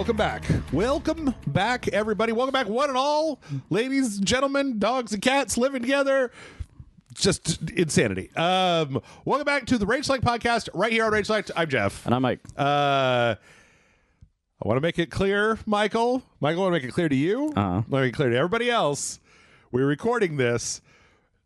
Welcome back. Welcome back, everybody. Welcome back, one and all. Ladies, gentlemen, dogs, and cats living together. Just insanity. Welcome back to the RageSelect podcast right here on RageSelect. I'm Jeff. And I'm Mike. I want to make it clear, Michael. I want to make it clear to you. I want to make it clear to everybody else. We're recording this.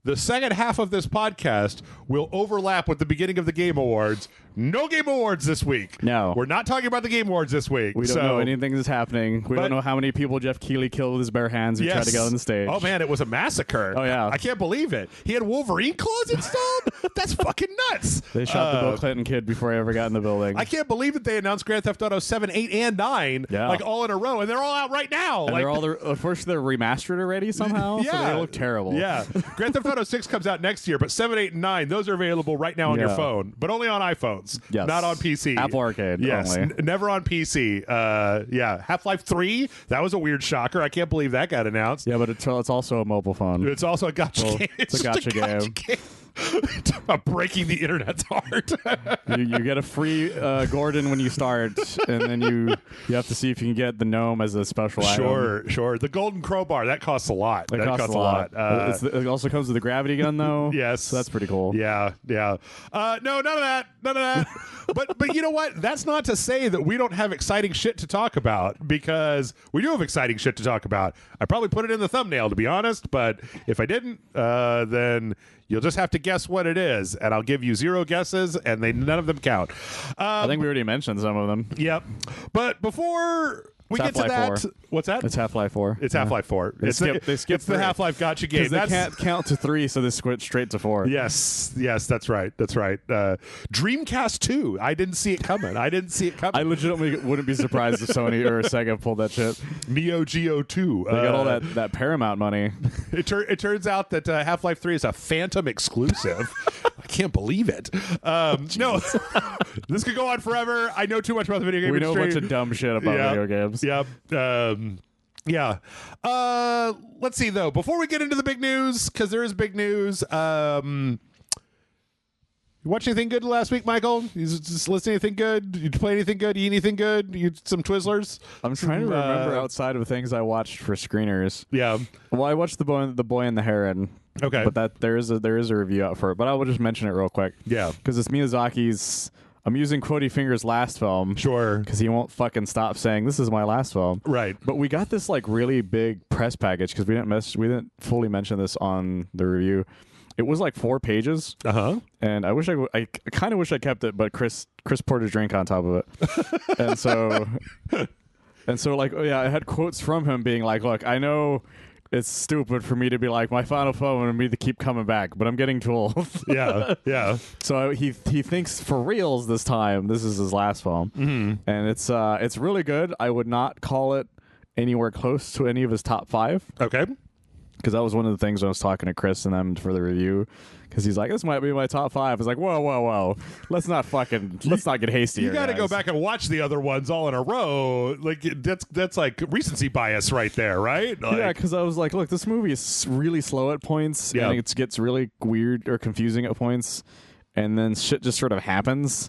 The second half of this podcast will overlap with the beginning of the Game Awards. No Game Awards this week. No. We're not talking about the Game Awards this week. We don't know anything that's happening. We don't know how many people Jeff Keighley killed with his bare hands who tried to get on the stage. Oh, man, it was a massacre. Oh, yeah. I can't believe it. He had Wolverine claws installed? That's fucking nuts. They shot the Bill Clinton kid before I ever got in the building. I can't believe that they announced Grand Theft Auto 7, 8, and 9 like all in a row, and they're all out right now. And like, they're all first they're remastered already somehow, so they look terrible. Yeah. Grand Theft Auto 6 comes out next year, but 7, 8, and 9, those are available right now on your phone, but only on iPhones, not on PC. Apple Arcade only. Never on PC. Half-Life 3, that was a weird shocker. I can't believe that got announced. Yeah, but it's also a mobile phone. It's also a gotcha game. It's a gotcha game. Breaking the internet's heart. you get a free Gordon when you start, and then you have to see if you can get the gnome as a special item. Sure. The golden crowbar, that costs a lot. That costs a lot. It also comes with a gravity gun, though. Yes. So that's pretty cool. Yeah. No, none of that. but you know what? That's not to say that we don't have exciting shit to talk about, because we do have exciting shit to talk about. I probably put it in the thumbnail, to be honest, but if I didn't, then you'll just have to guess what it is, and I'll give you 0 guesses, and none of them count. I think we already mentioned some of them. Yep. But before we get to that, 4. What's that? It's Half-Life 4. It's Half-Life 4. They skipped it's the Half-Life gotcha game. They can't count to 3, so they switch straight to 4. Yes, that's right. Dreamcast 2. I didn't see it coming. I legitimately wouldn't be surprised if Sony or Sega pulled that shit. Neo Geo 2. They got all that Paramount money. It turns out that Half-Life 3 is a Phantom exclusive. I can't believe it. No, this could go on forever. I know too much about the video game industry. We know a bunch of dumb shit about video games. Yep. Let's see, though. Before we get into the big news, because there is big news, you watch anything good last week, Michael? You just listen to anything good? You play anything good? You eat anything good? You some Twizzlers? I'm trying to remember outside of things I watched for screeners. Yeah. Well, I watched the Boy and the Heron. Okay. But there is a review out for it. But I will just mention it real quick. Yeah. Because it's Miyazaki's. I'm using quotey fingers last film. Sure. Because he won't fucking stop saying this is my last film. Right. But we got this like really big press package because we didn't fully mention this on the review. It was like 4 pages. And I kind of wish I kept it, but Chris poured a drink on top of it. and so like, I had quotes from him being like, look, I know it's stupid for me to be like, my final film and me to keep coming back, but I'm getting too old. Yeah. So he thinks for reals this time this is his last film. Mm-hmm. And it's really good. I would not call it anywhere close to any of his top 5. Okay. Because that was one of the things I was talking to Chris and them for the review. Because he's like, this might be my top 5. I was like, whoa. Let's not get hasty. You got to go back and watch the other ones all in a row. Like that's like recency bias right there, right? Like, yeah, because I was like, look, this movie is really slow at points. Yeah. And it gets really weird or confusing at points. And then shit just sort of happens.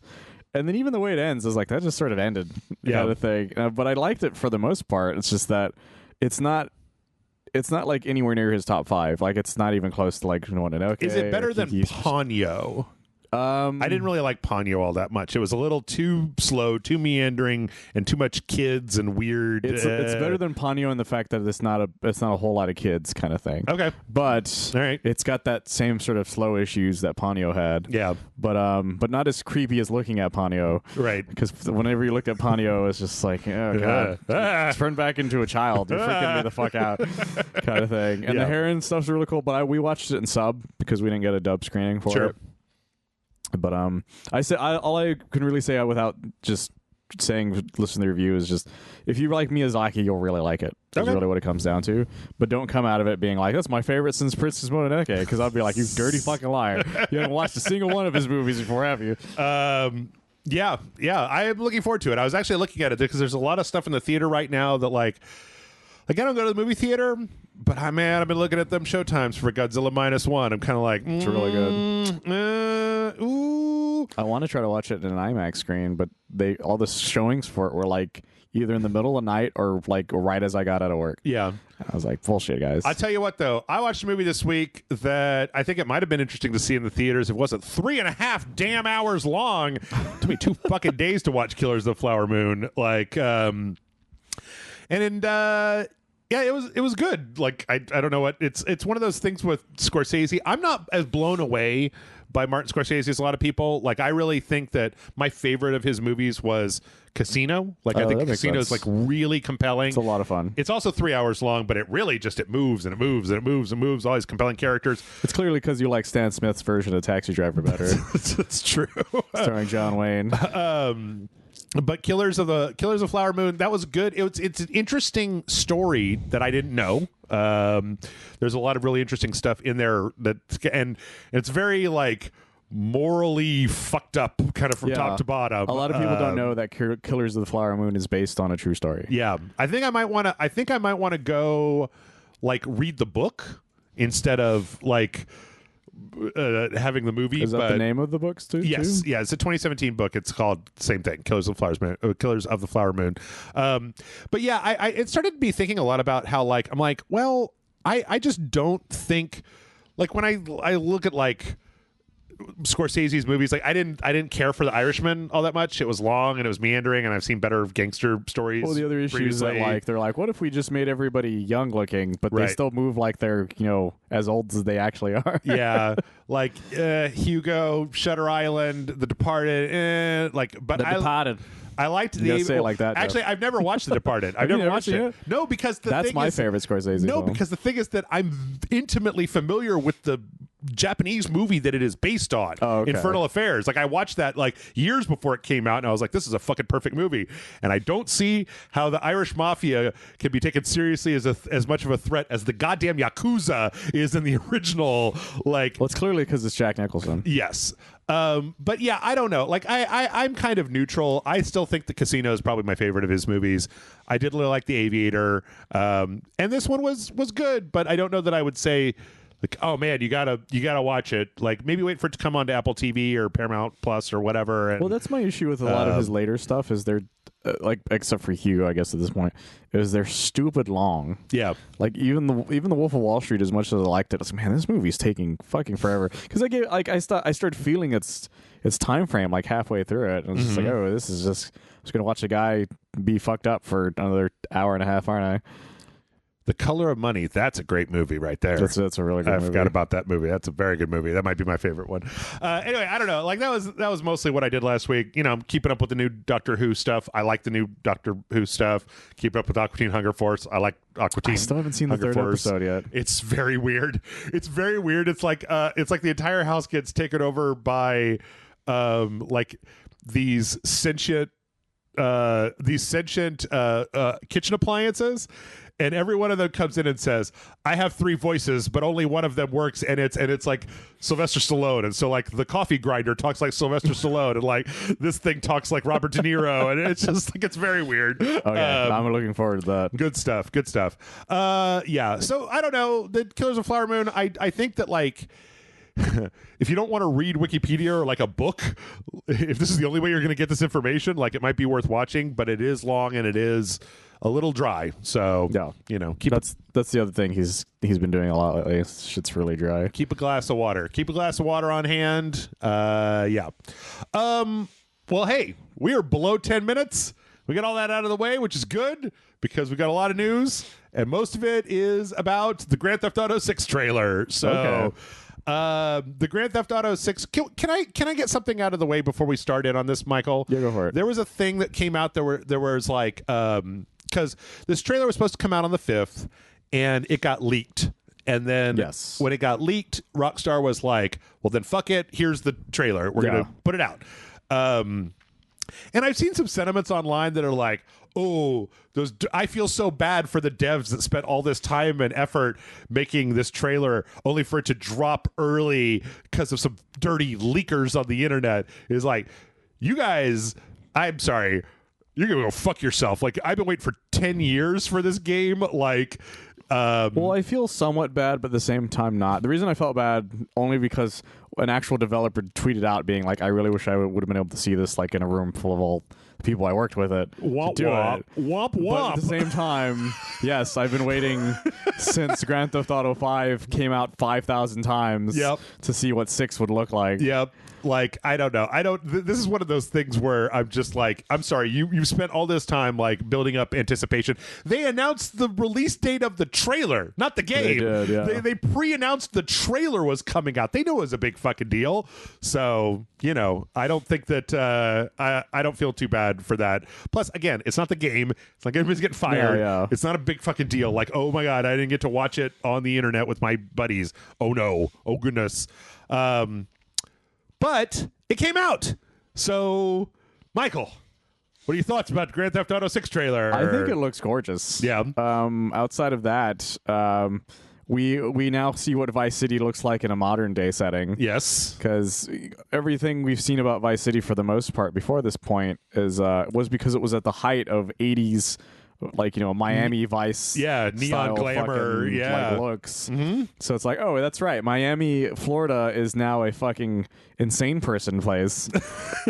And then even the way it ends is like, that just sort of ended. Kind of thing. But I liked it for the most part. It's just that it's not like anywhere near his top 5. Like it's not even close to like Mononoke. Is it better than Ponyo? I didn't really like Ponyo all that much. It was a little too slow, too meandering, and too much kids and weird. It's better than Ponyo in the fact that it's not a whole lot of kids kind of thing. Okay, but all right, it's got that same sort of slow issues that Ponyo had. Yeah, but not as creepy as looking at Ponyo. Right, because whenever you looked at Ponyo, it's just like, oh god, turn back into a child. You're freaking me the fuck out, kind of thing. And the Heron stuff's really cool. But we watched it in sub because we didn't get a dub screening for it. But all I can really say without just saying listen to the review is just if you like Miyazaki, you'll really like it. That's really what it comes down to. But don't come out of it being like, that's my favorite since Princess Mononoke, because I'll be like, you dirty fucking liar. You haven't watched a single one of his movies before, have you? Yeah. I am looking forward to it. I was actually looking at it because there's a lot of stuff in the theater right now that like I don't go to the movie theater, but I've been looking at them showtimes for Godzilla -1. I'm kind of like, it's really good. Ooh. I want to try to watch it in an IMAX screen, but all the showings for it were like either in the middle of the night or like right as I got out of work. Yeah. I was like, bullshit, guys. I tell you what, though, I watched a movie this week that I think it might have been interesting to see in the theaters. It wasn't 3.5 damn hours long. It took me 2 fucking days to watch Killers of the Flower Moon. Like, yeah, it was good. Like, I don't know what it's one of those things with Scorsese. I'm not as blown away by Martin Scorsese as a lot of people. Like, I really think that my favorite of his movies was Casino. Like, I think Casino is like really compelling. It's a lot of fun. It's also 3 hours long, but it really just it moves and it moves and it moves and moves. All these compelling characters. It's clearly because you like Stan Smith's version of Taxi Driver better. That's true. Starring John Wayne. But Killers of Flower Moon, that was good. It's an interesting story that I didn't know. There's a lot of really interesting stuff in there and it's very like morally fucked up kind of from top to bottom. A lot of people don't know that Killers of the Flower Moon is based on a true story. Yeah. I think I might want to go like read the book instead of like having the movie. Is that the name of the books too? Yes, yeah, it's a 2017 book. It's called same thing, Killers of the Flower Moon. But yeah, it started me thinking a lot about how like I'm like, well, I just don't think like when I look at like Scorsese's movies, like I didn't care for The Irishman all that much. It was long and it was meandering, and I've seen better gangster stories. Well, the other issue is that like they're like, what if we just made everybody young looking, but they still move like they're as old as they actually are? Yeah, like Hugo, Shutter Island, The Departed, but The Departed. I liked you say it like that. Actually, I've never watched The Departed. I've never watched it. No, because that's my favorite Scorsese. No, film. because the thing is that I'm intimately familiar with the Japanese movie that it is based on, Infernal Affairs. Like I watched that like years before it came out, and I was like, "This is a fucking perfect movie." And I don't see how the Irish Mafia can be taken seriously as much of a threat as the goddamn Yakuza is in the original. Like, well, it's clearly because it's Jack Nicholson. Yes. But yeah, I don't know. Like I'm kind of neutral. I still think the Casino is probably my favorite of his movies. I did really like The Aviator. And this one was good, but I don't know that I would say like, oh man, you gotta watch it. Like maybe wait for it to come on to Apple TV or Paramount Plus or whatever. And, well, that's my issue with a lot of his later stuff is they're like, except for Hugh, I guess at this point, is they're stupid long. Yeah, like even the Wolf of Wall Street, as much as I liked it, I was like, man, this movie's taking fucking forever. Because I started feeling its time frame like halfway through it, and I was just like, oh, this is just I'm just gonna watch a guy be fucked up for another hour and a half, aren't I? The Color of Money. That's a great movie right there. That's a really good movie. I forgot about that movie. That's a very good movie. That might be my favorite one. Anyway, I don't know. Like that was mostly what I did last week. I'm keeping up with the new Doctor Who stuff. I like the new Doctor Who stuff. Keep up with Aqua Teen Hunger Force. I like Aqua Teen. I still haven't seen the third episode yet. It's very weird. It's very weird. It's like the entire house gets taken over by like these sentient kitchen appliances. And every one of them comes in and says, I have 3 voices, but only one of them works. And it's like Sylvester Stallone. And so like the coffee grinder talks like Sylvester Stallone. And like this thing talks like Robert De Niro. And it's just like, it's very weird. Okay, I'm looking forward to that. Good stuff. Yeah. So I don't know. The Killers of Flower Moon, I think that like, if you don't want to read Wikipedia or like a book, if this is the only way you're going to get this information, like it might be worth watching, but it is long and it is a little dry. So yeah, that's the other thing he's been doing a lot lately. Shit's really dry. Keep a glass of water on hand. Yeah. Well, hey, we are below 10 minutes. We got all that out of the way, which is good because we got a lot of news, and most of it is about the Grand Theft Auto 6 trailer. So. Okay. The Grand Theft Auto 6. Can I get something out of the way before we start in on this, Michael? Yeah, go for it. There was a thing that came out. There was like because this trailer was supposed to come out on the 5th, and it got leaked. And then when it got leaked, Rockstar was like, "Well, then fuck it. Here's the trailer. We're gonna put it out." And I've seen some sentiments online that are like, oh, I feel so bad for the devs that spent all this time and effort making this trailer only for it to drop early because of some dirty leakers on the internet. Is like, you guys, I'm sorry, you're going to go fuck yourself. Like, I've been waiting for 10 years for this game. Like, well, I feel somewhat bad, but at the same time not. The reason I felt bad only because an actual developer tweeted out being like, I really wish I would have been able to see this like in a room full of all the people I worked with it Womp to do womp. it. Womp But womp. at the same time, yes, I've been waiting since Grand Theft Auto 5 came out 5,000 times to see what 6 would look like. Yep. Like, I don't know. This is one of those things where I'm just like, I'm sorry, you've spent all this time like building up anticipation. They announced the release date of the trailer, not the game. They did, yeah. They pre-announced the trailer was coming out. They knew it was a big fucking deal. So, you know, I don't think that I don't feel too bad for that. Plus, again, it's not the game. It's like everybody's getting fired. Yeah. It's not a big fucking deal. Like, oh my God, I didn't get to watch it on the internet with my buddies. Oh no. Oh goodness. But it came out. So, Michael, what are your thoughts about Grand Theft Auto 6 trailer? I think it looks gorgeous. Yeah. Outside of that, we now see what Vice City looks like in a modern day setting. Yes. Because everything we've seen about Vice City for the most part before this point was because it was at the height of 80s, like, you know, Miami Vice, neon glamour, fucking, like, looks. Mm-hmm. So it's like, oh, that's right, Miami, Florida is now a fucking insane person place,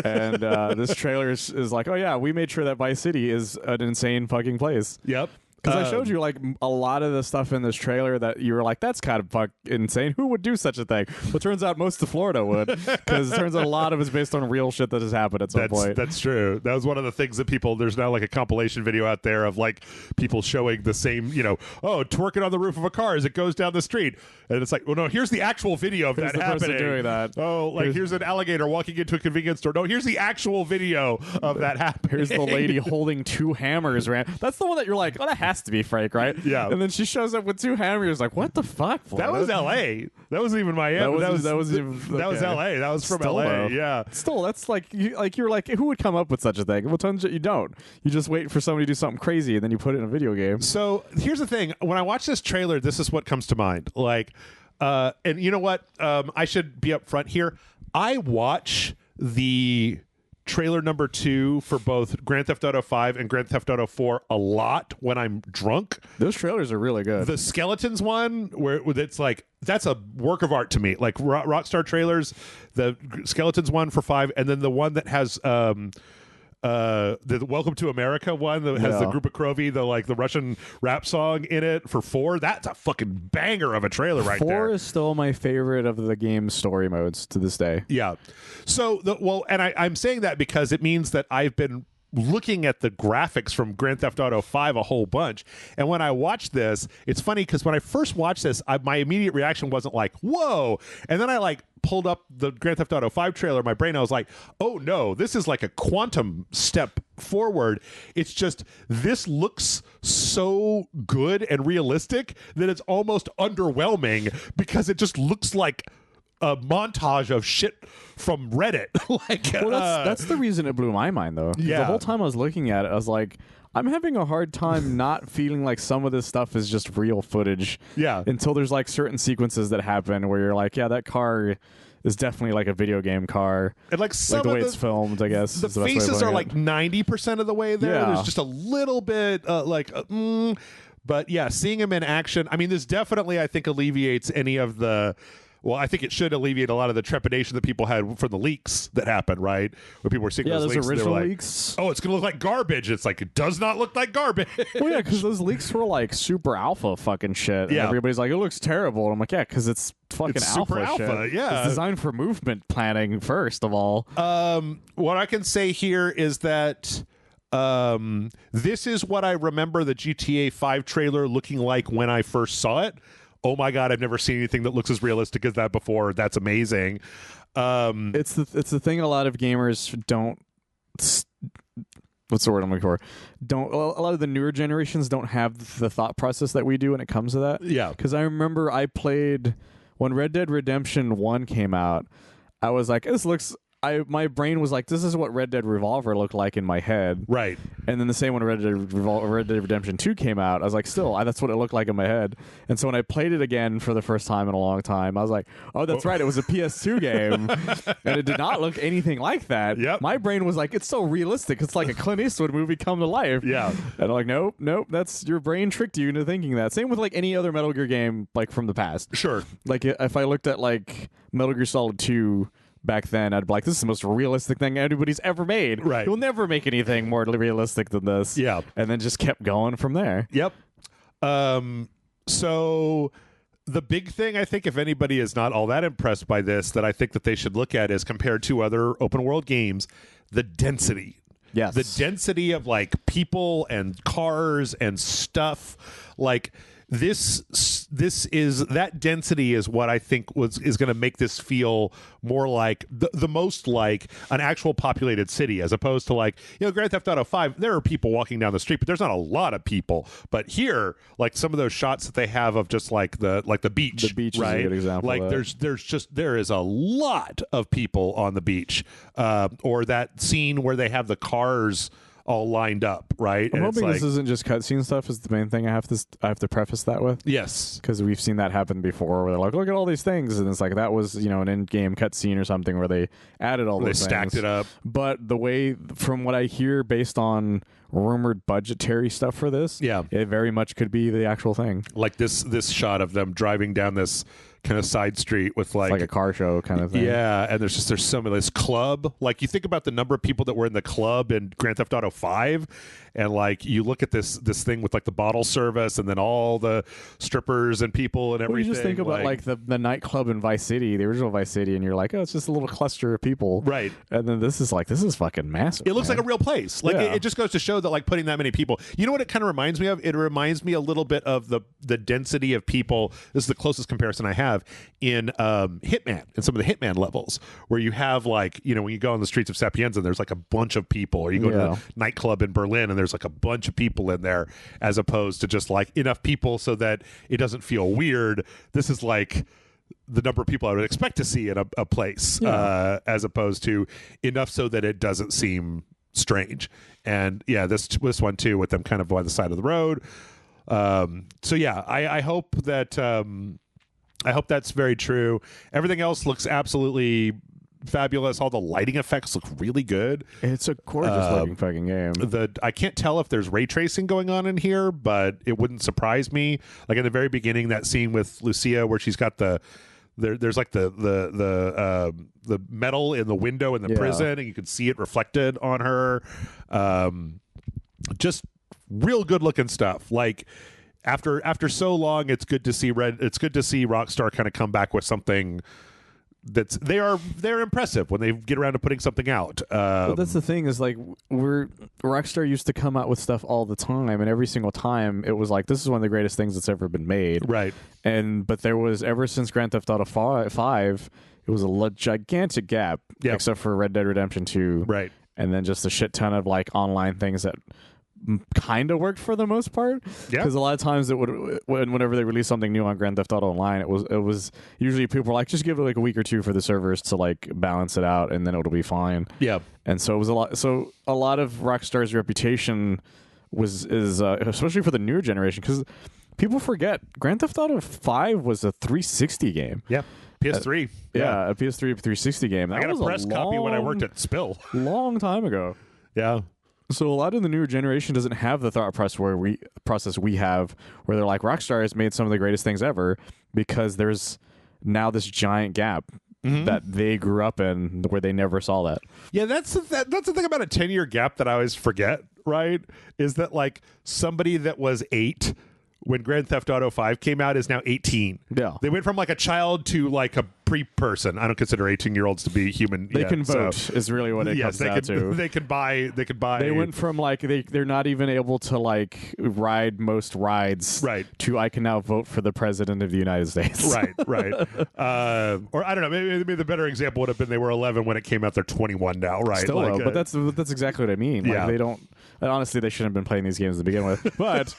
and this trailer is like, oh yeah, we made sure that Vice City is an insane fucking place. Yep. Because I showed you like a lot of the stuff in this trailer that you were like, that's kind of insane. Who would do such a thing? Well, it turns out most of Florida would, because it turns out a lot of it's based on real shit that has happened at some point. That's true. That was one of the things that there's now like a compilation video out there of like people showing the same, you know, twerking on the roof of a car as it goes down the street. And it's like, well, no, here's the actual video of Here's that the happening. person doing that. Oh, like here's an alligator walking into a convenience store. No, here's the actual video of that happening. Here's the lady holding 2 hammers. That's the one that you're like, oh, that has to be fake, right? Yeah. And then she shows up with 2 hammers. Like, what the fuck? That was L.A. That wasn't even Miami. That was L.A. That was from Still, L.A. though. Yeah. Still, that's like you're like, who would come up with such a thing? Well, turns out you don't. You just wait for somebody to do something crazy, and then you put it in a video game. So here's the thing: when I watch this trailer, this is what comes to mind. Like, and you know what? I should be up front here. I watch the trailer number 2 for both Grand Theft Auto 5 and Grand Theft Auto 4 a lot when I'm drunk. Those trailers are really good. The Skeletons one, where it's like, that's a work of art to me. Like Rockstar trailers, the Skeletons one for 5, and then the one that has the Welcome to America one that has the Group of Krovy, the Russian rap song in it for 4. That's a fucking banger of a trailer right there. 4 is still my favorite of the game's story modes to this day. Yeah. So, and I'm saying that because it means that I've been looking at the graphics from Grand Theft Auto 5 a whole bunch. And when I watched this, it's funny because when I first watched this, my immediate reaction wasn't like, whoa. And then I like pulled up the Grand Theft Auto 5 trailer in my brain. I was like, oh no, this is like a quantum step forward. It's just, this looks so good and realistic that it's almost underwhelming because it just looks like a montage of shit from Reddit. Well, that's the reason it blew my mind, though. Yeah. The whole time I was looking at it, I was like, I'm having a hard time not feeling like some of this stuff is just real footage. Yeah. Until there's like certain sequences that happen where you're like, yeah, that car is definitely like a video game car. And like some the way of it's filmed, I guess. The faces are like 90% of the way there. Yeah. There's just a little bit but yeah, seeing him in action, I mean, this definitely, I think, alleviates any of the. Well, I think it should alleviate a lot of the trepidation that people had from the leaks that happened, right? Where people were seeing those leaks. original like, leaks. oh, it's going to look like garbage. It's like, it does not look like garbage. Well, yeah, because those leaks were like super alpha fucking shit. Yeah. And everybody's like, it looks terrible. And I'm like, yeah, because it's fucking It's super alpha, shit. yeah. It's designed for movement planning, first of all. What I can say here is that this is what I remember the GTA 5 trailer looking like when I first saw it. Oh my God, I've never seen anything that looks as realistic as that before. That's amazing. It's the thing a lot of gamers don't. What's the word I'm looking for? A lot of the newer generations don't have the thought process that we do when it comes to that. Yeah. Because I remember I played when Red Dead Redemption 1 came out. I was like, this looks. my brain was like, this is what Red Dead Revolver looked like in my head. Right. And then the same when Red Dead Redemption 2 came out, I was like, still, that's what it looked like in my head. And so when I played it again for the first time in a long time, I was like, oh, that's right, it was a PS2 game, and it did not look anything like that. Yep. My brain was like, it's so realistic. It's like a Clint Eastwood movie come to life. Yeah. And I'm like, nope, that's your brain tricked you into thinking that. Same with like any other Metal Gear game like from the past. Sure. Like if I looked at like Metal Gear Solid 2 back then, I'd be like, this is the most realistic thing anybody's ever made. Right. You'll never make anything more realistic than this. Yeah. And then just kept going from there. Yep. So the big thing, I think, if anybody is not all that impressed by this, that I think that they should look at is compared to other open world games, the density. Yes. The density of like people and cars and stuff. Like this is that density is what I think is going to make this feel more like the most like an actual populated city, as opposed to like, Grand Theft Auto 5, there are people walking down the street, but there's not a lot of people. But here, like some of those shots that they have of just like the beach, right? Is a good example. Like there is a lot of people on the beach, or that scene where they have the cars all lined up, right? I'm hoping this isn't just cutscene stuff is the main thing I have to preface that with. Yes. Because we've seen that happen before where they're like, look at all these things. And it's like, that was, an in-game cutscene or something where they added all those things. They stacked it up. But the way, from what I hear based on rumored budgetary stuff for this, it very much could be the actual thing. Like this shot of them driving down this kind of side street with like a car show kind of thing. Yeah, and there's some of this club. Like you think about the number of people that were in the club in Grand Theft Auto 5, and like you look at this thing with like the bottle service and then all the strippers and people and everything. You just think about like the nightclub in Vice City, the original Vice City, and you're like, oh, it's just a little cluster of people. Right. And then this is fucking massive. It looks like a real place. Like it just goes to show that like putting that many people. You know what it kind of reminds me of? It reminds me a little bit of the density of people. This is the closest comparison I have in Hitman, in some of the Hitman levels, where you have like, when you go on the streets of Sapienza, there's like a bunch of people, or you go to a nightclub in Berlin and there's like a bunch of people in there, as opposed to just like enough people so that it doesn't feel weird. This is like the number of people I would expect to see in a place, as opposed to enough so that it doesn't seem strange. And this one too, with them kind of by the side of the road. I hope that I hope that's very true. Everything else looks absolutely fabulous. All the lighting effects look really good. It's a gorgeous looking fucking game. I can't tell if there's ray tracing going on in here, but it wouldn't surprise me. Like in the very beginning, that scene with Lucia where she's got there's like the metal in the window in the prison, and you can see it reflected on her. Just real good looking stuff. Like after so long, it's good to see Rockstar kind of come back with something they're impressive when they get around to putting something out. But that's the thing is like Rockstar used to come out with stuff all the time, and every single time it was like, this is one of the greatest things that's ever been made. Right. But there was, ever since Grand Theft Auto 5, it was a gigantic gap, except for Red Dead Redemption 2. Right. And then just a shit ton of like online things that kind of worked for the most part, because a lot of times it would, whenever they release something new on Grand Theft Auto Online, it was usually people were like, just give it like a week or two for the servers to like balance it out, and then it'll be fine. And so it was a lot of Rockstar's reputation is especially for the newer generation, because people forget Grand Theft Auto 5 was a 360 game. PS3. A PS3 360 game. I got a press copy when I worked at Spill. Long time ago. So a lot of the newer generation doesn't have the thought process we have, where they're like, Rockstar has made some of the greatest things ever, because there's now this giant gap that they grew up in where they never saw that. Yeah, that's the thing about a 10-year gap that I always forget, right? Is that like somebody that was 8 when Grand Theft Auto 5 came out is now 18. They went from like a child to like a pre-person. I don't consider 18-year-olds to be human. They can vote is really what it comes down to. They can buy. They went from like they're not even able to like ride most rides, to I can now vote for the president of the United States. Right. Or I don't know. Maybe the better example would have been they were 11 when it came out. They're 21 now, right? Still, like, but that's exactly what I mean. Like, they don't. And honestly, they shouldn't have been playing these games to begin with. But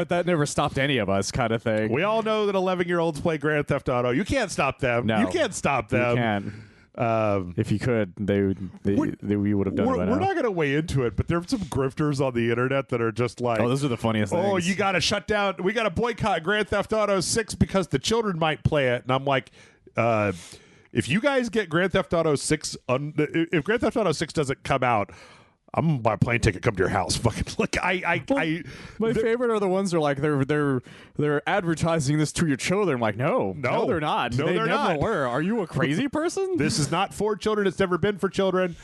that never stopped any of us, kind of thing. We all know that 11-year-olds play Grand Theft Auto. You can't stop them. No, you can't stop them. You can't. If you could, we would have done it by now. We're not going to weigh into it, but there's some grifters on the internet that are just like, oh, those are the funniest things. Oh, you got to shut down. We got to boycott Grand Theft Auto 6 because the children might play it. And I'm like, if you guys get Grand Theft Auto 6, if Grand Theft Auto 6 doesn't come out, I'm gonna buy a plane ticket, come to your house. Fucking like my favorite are the ones that are like they're advertising this to your children. I'm like, no, they're not. No, they they're never not. were. Are you a crazy person? This is not for children. It's never been for children.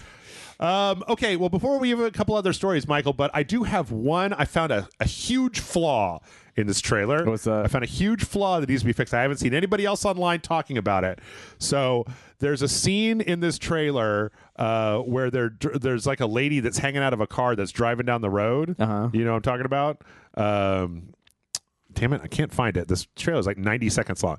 Okay, well, before we have a couple other stories, Michael, but I do have one. I found a huge flaw in this trailer. What's that? I found a huge flaw that needs to be fixed. I haven't seen anybody else online talking about it. So there's a scene in this trailer where there's like a lady that's hanging out of a car that's driving down the road. Uh-huh. You know what I'm talking about? Damn it, I can't find it. This trailer is like 90 seconds long.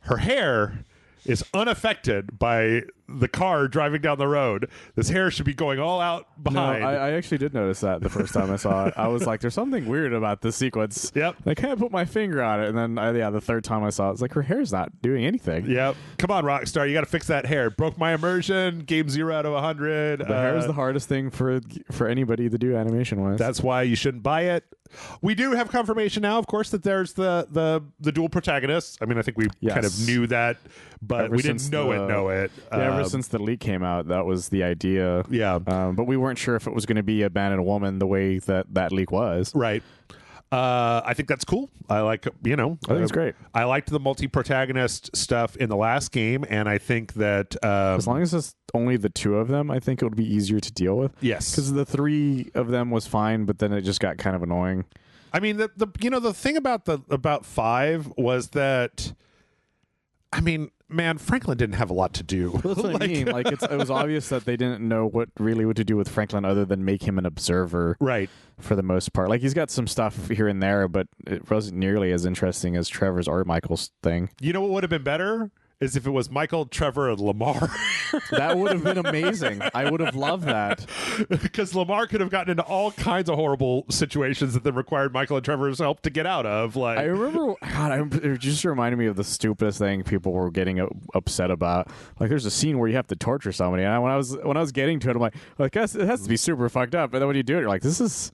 Her hair is unaffected by the car driving down the road. This hair should be going all out behind. No, I actually did notice that the first time I saw it. I was like, there's something weird about this sequence. Yep. I can't put my finger on it. And then, the third time I saw it, it's like, her hair's not doing anything. Yep. Come on, Rockstar. You got to fix that hair. Broke my immersion. Game 0 out of 100. The hair is the hardest thing for anybody to do animation-wise. That's why you shouldn't buy it. We do have confirmation now, of course, that there's the dual protagonists. I mean, I think we kind of knew that, but we didn't know it. Ever since the leak came out, that was the idea. Yeah. But we weren't sure if it was going to be a man and a woman the way that leak was. Right. I think that's cool. I like, I think it's great. I liked the multi-protagonist stuff in the last game, and I think that as long as it's only the two of them, I think it would be easier to deal with. Yes, because the three of them was fine, but then it just got kind of annoying. I mean, the thing about 5 was that, I mean, man, Franklin didn't have a lot to do. Well, that's what I mean. Like, it was obvious that they didn't know what to do with Franklin other than make him an observer. Right. For the most part. Like, he's got some stuff here and there, but it wasn't nearly as interesting as Trevor's or Michael's thing. You know what would have been better? Is if it was Michael, Trevor, and Lamar. That would have been amazing. I would have loved that. Because Lamar could have gotten into all kinds of horrible situations that then required Michael and Trevor's help to get out of. Like, I remember, it just reminded me of the stupidest thing people were getting upset about. Like, there's a scene where you have to torture somebody, and when I was getting to it, I'm like, well, I guess it has to be super fucked up. And then when you do it, you're like, this is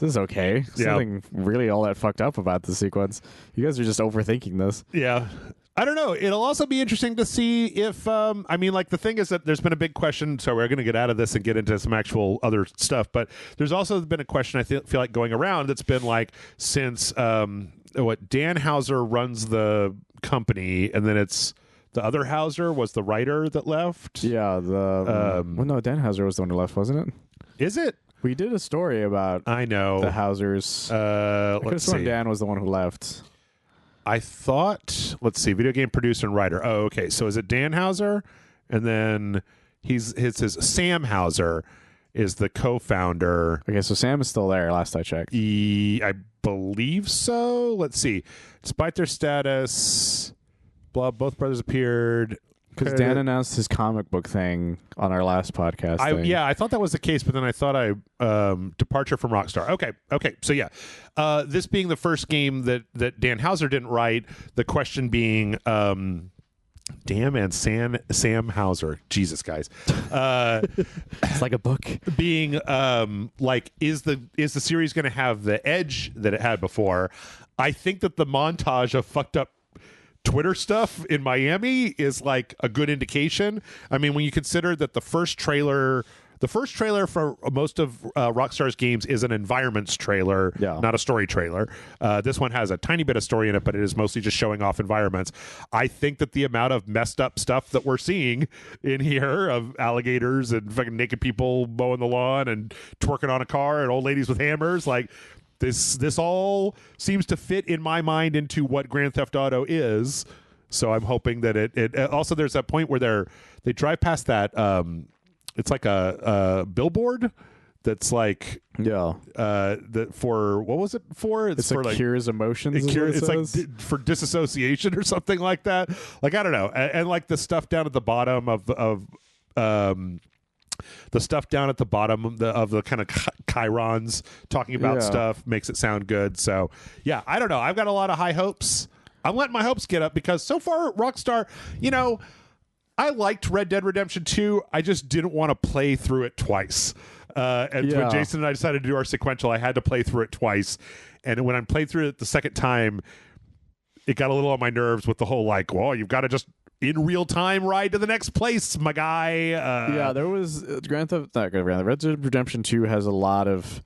okay. There's nothing really all that fucked up about the sequence. You guys are just overthinking this. Yeah. I don't know. It'll also be interesting to see if, the thing is that there's been a big question, so we're going to get out of this and get into some actual other stuff, but there's also been a question I feel like going around that's been like, since, Dan Houser runs the company, and then it's the other Houser was the writer that left? Yeah, Dan Houser was the one who left, wasn't it? Is it? We did a story about the Housers. I could have sworn Dan was the one who left. I thought, let's see, video game producer and writer. Oh, okay. So is it Dan Houser? And then his Sam Houser is the co-founder. Okay, so Sam is still there, last I checked. I believe so. Let's see. Despite their status, both brothers appeared. Because Dan announced his comic book thing on our last podcast. I thought that was the case, but then I thought departure from Rockstar. Okay. So yeah, this being the first game that Dan Houser didn't write. The question being, damn, and Sam Houser. Jesus, guys. It's like a book. Being is the series going to have the edge that it had before? I think that the montage of fucked up Twitter stuff in Miami is like a good indication. I mean, when you consider that the first trailer for most of Rockstar's games is an environments trailer, not a story trailer. This one has a tiny bit of story in it, but it is mostly just showing off environments. I think that the amount of messed up stuff that we're seeing in here of alligators and fucking naked people mowing the lawn and twerking on a car and old ladies with hammers, like, This all seems to fit in my mind into what Grand Theft Auto is. So I'm hoping that it also, there's that point where they drive past that it's like a billboard that's like for what was it for? It's for like cures emotions. It's like for disassociation or something like that. Like, I don't know, and like the stuff down at the bottom of the stuff down at the bottom of the kind of chyrons talking about stuff makes it sound good. So, yeah, I don't know. I've got a lot of high hopes. I'm letting my hopes get up because so far, Rockstar, I liked Red Dead Redemption 2. I just didn't want to play through it twice. And when Jason and I decided to do our sequential, I had to play through it twice. And when I played through it the second time, it got a little on my nerves with the whole like, well, you've got to just in real time ride to the next place, my guy. There was Red Dead Redemption 2 has a lot of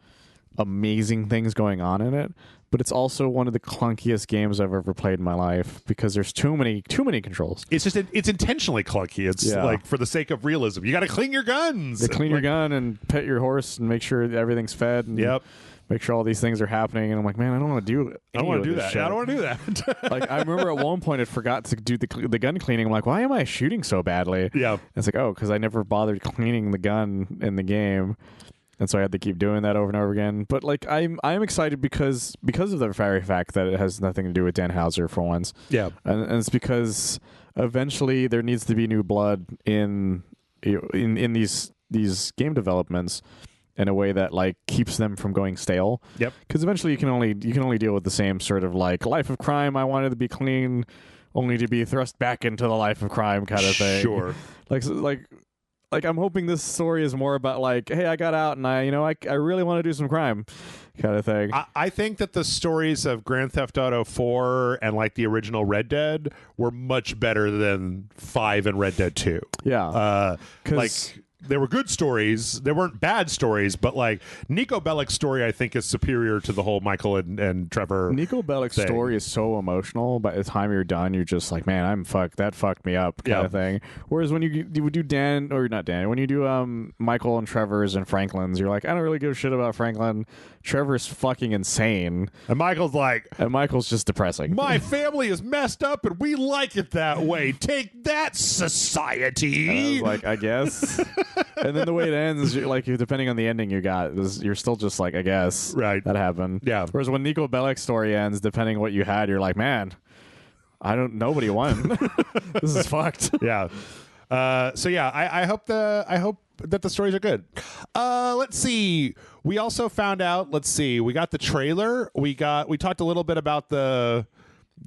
amazing things going on in it, but it's also one of the clunkiest games I've ever played in my life because there's too many controls. It's just it's intentionally clunky. It's like for the sake of realism. You got to clean your guns. Clean your gun and pet your horse and make sure everything's fed. And make sure all these things are happening. And I'm like, man, I don't want to do it. I don't want to do that. I don't want to do that. Like, I remember at one point it forgot to do the gun cleaning. I'm like, why am I shooting so badly? Yeah. And it's like, oh, because I never bothered cleaning the gun in the game. And so I had to keep doing that over and over again. But like I'm excited because of the very fact that it has nothing to do with Dan Houser for once. Yeah. And it's because eventually there needs to be new blood in these game developments in a way that like keeps them from going stale. Yep. Because eventually you can only deal with the same sort of like life of crime. I wanted to be clean, only to be thrust back into the life of crime kind of thing. Sure. Like I'm hoping this story is more about like, hey, I got out and I really want to do some crime kind of thing. I think that the stories of Grand Theft Auto 4 and like the original Red Dead were much better than 5 and Red Dead 2. Yeah. Like they were good stories. They weren't bad stories, but like Nico Bellic's story, I think, is superior to the whole Michael and Trevor. Nico Bellic's story is so emotional. By the time you're done, you're just like, man, I'm fucked. That fucked me up, kind of thing. Whereas when you do when you do Michael and Trevor's and Franklin's, you're like, I don't really give a shit about Franklin. Trevor's fucking insane, and Michael's just depressing. My family is messed up, and we like it that way. Take that, society. And I was like, I guess. And then the way it ends, like depending on the ending you got, you're still just like, I guess, right? That happened. Yeah. Whereas when Nico Bellic's story ends, depending what you had, you're like, man, nobody won. This is fucked. Yeah. So yeah, I hope that the stories are good. Let's see. We also found out. Let's see. We got the trailer. We talked a little bit about the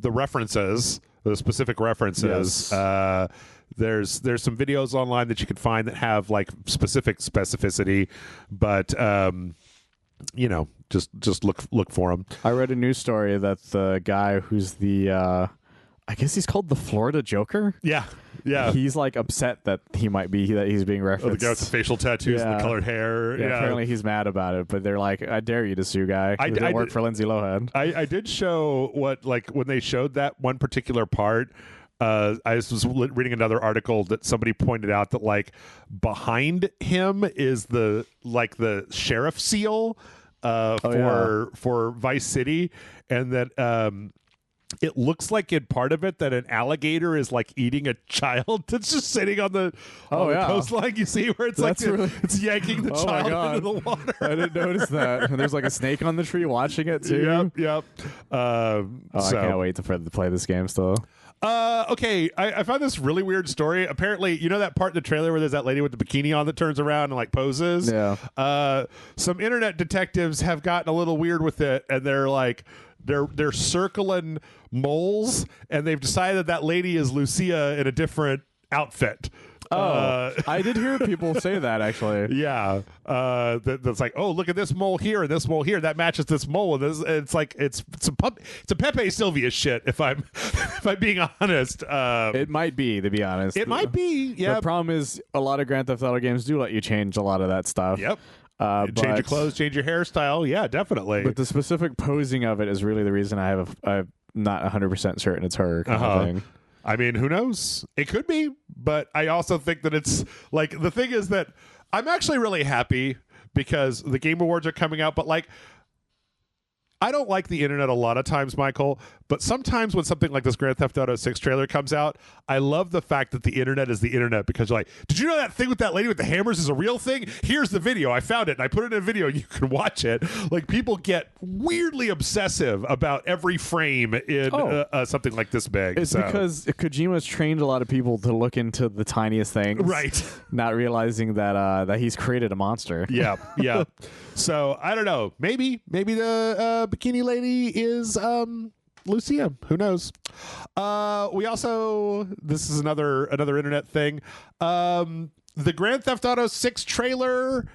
references, the specific references. Yes. There's some videos online that you can find that have like specific specificity, but just look for them. I read a news story that the guy who's the I guess he's called the Florida Joker. Yeah. He's like upset that he's being referenced. Oh, the guy with the facial tattoos and the colored hair. Yeah, apparently he's mad about it, but they're like, I dare you to sue, guy. It didn't work for Lindsay Lohan. I did show when they showed that one particular part. I was reading another article that somebody pointed out that like behind him is the sheriff seal for Vice City, and that it looks like in part of it that an alligator is like eating a child that's just sitting on the coastline. You see where it's it's yanking the child into the water. I didn't notice that. And there's like a snake on the tree watching it too. Yep. I can't wait to play this game still. Okay, I found this really weird story. Apparently, you know that part in the trailer where there's that lady with the bikini on that turns around and like poses? Yeah. Some internet detectives have gotten a little weird with it, and they're like, they're circling moles, and they've decided that lady is Lucia in a different outfit. I did hear people say that actually. Yeah, that's like, oh, look at this mole here and this mole here. That matches this mole. And it's like it's a Pepe Sylvia shit. If I'm being honest, it might be, to be honest. It might be. Yeah. The problem is a lot of Grand Theft Auto games do let you change a lot of that stuff. Yep. Change your clothes, change your hairstyle. Yeah, definitely. But the specific posing of it is really the reason I'm not 100% certain it's her kind of thing. I mean, who knows? It could be, but I also think that it's like, the thing is that I'm actually really happy because the Game Awards are coming out, but like, I don't like the internet a lot of times, Michael, but sometimes when something like this Grand Theft Auto 6 trailer comes out, I love the fact that the internet is the internet, because you're like, did you know that thing with that lady with the hammers is a real thing? Here's the video. I found it and I put it in a video and you can watch it. Like, people get weirdly obsessive about every frame in something like this big. It's because Kojima's trained a lot of people to look into the tiniest things. Right. Not realizing that he's created a monster. Yeah. Yeah. So I don't know. Maybe the bikini lady is Lucia. Who knows? this is another internet thing. The Grand Theft Auto 6 trailer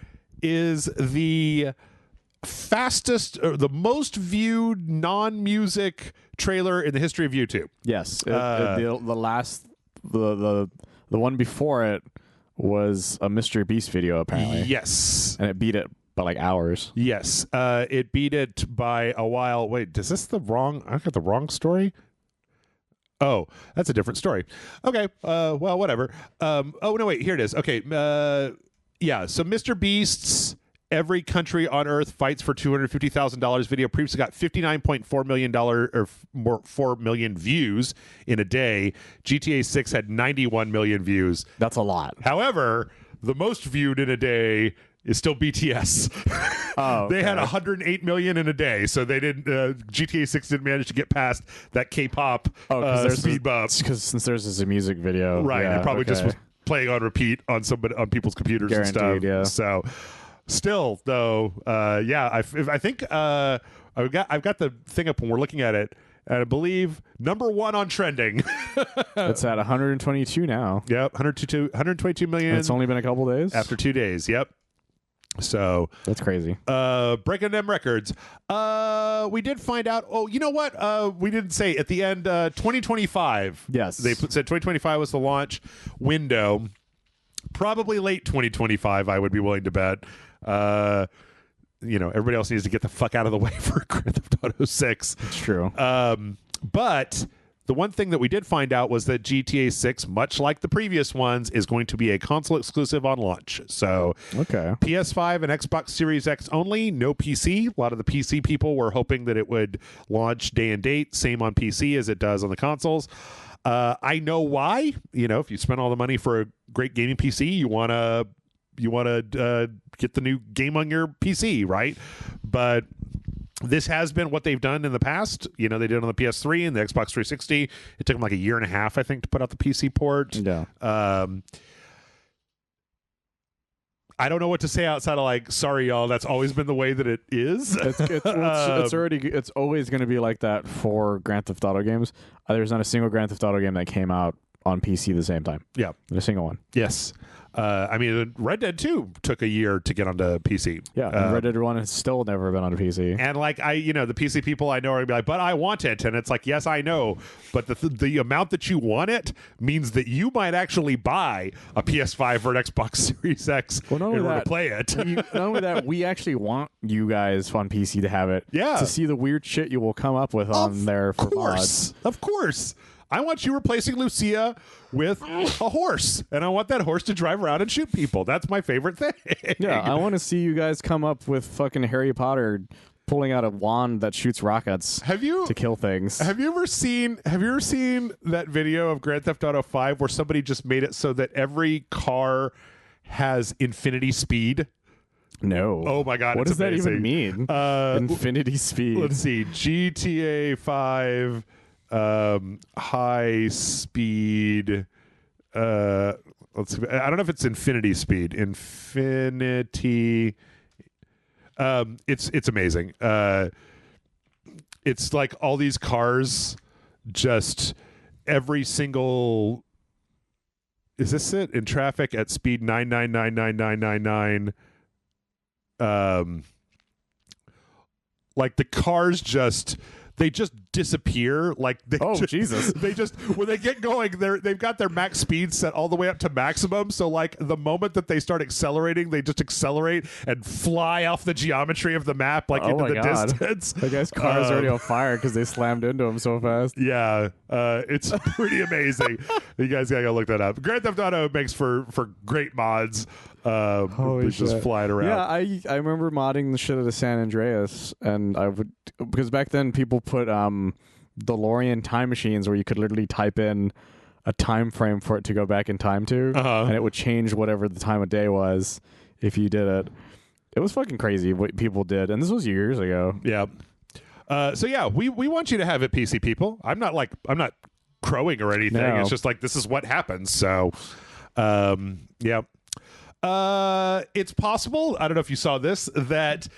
is the fastest, or the most viewed non-music trailer in the history of YouTube. Yes, the one before it was a Mr. Beast video, apparently. Yes, and it beat it by like hours. Yes, it beat it by a while. Wait, is this the wrong? I got the wrong story. Oh, that's a different story. Okay, well, whatever. Oh no, wait, here it is. Okay, yeah. So Mr. Beast's Every Country on Earth Fights for $250,000 video previously got $59.4 million or more 4 million views in a day. GTA 6 had 91 million views. That's a lot. However, the most viewed in a day is still BTS. Oh, okay. They had 108 million in a day, so they didn't. GTA 6 didn't manage to get past that K-pop speed bump. Because since there's a music video, right? Yeah, it probably just was playing on repeat on people's computers. Guaranteed, and stuff. Yeah. So, still though, yeah, I think I've got the thing up when we're looking at it. And I believe #1 on trending. It's at 122 now. Yep, 122 million. And it's only been a couple days after 2 days. Yep. So that's crazy. Breaking them records. We did find out. Oh, you know what? We didn't say at the end. 2025. Yes, they said 2025 was the launch window. Probably late 2025. I would be willing to bet. Everybody else needs to get the fuck out of the way for Grand Theft Auto 6. It's true. But the one thing that we did find out was that GTA 6, much like the previous ones, is going to be a console exclusive on launch. So PS5 and Xbox Series X only, no PC. A lot of the PC people were hoping that it would launch day and date, same on PC as it does on the consoles. I know why. If you spend all the money for a great gaming PC, you want to get the new game on your PC, right? But this has been what they've done in the past. They did it on the PS3 and the Xbox 360. It took them like a year and a half, I think, to put out the PC port. Yeah. I don't know what to say outside of like, sorry, y'all. That's always been the way that it is. It's always going to be like that for Grand Theft Auto games. There's not a single Grand Theft Auto game that came out on PC the same time. Yeah, not a single one. Yes. I mean, Red Dead 2 took a year to get onto PC. Yeah, and Red Dead 1 has still never been on a PC. And like the PC people I know are gonna be like, but I want it, and it's like, yes, I know, but the amount that you want it means that you might actually buy a PS5 or an Xbox Series X in order to play it. Not only that, we actually want you guys on PC to have it. Yeah, to see the weird shit you will come up with on there for mods. Of course. I want you replacing Lucia with a horse, and I want that horse to drive around and shoot people. That's my favorite thing. Yeah, I want to see you guys come up with fucking Harry Potter pulling out a wand that shoots rockets to kill things. Have you ever seen that video of Grand Theft Auto 5 where somebody just made it so that every car has infinity speed? No. Oh my god, what does amazing. that even mean? Infinity speed. Let's see. GTA 5 high speed let's see. I don't know if it's infinity speed. Infinity it's amazing. It's like all these cars, just every single, is this it? In traffic at speed 9999999. Like the cars they just disappear. Like Jesus! They just, when they get going, they've got their max speed set all the way up to maximum. So like the moment that they start accelerating, they just accelerate and fly off the geometry of the map, like into the distance. The guy's car is already on fire because they slammed into him so fast. Yeah, it's pretty amazing. You guys gotta go look that up. Grand Theft Auto makes for great mods. Just flying around. Yeah, I remember modding the shit out of San Andreas, and I would, because back then people put DeLorean time machines where you could literally type in a time frame for it to go back in time to, and it would change whatever the time of day was if you did it. It was fucking crazy what people did, and this was years ago. Yeah. So yeah, we want you to have it, PC people. I'm not crowing or anything. No. It's just like this is what happens. So, yeah. It's possible, I don't know if you saw this, that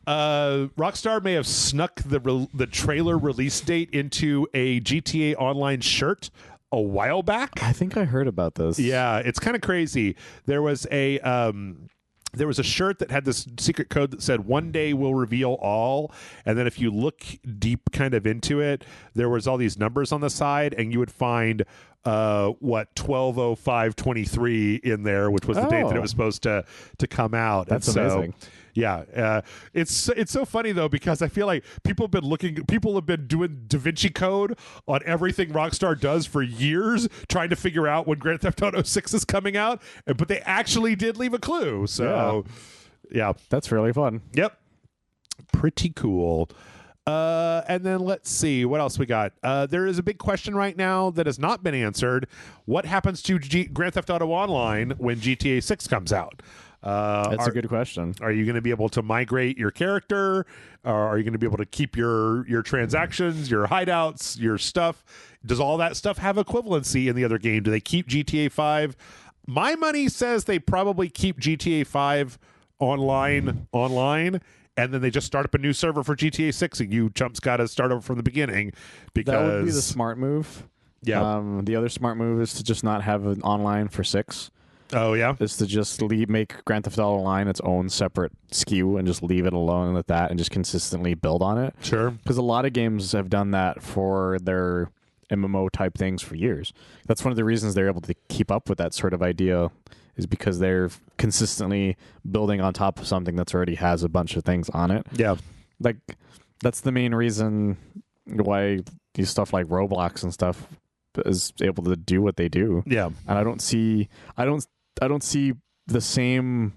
Rockstar may have snuck the trailer release date into a GTA Online shirt a while back. I think I heard about this. Yeah, it's kind of crazy. There was a shirt that had this secret code that said "One day we'll reveal all," and then if you look deep kind of into it, there was all these numbers on the side, and you would find 12/05/23 in there, which was the date that it was supposed to come out. That's amazing. Yeah, it's so funny though, because I feel like people have been doing Da Vinci Code on everything Rockstar does for years, trying to figure out when Grand Theft Auto 6 is coming out, but they actually did leave a clue. So, yeah, that's really fun. Yep, pretty cool. And then let's see what else we got. There is a big question right now that has not been answered. What happens to Grand Theft Auto Online when GTA 6 comes out? That's a good question. Are you going to be able to migrate your character? Or are you going to be able to keep your transactions, your hideouts, your stuff? Does all that stuff have equivalency in the other game? Do they keep GTA 5? My money says they probably keep GTA 5 online, and then they just start up a new server for GTA 6, and you chumps got to start over from the beginning. Because that would be the smart move. Yeah. The other smart move is to just not have an online for 6. Oh, yeah? Is to just make Grand Theft Auto Online its own separate SKU and just leave it alone at that and just consistently build on it. Sure. Because a lot of games have done that for their MMO type things for years. That's one of the reasons they're able to keep up with that sort of idea, is because they're consistently building on top of something that's already has a bunch of things on it. Yeah. Like, that's the main reason why these stuff like Roblox and stuff is able to do what they do. Yeah. And I don't see the same,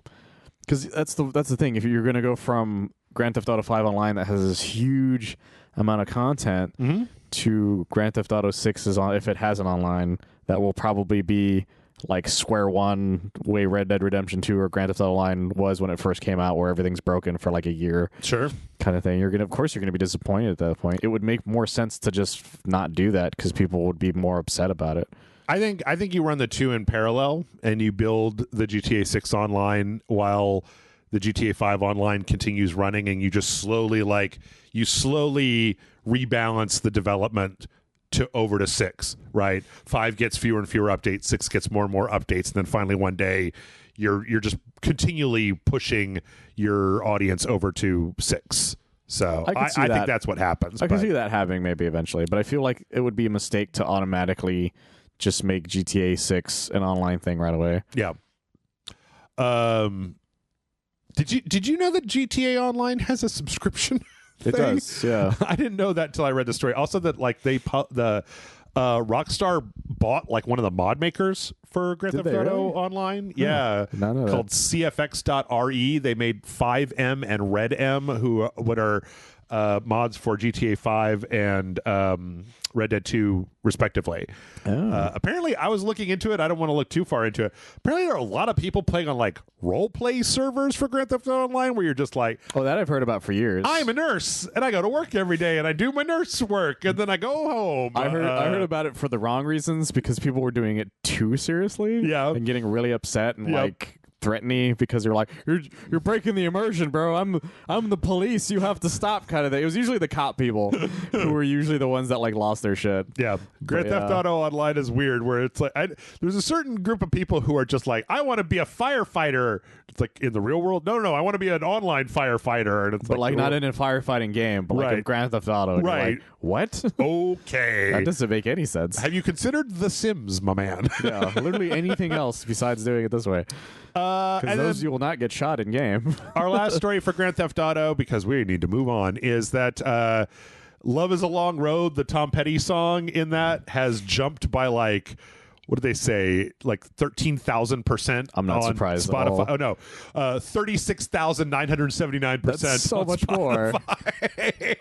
because that's the thing. If you're going to go from Grand Theft Auto 5 Online that has this huge amount of content to Grand Theft Auto 6 if it has an online, that will probably be like square one way Red Dead Redemption 2 or Grand Theft Auto Online was when it first came out, where everything's broken for like a year. Sure. Kind of thing. Of course you're going to be disappointed at that point. It would make more sense to just not do that, because people would be more upset about it. I think you run the two in parallel, and you build the GTA 6 online while the GTA 5 online continues running, and you just slowly rebalance the development over to 6, right? 5 gets fewer and fewer updates, 6 gets more and more updates, and then finally one day you're just continually pushing your audience over to 6. So I think that's what happens. I can see that happening maybe eventually, but I feel like it would be a mistake to automatically just make GTA 6 an online thing right away. Yeah. Did you know that GTA Online has a subscription? It does, yeah. I didn't know that until I read the story. Also, that like Rockstar bought like one of the mod makers for Grand Theft Auto Online. Yeah, called CFX.RE. They made 5M and RedM, what are mods for GTA 5 and Red Dead 2 respectively. Apparently, I was looking into it. I don't want to look too far into it. Apparently, there are a lot of people playing on like role play servers for Grand Theft Auto Online, where you're just like, oh, that I've heard about for years. I'm a nurse and I go to work every day and I do my nurse work and then I go home. I heard about it for the wrong reasons, because people were doing it too seriously. Yeah, and getting really upset and like threatening, because they're like, you're breaking the immersion, bro. I'm the police. You have to stop, kind of thing. It was usually the cop people who were usually the ones that like lost their shit. Yeah, Grand Theft Auto Online is weird, where it's like there's a certain group of people who are just like, I want to be a firefighter. It's like, in the real world, no, I want to be an online firefighter, and it's but like not in a firefighting game, but like in Grand Theft Auto. And right? Like, what? Okay, that doesn't make any sense. Have you considered The Sims, my man? Yeah, literally anything else besides doing it this way. Because those you will not get shot in game. Our last story for Grand Theft Auto, because we need to move on, is that Love is a Long Road, the Tom Petty song in that, has jumped by like, what did they say? Like 13,000%. I'm not surprised Spotify. at all. Oh no, 36,979%. That's so much more.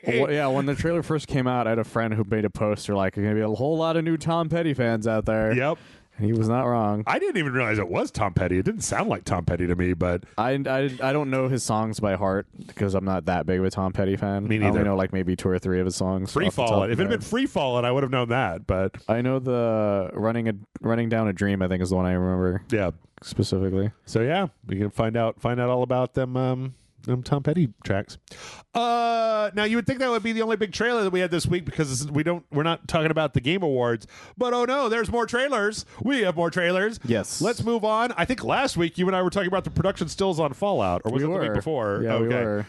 Well, yeah, when the trailer first came out, I had a friend who made a poster like, "There's gonna be a whole lot of new Tom Petty fans out there." Yep. And he was not wrong. I didn't even realize it was Tom Petty. It didn't sound like Tom Petty to me, but I don't know his songs by heart, because I'm not that big of a Tom Petty fan. Me neither. I only know like maybe 2 or 3 of his songs. Free Fallin'. If it had been Free Fallin', I would have known that. But I know the Running Down a Dream, I think, is the one I remember. Yeah, specifically. So yeah, we can find out all about them Tom Petty tracks. Now you would think that would be the only big trailer that we had this week because we're not talking about the Game Awards, but oh no, there's more trailers. We have more trailers. Yes. Let's move on. I think last week you and I were talking about the production stills on Fallout, or was it the week before? Yeah, okay. we were.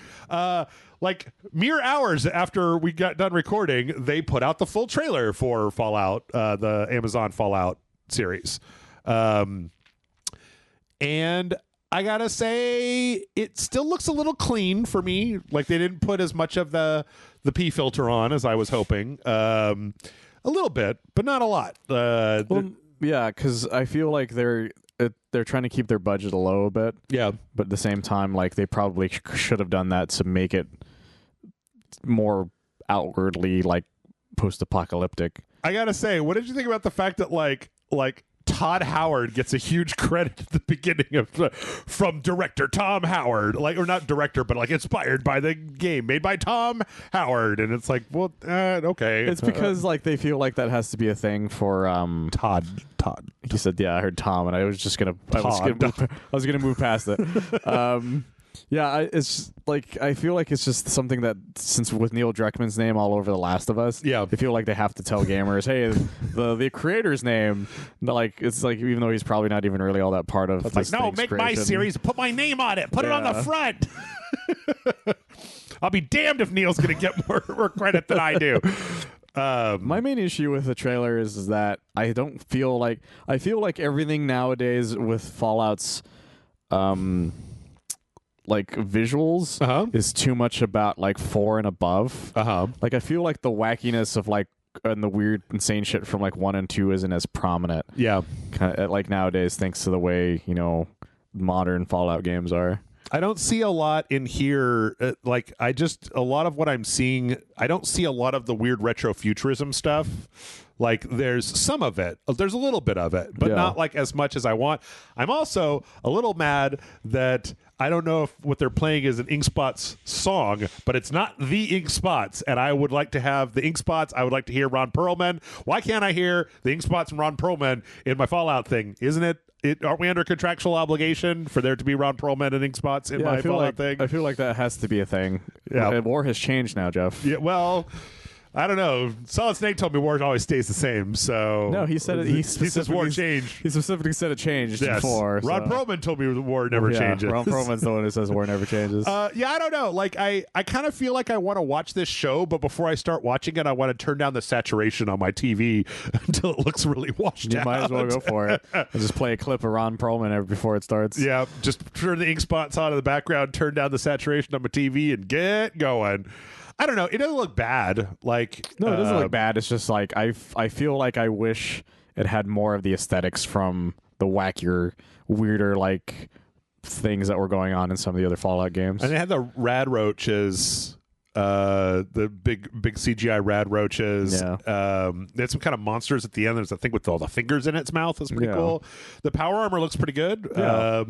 Like mere hours after we got done recording, they put out the full trailer for Fallout, the Amazon Fallout series. And I gotta say, it still looks a little clean for me. Like they didn't put as much of the P filter on as I was hoping. A little bit, but not a lot. Yeah, because I feel like they're trying to keep their budget low a bit. Yeah, but at the same time, like they probably should have done that to make it more outwardly like post-apocalyptic. I gotta say, what did you think about the fact that like Todd Howard gets a huge credit at the beginning of from director Tom Howard, like, or not director, but like inspired by the game made by Tom Howard, and it's like, well, okay. It's because like they feel like that has to be a thing for Todd. He said, "Yeah, I heard Tom," and I was just gonna, I was gonna move past it. Yeah, it's like I feel like it's just something that since with Neil Druckmann's name all over The Last of Us, yeah, they feel like they have to tell gamers, hey, the creator's name. Like it's like even though he's probably not even really all that part of. Like, no, make creation. My series, put my name on it, put it on the front. I'll be damned if Neil's gonna get more credit than I do. My main issue with the trailer is that I feel like everything nowadays with Fallout's like visuals is too much about like 4 and above. Like I feel like the wackiness of like and the weird insane shit from like 1 and 2 isn't as prominent. Yeah, kind of like nowadays, thanks to the way modern Fallout games are. I don't see a lot in here. A lot of what I'm seeing, I don't see a lot of the weird retro futurism stuff. Like there's some of it, there's a little bit of it, but not like as much as I want. I'm also a little mad that I don't know if what they're playing is an Ink Spots song, but it's not the Ink Spots, and I would like to have the Ink Spots. I would like to hear Ron Perlman. Why can't I hear the Ink Spots and Ron Perlman in my Fallout thing? Isn't it? Aren't we under contractual obligation for there to be Ron Perlman and Ink Spots in my Fallout thing? I feel like that has to be a thing. Yeah, war has changed now, Jeff. Yeah, well, I don't know. Solid Snake told me war always stays the same. So no, he said it. He says war changed. He specifically said it changed before. Ron Perlman told me the war never changes. Ron Perlman's the one who says war never changes. Yeah, I don't know. Like I kind of feel like I want to watch this show, but before I start watching it, I want to turn down the saturation on my TV until it looks really washed out. You might as well go for it. And just play a clip of Ron Perlman before it starts. Yeah, just turn the Ink Spots on in the background, turn down the saturation on my TV, and get going. I don't know. It doesn't look bad. Like no, it doesn't look bad. It's just like I feel like I wish it had more of the aesthetics from the wackier, weirder like things that were going on in some of the other Fallout games. And they had the rad roaches, the big CGI rad roaches. Yeah. They had some kind of monsters at the end. There's a thing with all the fingers in its mouth. That's pretty cool. The power armor looks pretty good. Yeah.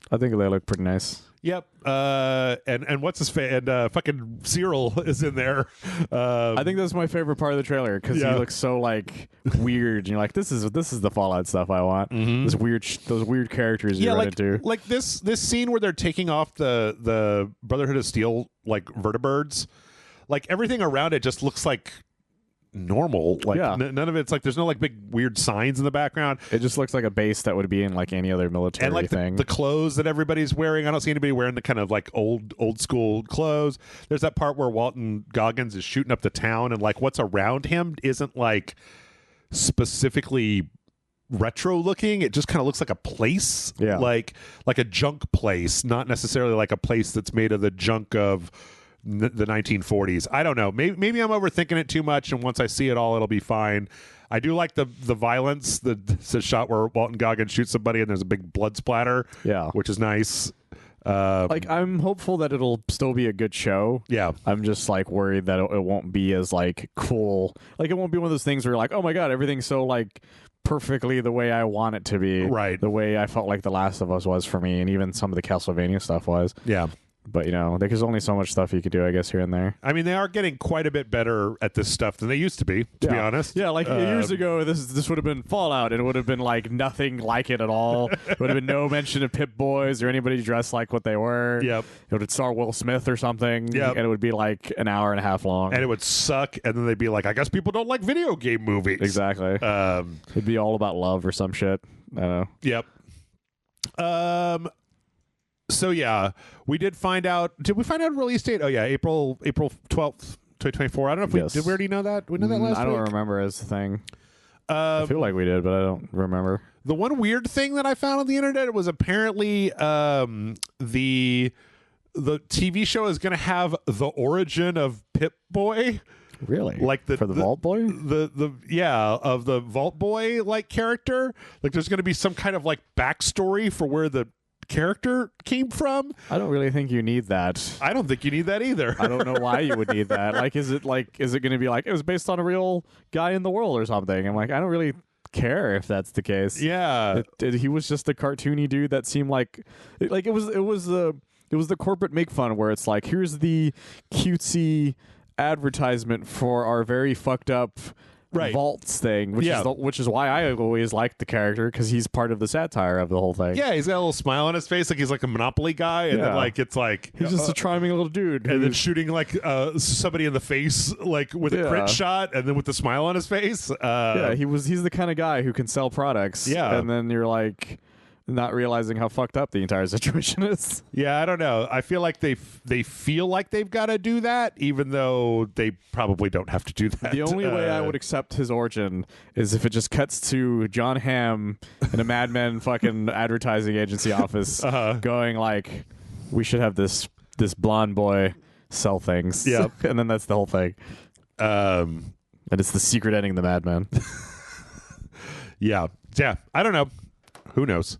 I think they look pretty nice. Yep. And what's his and fucking Cyril is in there. I think that's my favorite part of the trailer because he looks so like weird. And you're like, this is the Fallout stuff I want. Those weird characters you run into. Like this scene where they're taking off the Brotherhood of Steel like vertibirds. Like everything around it just looks like normal. Like none of it's like there's no like big weird signs in the background. It just looks like a base that would be in like any other military and like thing. The clothes that everybody's wearing, I don't see anybody wearing the kind of like old school clothes. There's that part where Walton Goggins is shooting up the town and like what's around him isn't like specifically retro looking. It just kind of looks like a place, like a junk place, not necessarily like a place that's made of the junk of the 1940s. I don't know. Maybe I'm overthinking it too much, and once I see it all, it'll be fine. I do like the violence. The shot where Walton Goggins shoots somebody and there's a big blood splatter. Yeah, which is nice. Like I'm hopeful that it'll still be a good show. Yeah, I'm just like worried that it won't be as like cool. Like it won't be one of those things where you're like, oh my god, everything's so like perfectly the way I want it to be. Right. The way I felt like The Last of Us was for me, and even some of the Castlevania stuff was. Yeah. But, you know, there's only so much stuff you could do, I guess, here and there. I mean, they are getting quite a bit better at this stuff than they used to be yeah. honest. Yeah, like years ago, this would have been Fallout, and it would have been like nothing like it at all. It would have been no mention of Pip Boys or anybody dressed like what they were. Yep. It would star Will Smith or something. Yep. And it would be like an hour and a half long. And it would suck, and then they'd be like, I guess people don't like video game movies. Exactly. It'd be all about love or some shit. I don't know. Yep. So yeah, we did find out. Did we find out a release date? Oh yeah, April 12th, 2024. I don't know if we did. We already know that. We know that last I don't week? remember as the thing. I feel like we did, but I don't remember. The one weird thing that I found on the internet was apparently the TV show is going to have the origin of Pip-Boy. Really? Like for the Vault Boy? Of the Vault Boy like character. Like there's going to be some kind of like backstory for where the character came from. I don't really think you need that. I don't think you need that either. I don't know why you would need that. Is it going to be like it was based on a real guy in the world or something? I'm like, I don't really care if that's the case. Yeah. He was just a cartoony dude that seemed like it was the corporate make fun where it's like, here's the cutesy advertisement for our very fucked up Vaults thing, which is why I always liked the character, because he's part of the satire of the whole thing. Yeah, he's got a little smile on his face, like he's like a Monopoly guy, and then like it's like he's just a charming little dude, and then shooting like somebody in the face, like with a crit shot, and then with the smile on his face. He's the kind of guy who can sell products. Yeah, and then you're like, not realizing how fucked up the entire situation is. Yeah, I don't know. I feel like they feel like they've got to do that, even though they probably don't have to do that. The only way I would accept his origin is if it just cuts to John Hamm in a Mad Men fucking advertising agency office going like, we should have this blonde boy sell things. Yeah. And then that's the whole thing. And it's the secret ending of the Mad Men. Yeah. I don't know. Who knows?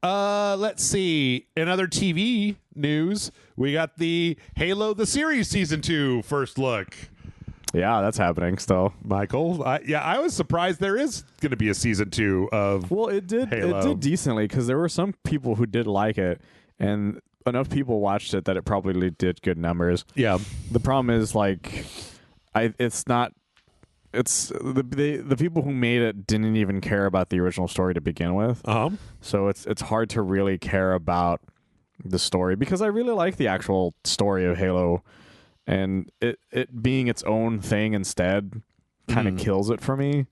Let's see. In other TV news, we got the Halo the Series Season 2 first look. Yeah, that's happening still. Michael, I was surprised there is going to be a Season 2 of Well, it did decently, because there were some people who did like it, and enough people watched it that it probably did good numbers. Yeah. The problem is, like, it's not... It's the people who made it didn't even care about the original story to begin with. So it's hard to really care about the story, because I really like the actual story of Halo, and it being its own thing instead kind of kills it for me.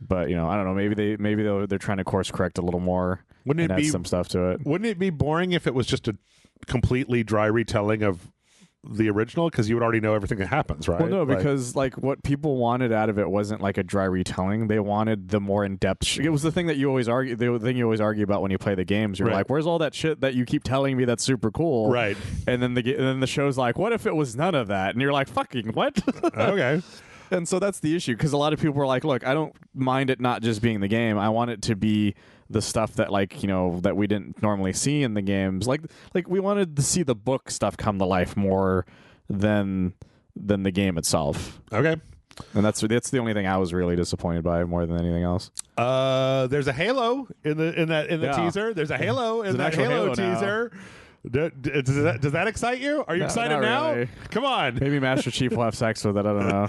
But I don't know. Maybe they're trying to course correct a little more. Wouldn't it be some stuff to it? Wouldn't it be boring if it was just a completely dry retelling of the original, because you would already know everything that happens, right? Well, no, because like what people wanted out of it wasn't like a dry retelling. They wanted the more in-depth it was the thing that you always argue, the thing you always argue about when you play the games. You're like, where's all that shit that you keep telling me that's super cool? Right. And then the show's like, what if it was none of that? And you're like, fucking what? Okay. And so that's the issue, because a lot of people are like, look, I don't mind it not just being the game. I want it to be the stuff that that we didn't normally see in the games. Like we wanted to see the book stuff come to life more than the game itself. Okay. And that's the only thing I was really disappointed by more than anything else. There's a Halo in the teaser. There's a Halo in that Halo teaser. Does that excite you? Are you excited now? Really. Come on. Maybe Master Chief will have sex with it. I don't know.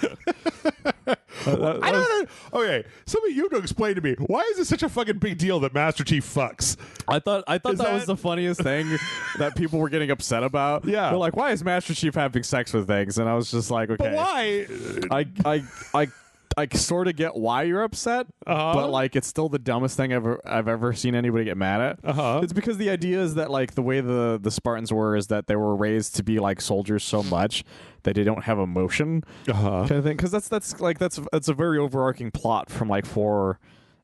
I don't know. Okay, somebody you have to explain to me, why is it such a fucking big deal that Master Chief fucks? I thought that was the funniest thing that people were getting upset about. Yeah, they're like, why is Master Chief having sex with things? And I was just like, okay, but why? I sort of get why you're upset, but like it's still the dumbest thing I've ever seen anybody get mad at. It's because the idea is that like the way the Spartans were is that they were raised to be like soldiers so much that they don't have emotion, kind of thing. Because that's a very overarching plot from like 4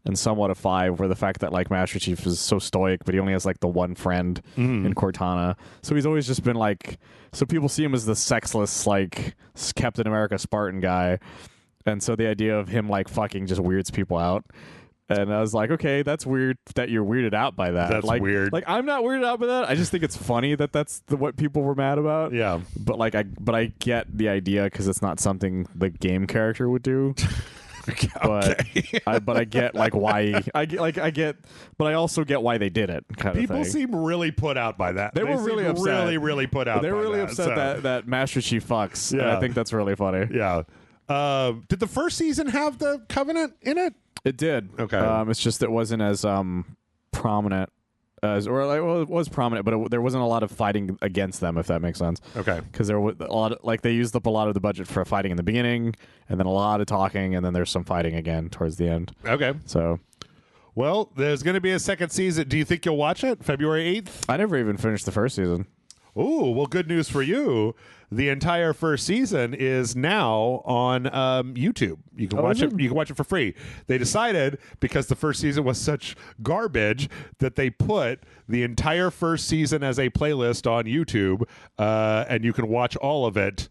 and somewhat of 5, where the fact that like Master Chief is so stoic, but he only has like the one friend in Cortana, so he's always just been like. So people see him as the sexless like Captain America Spartan guy. And so the idea of him like fucking just weirds people out. And I was like, okay, that's weird that you're weirded out by that. That's like, weird. Like I'm not weirded out by that. I just think it's funny that that's what people were mad about. Yeah. But I get the idea, because it's not something the game character would do. but I get like why but I also get why they did it. People seem really put out by that. They were really upset. Really put out. They were really upset that Master Chief fucks. Yeah, and I think that's really funny. Yeah. Did the first season have the Covenant in it? It did. Okay. It's just it wasn't as prominent. It was prominent, but there wasn't a lot of fighting against them, if that makes sense. Okay. Because there was a lot they used up a lot of the budget for fighting in the beginning, and then a lot of talking, and then there's some fighting again towards the end. Okay. So, well, there's going to be a second season. Do you think you'll watch it February 8th? I never even finished the first season. Ooh, well, good news for you. The entire first season is now on YouTube. You can watch it. You can watch it for free. They decided, because the first season was such garbage, that they put the entire first season as a playlist on YouTube, and you can watch all of it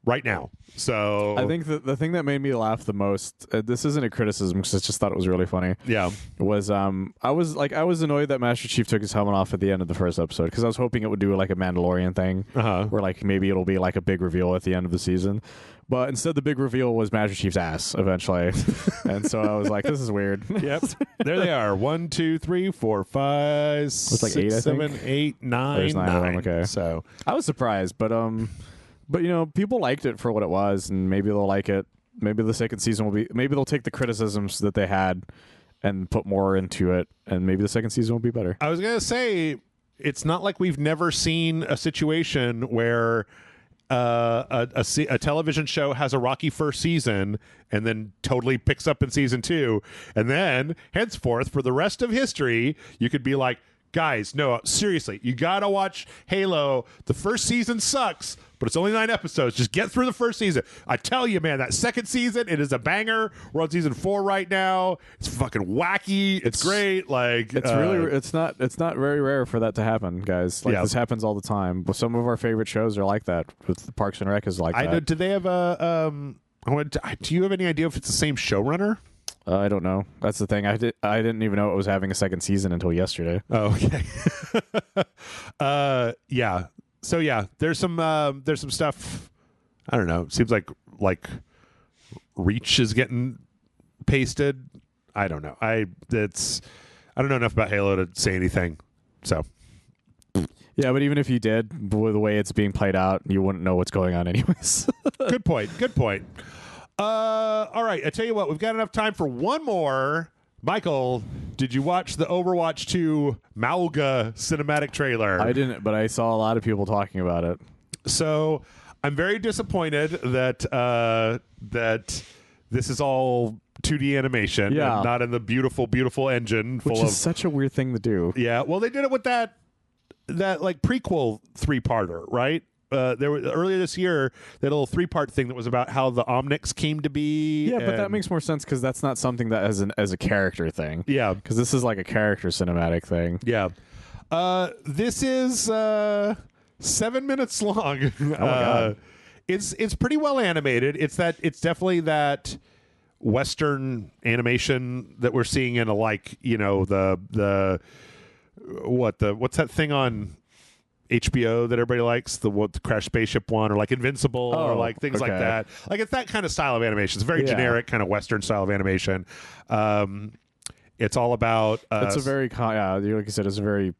right now. So I think the thing that made me laugh the most, this isn't a criticism because I just thought it was really funny. Yeah, was I was annoyed that Master Chief took his helmet off at the end of the first episode because I was hoping it would do like a Mandalorian thing, where like maybe it'll be like a big reveal at the end of the season. But instead, the big reveal was Master Chief's ass eventually, and so I was like, "This is weird." Yep, there they are. 1, 2, 3, 4, 5, like 6, 8, 7, 8, 9. There's 9 of them. Okay, so I was surprised, but you know, people liked it for what it was, and maybe they'll like it. Maybe the second season will be. Maybe they'll take the criticisms that they had and put more into it, and maybe the second season will be better. I was gonna say, it's not like we've never seen a situation where a television show has a rocky first season and then totally picks up in season 2, and then henceforth for the rest of history you could be like, guys, no, seriously, you gotta watch Halo. The first season sucks, but it's only 9 episodes. Just get through the first season. I tell you, man, that second season, it is a banger. We're on season 4 right now. It's fucking wacky. It's great. Like, it's not very rare for that to happen, guys. Like, this happens all the time. But some of our favorite shows are like that. With Parks and Rec is like that. Do they have a do you have any idea if it's the same showrunner? I don't know. That's the thing. I didn't even know it was having a second season until yesterday. Oh, okay. Yeah. So yeah, there's some stuff. I don't know. It seems like Reach is getting pasted. I don't know. I don't know enough about Halo to say anything. So yeah, but even if you did, with the way it's being played out, you wouldn't know what's going on anyways. Good point. All right. I tell you what, we've got enough time for one more. Michael, did you watch the Overwatch 2 Mauga cinematic trailer? I didn't, but I saw a lot of people talking about it. So I'm very disappointed that this is all 2D animation and not in the beautiful, beautiful engine. Which is such a weird thing to do. Yeah. Well, they did it with that like prequel 3-parter, right? There was earlier this year that little 3-part thing that was about how the Omnics came to be. Yeah, but that makes more sense because that's not something that as a character thing. Yeah, because this is like a character cinematic thing. Yeah, this is 7 minutes long. Oh my God. It's pretty well animated. It's definitely that Western animation that we're seeing in what's that thing on HBO that everybody likes, the Crash Spaceship one, or like Invincible, or like things like that. Like, it's that kind of style of animation. It's very generic kind of Western style of animation. It's all about it's a very like you said, it's a very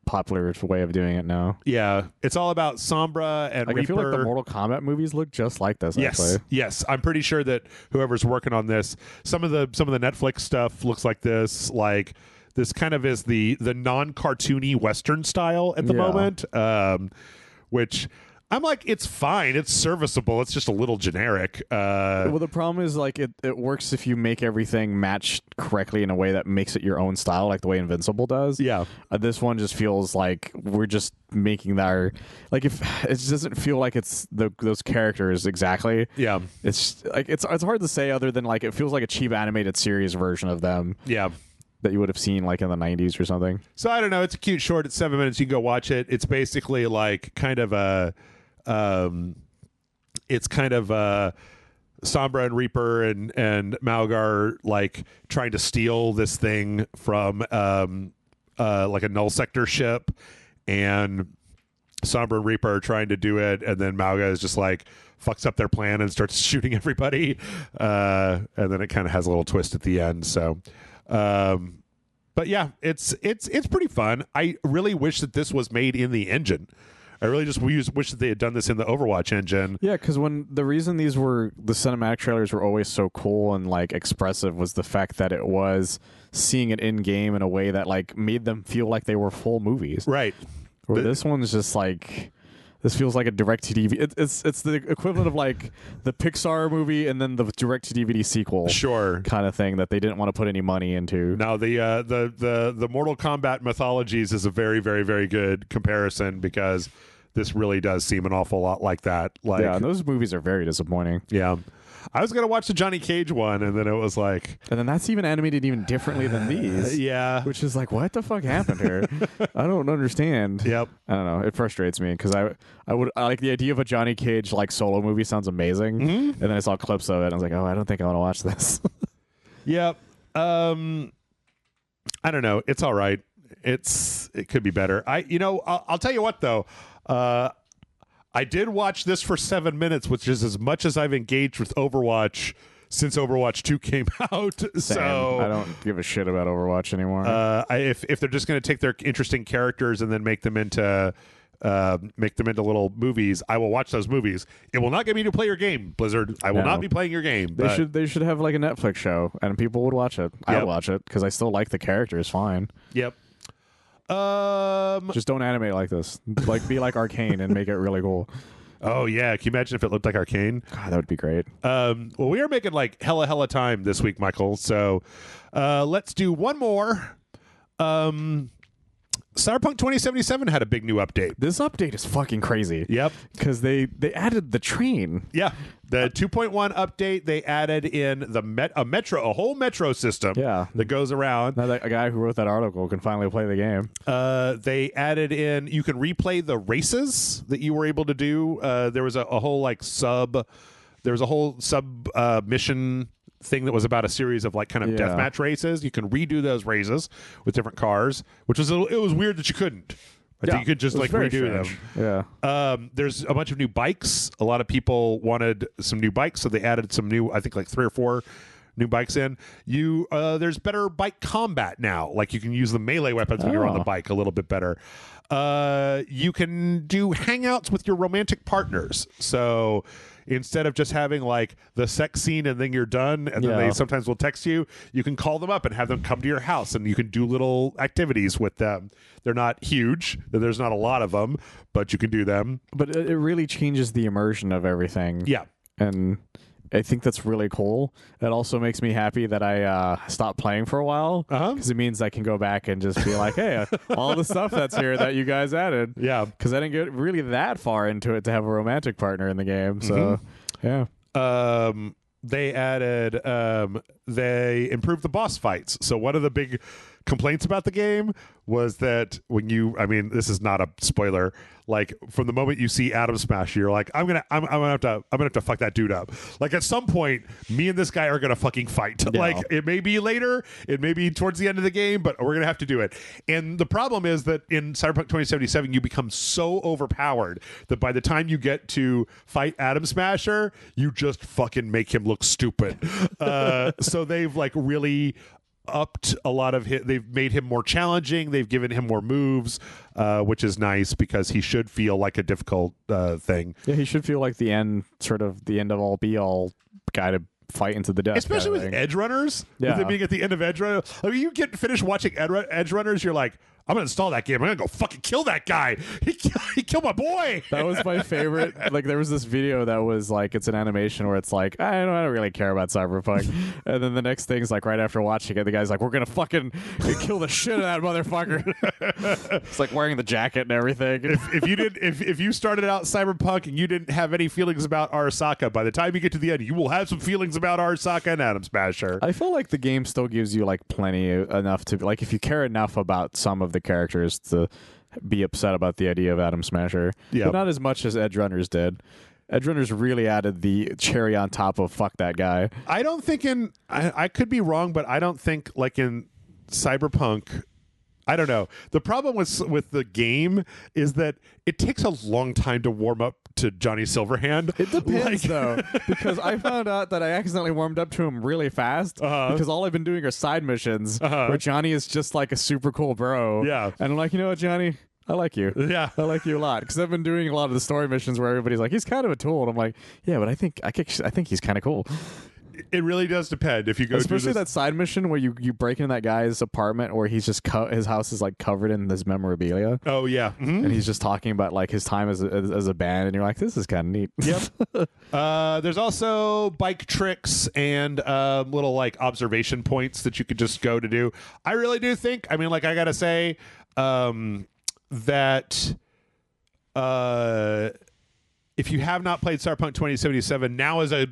popular way of doing it now. Yeah, it's all about Sombra and Reaper. I feel like the Mortal Kombat movies look just like this. Yes, I'm pretty sure that whoever's working on this, some of the Netflix stuff looks like this. Like, this kind of is the non-cartoony Western style at the moment, which I'm like, it's fine. It's serviceable. It's just a little generic. Well, the problem is, like, it works if you make everything match correctly in a way that makes it your own style, like the way Invincible does. Yeah. This one just feels like we're just making that like, if it just doesn't feel like it's those characters exactly. Yeah. It's like it's hard to say other than like it feels like a cheap animated series version of them. Yeah. That you would have seen like in the 90s or something. So I don't know. It's a cute short. It's 7 minutes. You can go watch it. It's basically like kind of a, Sombra and Reaper and Malgar like trying to steal this thing from like a null sector ship, and Sombra and Reaper are trying to do it, and then Malga is just like, fucks up their plan and starts shooting everybody. And then it kind of has a little twist at the end. So, but yeah, it's pretty fun. I really wish that this was made in the engine. I really just wish that they had done this in the Overwatch engine. Yeah, because the reason the cinematic trailers were always so cool and like expressive was the fact that it was seeing it in game in a way that like made them feel like they were full movies. Right. Where this one's just like, this feels like a direct-to-DVD. It's the equivalent of like the Pixar movie and then the direct-to-DVD sequel, sure, kind of thing that they didn't want to put any money into. Now the Mortal Kombat Mythologies is a very, very, very good comparison because this really does seem an awful lot like that. Like, yeah, and those movies are very disappointing. Yeah. I was going to watch the Johnny Cage one, and then it was like... And then that's even animated even differently than these. Yeah. Which is like, what the fuck happened here? I don't understand. Yep. I don't know. It frustrates me because I like the idea of a Johnny Cage like solo movie sounds amazing. Mm-hmm. And then I saw clips of it, and I was like, oh, I don't think I want to watch this. Yep. I don't know. It's all right. It could be better. I'll tell you what, though. I did watch this for 7 minutes, which is as much as I've engaged with Overwatch since Overwatch 2 came out. Same. So I don't give a shit about Overwatch anymore. If they're just going to take their interesting characters and then make them into little movies, I will watch those movies. It will not get me to play your game, Blizzard. I will not be playing your game. They should have like a Netflix show, and people would watch it. I would watch it because I still like the characters. Fine. Yep. Just don't animate like this. Like, be like Arcane and make it really cool. Oh yeah, can you imagine if it looked like Arcane? God, that would be great. Well, we are making like hella time this week, Michael. So let's do one more. Cyberpunk 2077 had a big new update. This update is fucking crazy. Yep. Because they added the train. Yeah. The 2.1 update, they added in a whole metro system that goes around. Now that a guy who wrote that article can finally play the game. They added in, you can replay the races that you were able to do. There was a whole sub mission thing that was about a series of like kind of deathmatch races. You can redo those races with different cars, which was it was weird that you couldn't. I think you could just like redo them. Yeah. There's a bunch of new bikes. A lot of people wanted some new bikes, so they added some new, I think like 3 or 4 new bikes in. There's better bike combat now. Like you can use the melee weapons when you're on the bike a little bit better. You can do hangouts with your romantic partners. So instead of just having like the sex scene and then you're done and then they sometimes will text you, you can call them up and have them come to your house and you can do little activities with them. They're not huge. There's not a lot of them, but you can do them. But it really changes the immersion of everything. Yeah. And I think that's really cool. It also makes me happy that I stopped playing for a while because it means I can go back and just be like, hey, all the stuff that's here that you guys added. Yeah. Because I didn't get really that far into it to have a romantic partner in the game. So, yeah. They added, they improved the boss fights. So one of the big complaints about the game was that this is not a spoiler, like from the moment you see Atom Smash, you're like, I'm gonna have to fuck that dude up. Like at some point, me and this guy are gonna fucking fight. Yeah. Like it may be later, it may be towards the end of the game, but we're gonna have to do it. And the problem is that in Cyberpunk 2077, you become so overpowered that by the time you get to fight Atom Smasher, you just fucking make him look stupid. So they've like really upped a lot of they've made him more challenging. They've given him more moves, which is nice because he should feel like a difficult thing. Yeah, he should feel like the end of all be all guy to fight into the death. Especially with Edge Runners. Yeah. With it being at the end of Edge Runners. I mean, you get finished watching Edge Runners, you're like, I'm going to install that game. I'm going to go fucking kill that guy. He killed my boy. That was my favorite. Like, there was this video that was like, it's an animation where it's like, I don't really care about Cyberpunk. And then the next thing's like, right after watching it, the guy's like, we're going to fucking kill the shit out of that motherfucker. It's like wearing the jacket and everything. If you started out Cyberpunk and you didn't have any feelings about Arasaka, by the time you get to the end, you will have some feelings about Arasaka and Atom Smasher. I feel like the game still gives you like plenty enough to, like, if you care enough about some of the characters to be upset about the idea of Atom Smasher. Yeah. But not as much as Edge Runners did. Edge Runners really added the cherry on top of fuck that guy. I don't think I could be wrong, but I don't think like in Cyberpunk, I don't know. The problem with the game is that it takes a long time to warm up to Johnny Silverhand. It depends, though, because I found out that I accidentally warmed up to him really fast because all I've been doing are side missions where Johnny is just like a super cool bro. Yeah. And I'm like, you know what, Johnny? I like you. Yeah. I like you a lot because I've been doing a lot of the story missions where everybody's like, he's kind of a tool. And I'm like, yeah, but I think he's kind of cool. It really does depend. If you go especially through that side mission where you break into that guy's apartment where he's just his house is like covered in this memorabilia. Oh yeah, and he's just talking about like his time as a band, and you're like, this is kind of neat. Yep. There's also bike tricks and little like observation points that you could just go to do. I really do think. I mean, like I gotta say that. If you have not played Cyberpunk 2077, now is a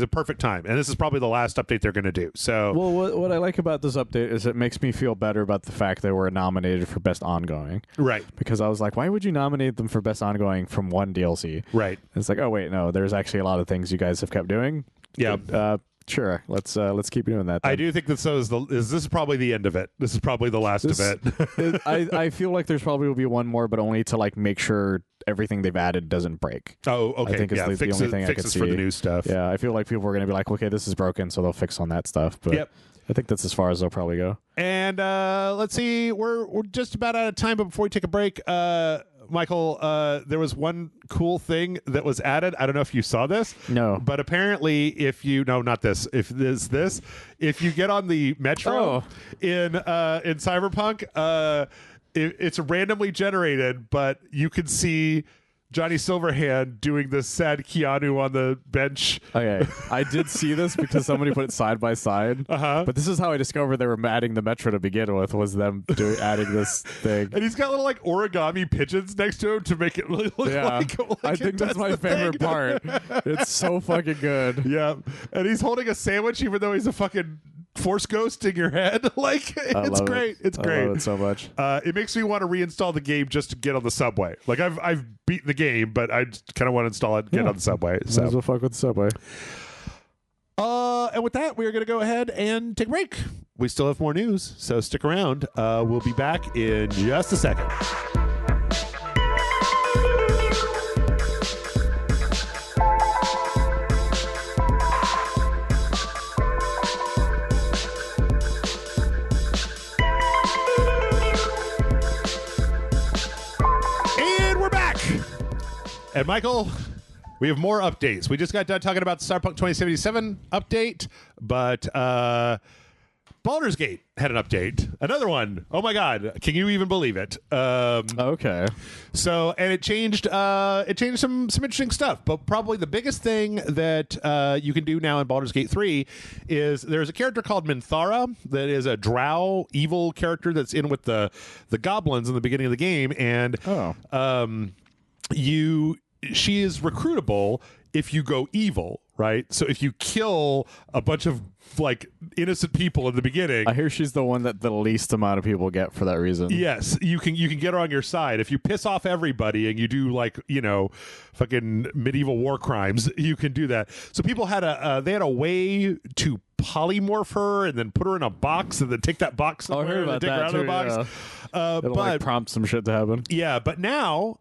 perfect time, and this is probably the last update they're going to do. So, well, what I like about this update is it makes me feel better about the fact that we're nominated for best ongoing. Right. Because I was like, why would you nominate them for best ongoing from one DLC? Right. And it's like, oh wait, no, there's actually a lot of things you guys have kept doing. Yeah. Sure. Let's keep doing that. Then. I do think that this is probably the end of it. This is probably the last of it. I feel like there's probably will be one more, but only to like make sure everything they've added doesn't break. Oh, okay. I think it's the only thing I could see. For the new stuff. Yeah, I feel like people are going to be like, okay, this is broken, so they'll fix on that stuff. But yep. I think that's as far as they'll probably go. And let's see, we're just about out of time, but before we take a break, Michael, there was one cool thing that was added. I don't know if you saw this. No. But apparently if you get on the metro in Cyberpunk, it's randomly generated, but you can see Johnny Silverhand doing this sad Keanu on the bench. Okay, I did see this because somebody put it side by side. But this is how I discovered they were adding the metro to begin with, was them adding this thing. And he's got little like origami pigeons next to him to make it really look like I think that's my favorite part. It's so fucking good. Yeah, and he's holding a sandwich even though he's a fucking force ghost in your head. Like, it's great. It's great. I love it so much. It makes me want to reinstall the game just to get on the subway. Like, I've beaten the game, but I kind of want to install it and get on the subway. So might as well fuck with the subway. And with that, we are going to go ahead and take a break. We still have more news, so stick around. We'll be back in just a second. And Michael, we have more updates. We just got done talking about the Cyberpunk 2077 update, but Baldur's Gate had an update. Another one. Oh my God. Can you even believe it? Okay. So, and it changed some interesting stuff, but probably the biggest thing that you can do now in Baldur's Gate 3 is there's a character called Minthara that is a drow evil character that's in with the goblins in the beginning of the game, and she is recruitable if you go evil, right? So if you kill a bunch of like innocent people in the beginning, I hear she's the one that the least amount of people get for that reason. Yes, you can get her on your side. If you piss off everybody and you do like, fucking medieval war crimes, you can do that. So people had a way to polymorph her and then put her in a box and then take that box somewhere and take her out of the box. It'll like prompt some shit to happen. Yeah, but now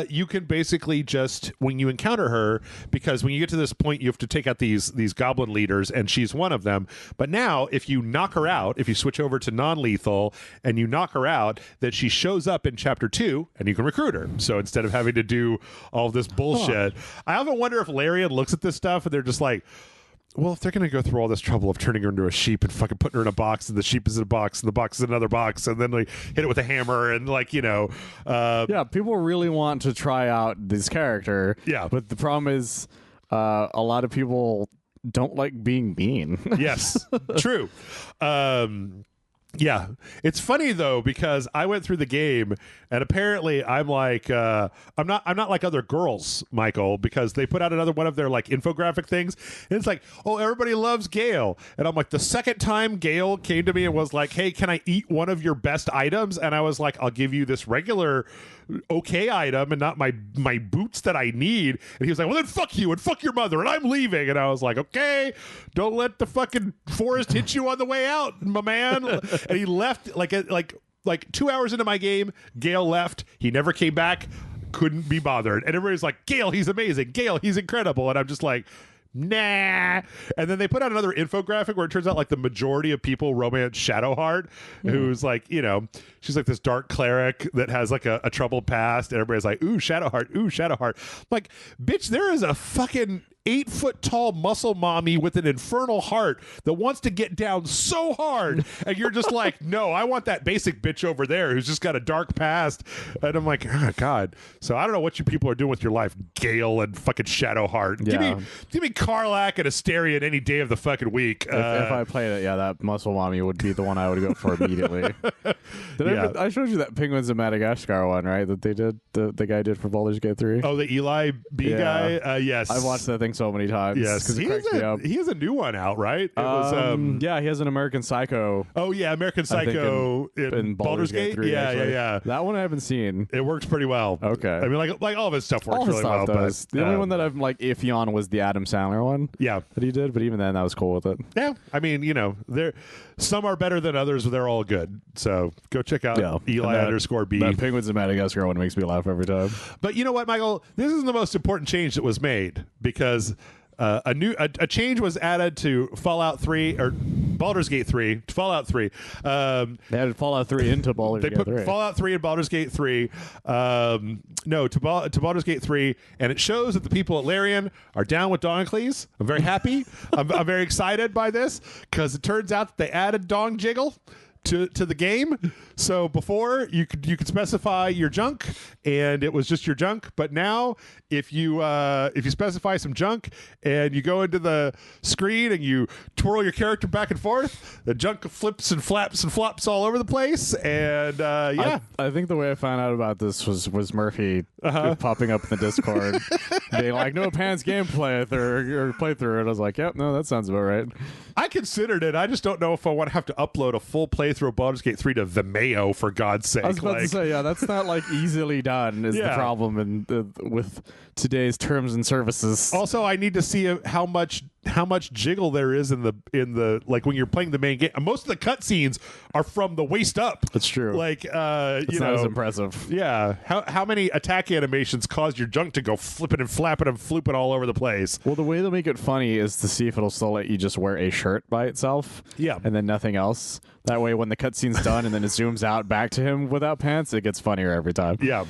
you can basically just, when you encounter her, because when you get to this point, you have to take out these goblin leaders, and she's one of them. But now, if you knock her out, if you switch over to non-lethal and you knock her out, that she shows up in Chapter 2, and you can recruit her. So instead of having to do all this bullshit, I often wonder if Larian looks at this stuff and they're just like, well, if they're going to go through all this trouble of turning her into a sheep and fucking putting her in a box, and the sheep is in a box, and the box is in another box, and then like hit it with a hammer, and yeah, people really want to try out this character. Yeah, but the problem is, a lot of people don't like being mean. Yes, true. Yeah, it's funny though, because I went through the game and apparently I'm like I'm not like other girls, Michael, because they put out another one of their like infographic things and it's like, oh, everybody loves Gale, and I'm like, the second time Gale came to me and was like, hey, can I eat one of your best items? And I was like, I'll give you this regular okay item and not my boots that I need. And he was like, well then fuck you and fuck your mother and I'm leaving. And I was like, okay, don't let the fucking forest hit you on the way out, my man. And he left like 2 hours into my game. Gale left. He never came back. couldn't be bothered. And everybody's like, Gale, he's amazing. Gale, he's incredible. And I'm just like, nah. And then they put out another infographic where it turns out like the majority of people romance Shadowheart, who's like, you know, she's like this dark cleric that has like a troubled past, and everybody's like, ooh, Shadowheart. Like, bitch, there is a fucking 8-foot tall muscle mommy with an infernal heart that wants to get down so hard, and you're just like, no, I want that basic bitch over there who's just got a dark past. And I'm like, oh god. So I don't know what you people are doing with your life, Gale and fucking Shadowheart. Yeah. Give me Karlach and Asterion any day of the fucking week. If I played it, yeah, that muscle mommy would be the one I would go for immediately. I showed you that Penguins of Madagascar one, right? That they did, the guy did for Baldur's Gate 3. Oh, the Eli B guy? Yes. I've watched that thing so many times. Yes, because he has a new one out, right? It was yeah, he has an American Psycho. Oh yeah, American Psycho in Baldur's Gate 3. Yeah. That one I haven't seen. It works pretty well. Okay. I mean, like all of his stuff works all his really stuff well. Does. But the only one that I'm like iffy on was the Adam Sandler one. Yeah, that he did. But even then, I was cool with it. Yeah, I mean, you know, some are better than others, but they're all good. So go check out Eli_B. That Penguins of Madagascar one makes me laugh every time. But you know what, Michael? This is the most important change that was made because a change was added to Fallout 3 or Baldur's Gate 3 to Fallout 3. They added Fallout 3 into Baldur's Gate 3. They put Fallout 3 and Baldur's Gate 3. To Baldur's Gate 3, and it shows that the people at Larian are down with Doncles. I'm very happy. I'm very excited by this because it turns out that they added Dong Jiggle to the game. So before you could specify your junk and it was just your junk, but now if you specify some junk and you go into the screen and you twirl your character back and forth, the junk flips and flaps and flops all over the place. And I think the way I found out about this was Murphy popping up in the Discord being like, no pants gameplay or playthrough, and I was like, yep, no, that sounds about right. I considered it. I just don't know if I want to have to upload a full playthrough of Baldur's Gate 3 to Vimeo, for God's sake. I was about to say, yeah, that's not like easily done is the problem with today's terms and services. Also, I need to see how much jiggle there is in the like when you're playing the main game. Most of the cutscenes are from the waist up. That's true. Like it's not as impressive. Yeah. How many attack animations cause your junk to go flipping and flapping and flooping all over the place? Well, the way they'll make it funny is to see if it'll still let you just wear a shirt by itself. Yeah. And then nothing else. That way, when the cutscene's done and then it zooms out back to him without pants, it gets funnier every time. Yeah.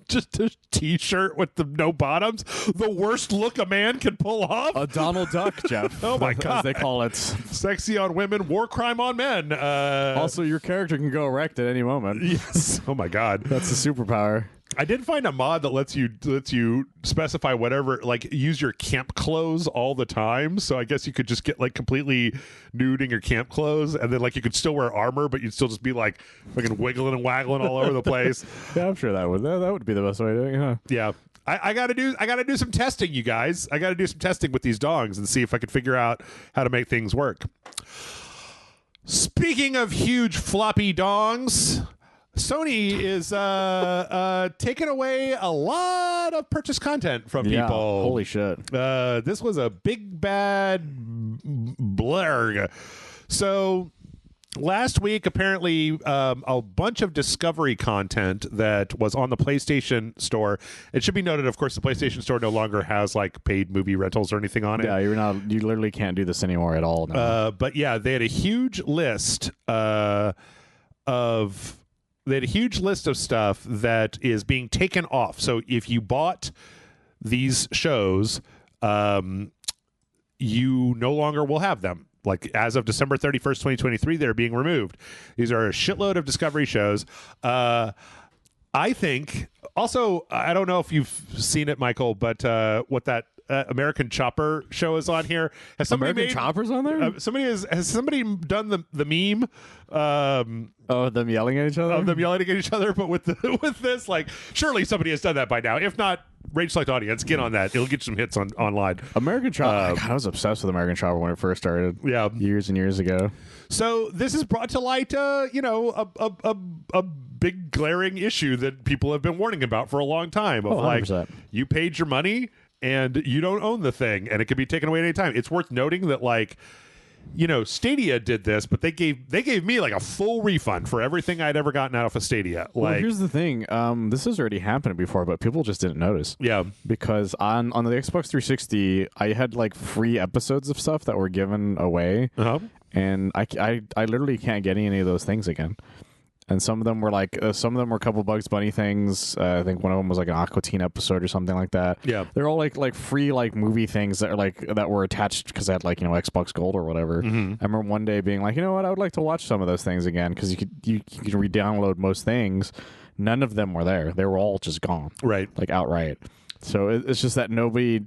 Just a t-shirt with the no bottoms, the worst look a man can pull off. A Donald Duck, Jeff. Oh my God, as they call it. Sexy on women, war crime on men. Also, your character can go erect at any moment. Yes. Oh my God, that's a superpower. I did find a mod that lets you specify whatever, like use your camp clothes all the time. So I guess you could just get like completely nude in your camp clothes, and then like you could still wear armor, but you'd still just be like fucking wiggling and waggling all over the place. Yeah, I'm sure that would be the best way to do it. Huh? Yeah. I gotta do some testing, you guys. I gotta do some testing with these dongs and see if I can figure out how to make things work. Speaking of huge floppy dongs, Sony is taking away a lot of purchase content from people. Holy shit. This was a big bad blurg. So last week, apparently, a bunch of Discovery content that was on the PlayStation Store. It should be noted, of course, the PlayStation Store no longer has like paid movie rentals or anything on it. Yeah, you literally can't do this anymore at all now. But yeah, they had a huge list of stuff that is being taken off. So if you bought these shows, you no longer will have them. Like as of December 31st, 2023, they're being removed. These are a shitload of Discovery shows. I think also, I don't know if you've seen it, Michael, but what that American Chopper show is on here. Has somebody American Chopper's on there? Has somebody done the meme? Them yelling at each other? Of them yelling at each other, but with this, like, surely somebody has done that by now. If not, RageSelect audience, get on that. It'll get some hits online. American Chopper. I was obsessed with American Chopper when it first started. Yeah, years and years ago. So this has brought to light, a big glaring issue that people have been warning about for a long time. Of like, you paid your money and you don't own the thing, and it can be taken away at any time. It's worth noting that like Stadia did this, but they gave me like a full refund for everything I'd ever gotten out of a Stadia. Well, here's the thing. This has already happened before, but people just didn't notice. Yeah. Because on the Xbox 360, I had like free episodes of stuff that were given away, and I literally can't get any of those things again. And some of them were a couple Bugs Bunny things. I think one of them was like an Aqua Teen episode or something like that. Yeah, they're all like free like movie things that are that were attached because I had Xbox Gold or whatever. Mm-hmm. I remember one day being like, you know what, I would like to watch some of those things again because you can re-download most things. None of them were there. They were all just gone. Right, like outright. So it's just that nobody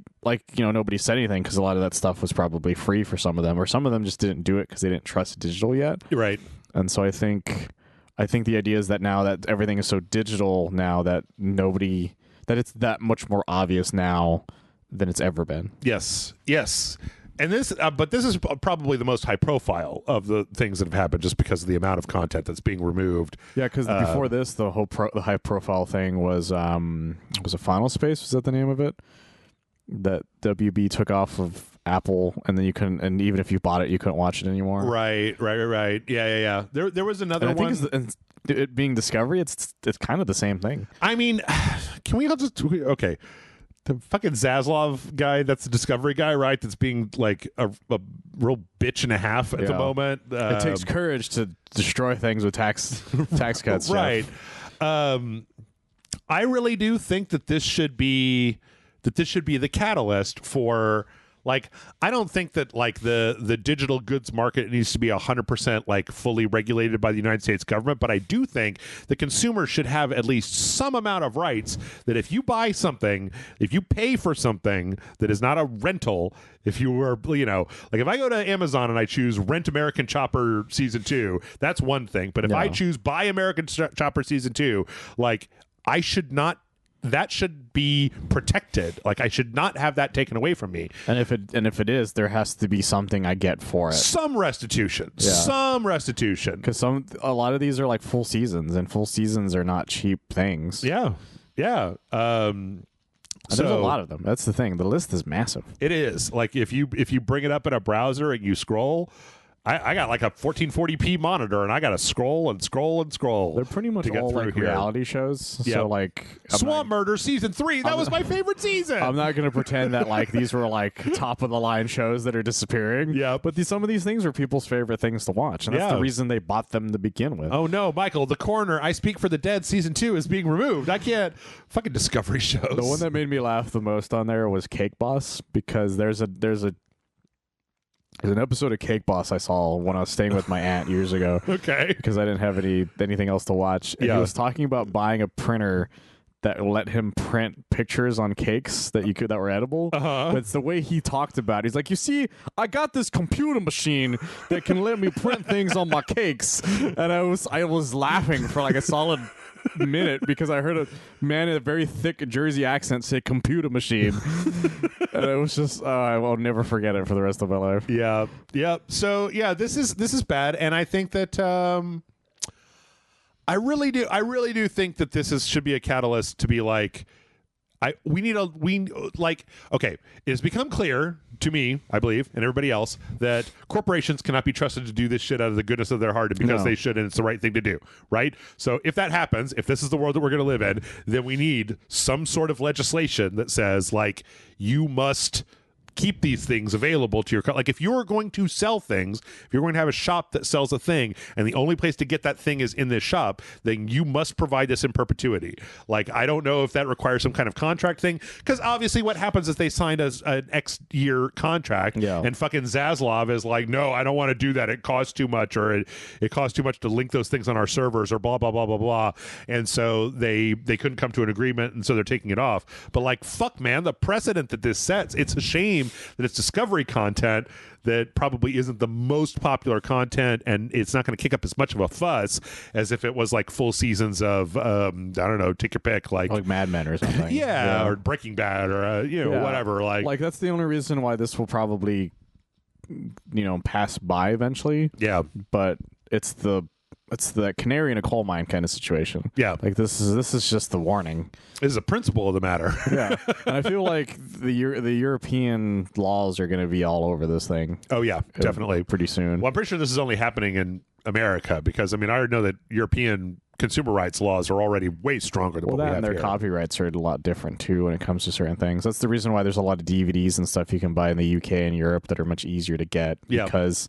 said anything because a lot of that stuff was probably free for some of them, or some of them just didn't do it because they didn't trust digital yet. Right, and so I think the idea is that now that everything is so digital now that it's that much more obvious now than it's ever been. Yes. And this is probably the most high profile of the things that have happened just because of the amount of content that's being removed. Yeah, because before this, the high profile thing was a Final Space. Was that the name of it? That WB took off of Apple, and then you couldn't, and even if you bought it, you couldn't watch it anymore. Right. Yeah. There was another one. I think it being Discovery, it's kind of the same thing. I mean, can we all just okay? The fucking Zaslav guy, that's the Discovery guy, right? That's being like a real bitch and a half at the moment. It takes courage to destroy things with tax cuts, right? I really do think that this should be the catalyst for. Like, I don't think that like the digital goods market needs to be 100% like fully regulated by the United States government, but I do think the consumer should have at least some amount of rights that if you buy something, if you pay for something that is not a rental, if you were, like if I go to Amazon and I choose Rent American Chopper Season 2, that's one thing. But if I choose Buy American Chopper Season 2, like I should not. That should be protected. Like I should not have that taken away from me. And if it is, there has to be something I get for it. Some restitution. Yeah. Some restitution. Because a lot of these are like full seasons, and full seasons are not cheap things. Yeah. There's a lot of them. That's the thing. The list is massive. It is. Like if you bring it up in a browser and you scroll. I got like a 1440p monitor, and I got to scroll and scroll and scroll. They're pretty much all like reality shows. Yep. So like Swamp Murder Season 3. That was my favorite season. I'm not going to pretend that like these were like top of the line shows that are disappearing. Yeah, but some of these things are people's favorite things to watch, and that's the reason they bought them to begin with. Oh no, Michael, The Coroner, I Speak for the Dead Season 2 is being removed. I can't fucking Discovery shows. The one that made me laugh the most on there was Cake Boss, because there's an episode of Cake Boss I saw when I was staying with my aunt years ago. Okay. Because I didn't have anything else to watch. And he was talking about buying a printer that let him print pictures on cakes that were edible. Uh-huh. But it's the way he talked about it. He's like, you see, I got this computer machine that can let me print things on my cakes. And I was laughing for like a solid minute because I heard a man in a very thick Jersey accent say computer machine. And it was just I will never forget it for the rest of my life. Yeah. So this is bad, and I think that I really do think that should be a catalyst to be like okay, it has become clear to me, I believe, and everybody else, that corporations cannot be trusted to do this shit out of the goodness of their heart and because they should, and it's the right thing to do, right? So if that happens, if this is the world that we're going to live in, then we need some sort of legislation that says, like, you must keep these things available to your like if you're going to sell things, if you're going to have a shop that sells a thing and the only place to get that thing is in this shop, then you must provide this in perpetuity. Like, I don't know if that requires some kind of contract thing, because obviously what happens is they signed an X year contract and fucking Zaslav is like, no, I don't want to do that, it costs too much, or it costs too much to link those things on our servers, or blah blah blah blah blah, and so they couldn't come to an agreement, and so they're taking it off. But like, fuck man, the precedent that this sets, it's a shame that it's Discovery content that probably isn't the most popular content, and it's not going to kick up as much of a fuss as if it was like full seasons of I don't know, take your pick, like Mad Men or something. or Breaking Bad, or whatever. Like that's the only reason why this will probably pass by eventually. Yeah, but it's the it's the canary in a coal mine kind of situation. Yeah. Like this is just the warning. This is a principle of the matter. Yeah. And I feel like the European laws are going to be all over this thing. Oh, yeah, definitely. Pretty soon. Well, I'm pretty sure this is only happening in America because, I mean, I already know that European consumer rights laws are already way stronger than what we have and their here. copyrights are a lot different, too, when it comes to certain things. That's the reason why there's a lot of DVDs and stuff you can buy in the UK and Europe that are much easier to get because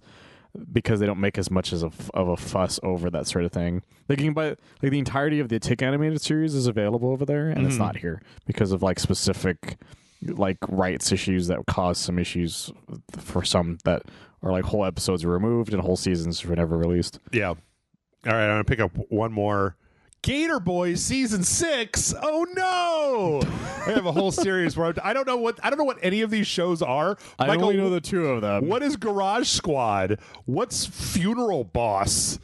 they don't make as much of a fuss over that sort of thing. Like you can buy like the entirety of the Tick animated series is available over there, and it's not here because of like specific like rights issues that cause some issues for some that are like whole episodes are removed and whole seasons were never released. Yeah. All right, I'm gonna pick up one more. Gator Boys season 6. Oh no! I have a whole series where I don't know what any of these shows are. I Michael, only know the two of them. What is Garage Squad? What's Funeral Boss?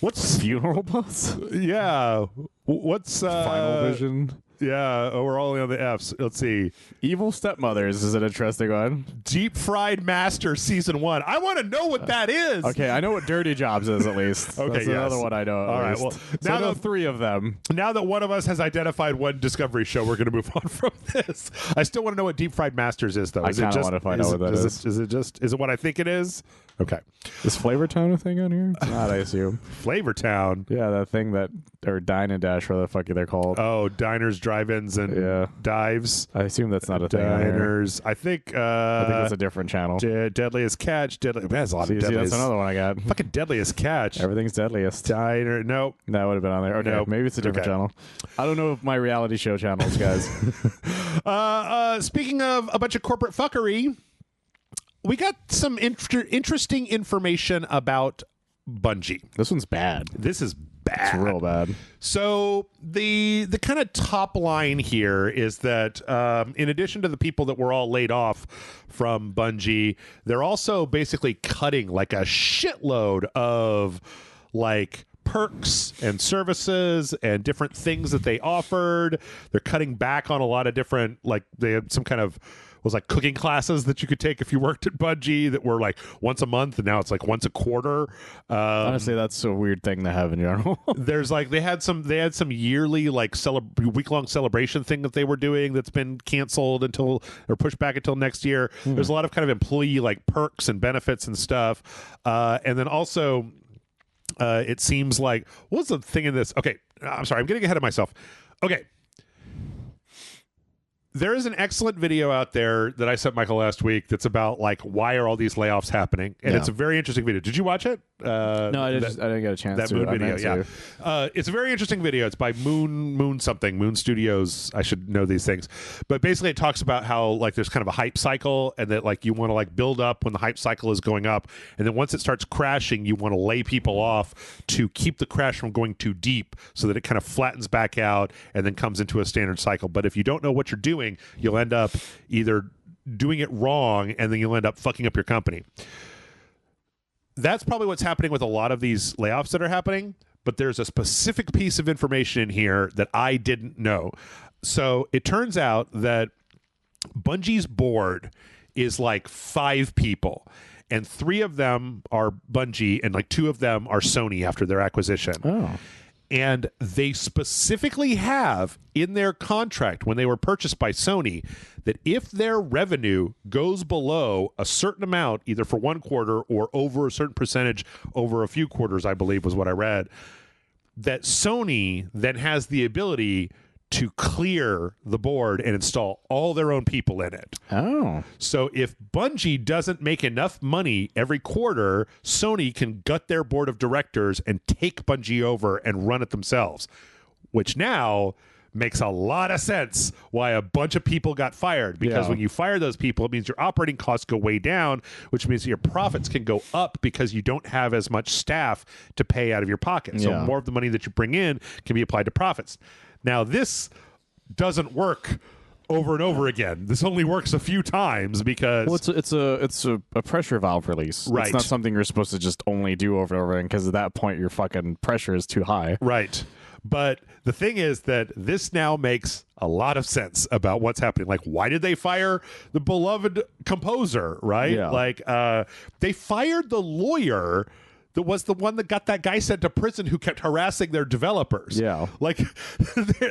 What's Funeral Boss? Yeah. What's Final Vision? Yeah, we're all on the Fs. Let's see. Evil Stepmothers is an interesting one. Deep Fried Master season 1. I want to know what that is. Okay, I know what Dirty Jobs is at least. Okay, that's another one I know. All right. Well, now I know 3 of them. Now that one of us has identified one Discovery show, we're going to move on from this. I still want to know what Deep Fried Masters is, though. I kind of want to find out what that is. Is it what I think it is? Okay. Is Flavor Town a thing on here? It's not, I assume. Flavor Town. Yeah, that thing that or Dine and Dash, whatever the fuck they're called. Oh, diners, drive-ins, and dives. I assume that's not a thing. Diners. I think that's a different channel. Deadliest Catch. That's a lot of deadliest. That's another one I got. Fucking Deadliest Catch. Everything's Deadliest. Diner. Nope. That would have been on there. Okay, nope. Maybe it's a different channel. I don't know if my reality show channels, guys. Speaking of a bunch of corporate fuckery, we got some interesting information about Bungie. This one's bad. This is bad. It's real bad. So the kind of top line here is that in addition to the people that were all laid off from Bungie, they're also basically cutting like a shitload of like perks and services and different things that they offered. They're cutting back on a lot of different, like they had some kind of was like cooking classes that you could take if you worked at Bungie that were like once a month, and now it's like once a quarter. Honestly, that's a weird thing to have in general. There's like they had some yearly like week-long celebration thing that they were doing that's been canceled until or pushed back until next year. There's a lot of kind of employee like perks and benefits and stuff, and then also it seems like what's the thing in this? Okay, I'm sorry, I'm getting ahead of myself. Okay. There is an excellent video out there that I sent Michael last week that's about like why are all these layoffs happening, and it's a very interesting video. Did you watch it? No, I didn't get a chance. That to. Moon video, yeah. It's a very interesting video. It's by Moon Studios. I should know these things, but basically it talks about how like there's kind of a hype cycle, and that like you want to like build up when the hype cycle is going up, and then once it starts crashing, you want to lay people off to keep the crash from going too deep, so that it kind of flattens back out and then comes into a standard cycle. But if you don't know what you're doing, you'll end up either doing it wrong, and then you'll end up fucking up your company. That's probably what's happening with a lot of these layoffs that are happening, but there's a specific piece of information in here that I didn't know. So it turns out that Bungie's board is like 5 people, and 3 of them are Bungie, and like 2 of them are Sony after their acquisition. Oh. And they specifically have in their contract when they were purchased by Sony that if their revenue goes below a certain amount, either for one quarter or over a certain percentage over a few quarters, I believe was what I read, that Sony then has the ability to clear the board and install all their own people in it. Oh. So if Bungie doesn't make enough money every quarter, Sony can gut their board of directors and take Bungie over and run it themselves, which now makes a lot of sense why a bunch of people got fired, because when you fire those people, it means your operating costs go way down, which means your profits can go up because you don't have as much staff to pay out of your pocket. So more of the money that you bring in can be applied to profits. Now, this doesn't work over and over again. This only works a few times because it's a pressure valve release. Right. It's not something you're supposed to just only do over and over again, because at that point your fucking pressure is too high. Right. But the thing is that this now makes a lot of sense about what's happening. Like, why did they fire the beloved composer, right? Yeah. Like, they fired the lawyer that was the one that got that guy sent to prison who kept harassing their developers. Yeah. Like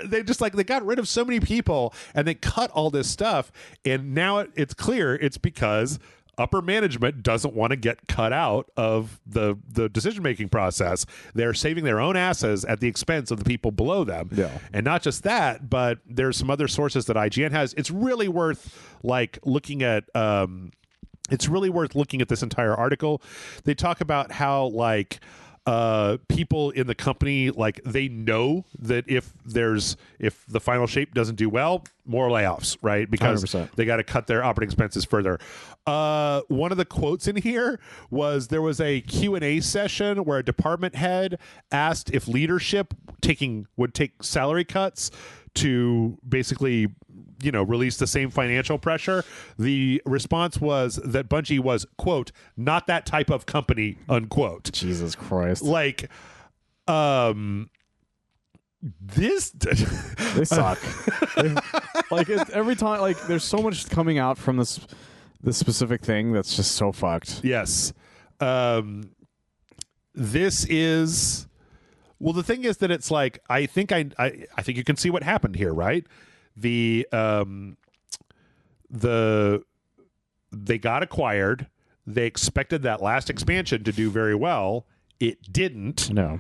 they just like they got rid of so many people and they cut all this stuff. And now it's clear it's because upper management doesn't want to get cut out of the decision-making process. They're saving their own asses at the expense of the people below them. Yeah. And not just that, but there's some other sources that IGN has. It's really worth like looking at it's really worth looking at this entire article. They talk about how like people in the company, like they know that if the final shape doesn't do well, more layoffs, right? Because 100%. they got to cut their operating expenses further. One of the quotes in here was there was a Q&A session where a department head asked if leadership would take salary cuts to basically, you know, release the same financial pressure. The response was that Bungie was, quote, not that type of company, unquote. Jesus Christ. Like, this they suck. Like every time, like there's so much coming out from this specific thing that's just so fucked. Yes. This is, well, the thing is that it's like, I think you can see what happened here, right? They got acquired. They expected that last expansion to do very well. It didn't. No.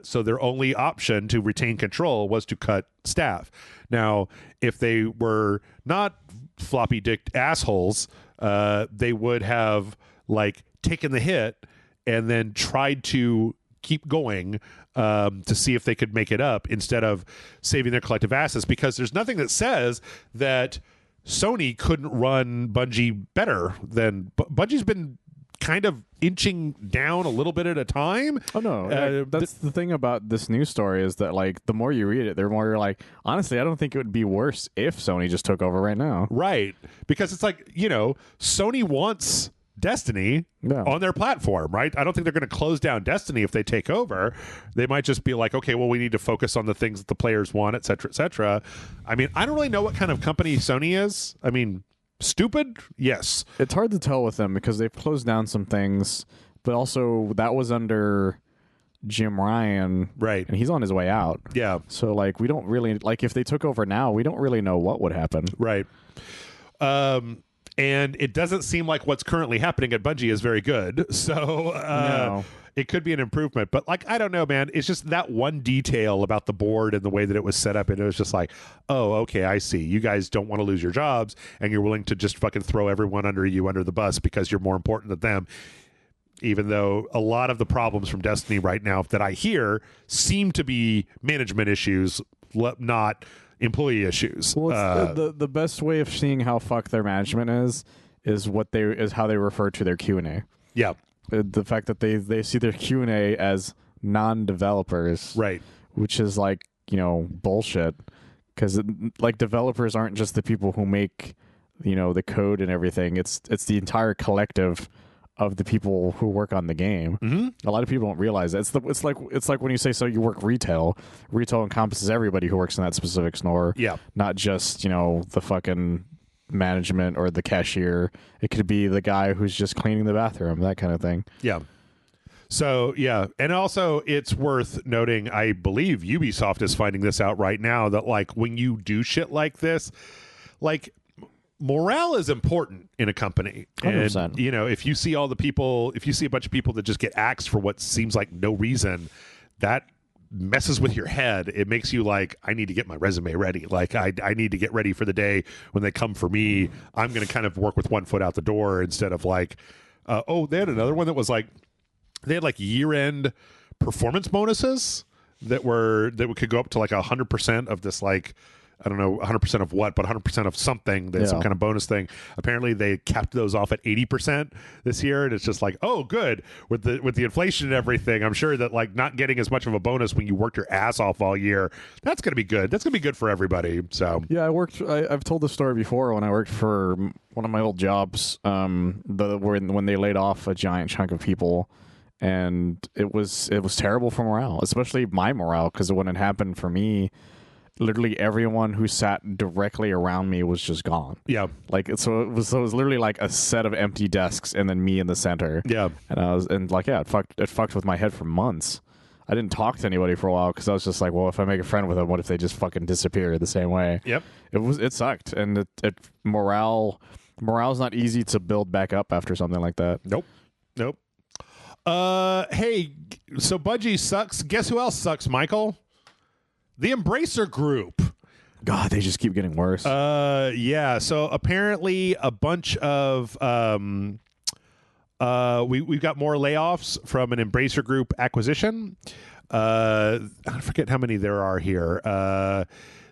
So their only option to retain control was to cut staff. Now, if they were not floppy dicked assholes, they would have like taken the hit and then tried to keep going to see if they could make it up instead of saving their collective assets, because there's nothing that says that Sony couldn't run Bungie better than Bungie's been kind of inching down a little bit at a time. Oh no, that's the thing about this news story is that like the more you read it, the more you're like, honestly, I don't think it would be worse if Sony just took over right now. Right, because it's like, you know, Sony wants Destiny on their platform, right? I don't think they're going to close down Destiny if they take over. They might just be like, okay, well, we need to focus on the things that the players want, et cetera, et cetera. I mean, I don't really know what kind of company Sony is. I mean, stupid? Yes. It's hard to tell with them because they've closed down some things, but also that was under Jim Ryan. Right. And he's on his way out. Yeah. So, like, we don't really, like, if they took over now, we don't really know what would happen. Right. And it doesn't seem like what's currently happening at Bungie is very good. So No. It could be an improvement. But, like, I don't know, man. It's just that one detail about the board and the way that it was set up. And it was just like, oh, okay, I see. You guys don't want to lose your jobs, and you're willing to just fucking throw everyone under the bus because you're more important than them. Even though a lot of the problems from Destiny right now that I hear seem to be management issues, not employee issues. Well, the best way of seeing how fucked their management is how they refer to their Q&A. Yeah. The fact that they see their Q&A as non-developers, right? Which is like, you know, bullshit. Because like developers aren't just the people who make, you know, the code and everything. It's the entire collective of the people who work on the game. Mm-hmm. A lot of people don't realize that. It's like when you say, so you work retail. Retail encompasses everybody who works in that specific store. Yeah. Not just, you know, the fucking management or the cashier. It could be the guy who's just cleaning the bathroom, that kind of thing. Yeah. So, yeah. And also, it's worth noting, I believe Ubisoft is finding this out right now, that, like, when you do shit like this, like, morale is important in a company. 100%. And, you know, if you see a bunch of people that just get axed for what seems like no reason, that messes with your head. It makes you like, I need to get my resume ready. Like, I need to get ready for the day when they come for me. I'm going to kind of work with one foot out the door instead of like, they had another one that was like, they had like year-end performance bonuses that could go up to like 100% of this, like, I don't know 100% of what, but 100% of something. That's some kind of bonus thing. Apparently, they capped those off at 80% this year, and it's just like, oh, good. With the inflation and everything, I'm sure that like not getting as much of a bonus when you worked your ass off all year, that's going to be good. That's going to be good for everybody. So yeah, I've told this story before when I worked for one of my old jobs, when they laid off a giant chunk of people. And it was terrible for morale, especially my morale, because when it happened for me, literally everyone who sat directly around me was just gone. Yeah. Like so it was literally like a set of empty desks and then me in the center. Yeah. And it fucked with my head for months. I didn't talk to anybody for a while because I was just like, well, if I make a friend with them, what if they just fucking disappear the same way? Yep. It sucked, and morale's not easy to build back up after something like that. Nope. Hey, so Bungie sucks. Guess who else sucks, Michael? The Embracer Group. God, they just keep getting worse. Yeah. So apparently a bunch of we've got more layoffs from an Embracer Group acquisition. I forget how many there are here.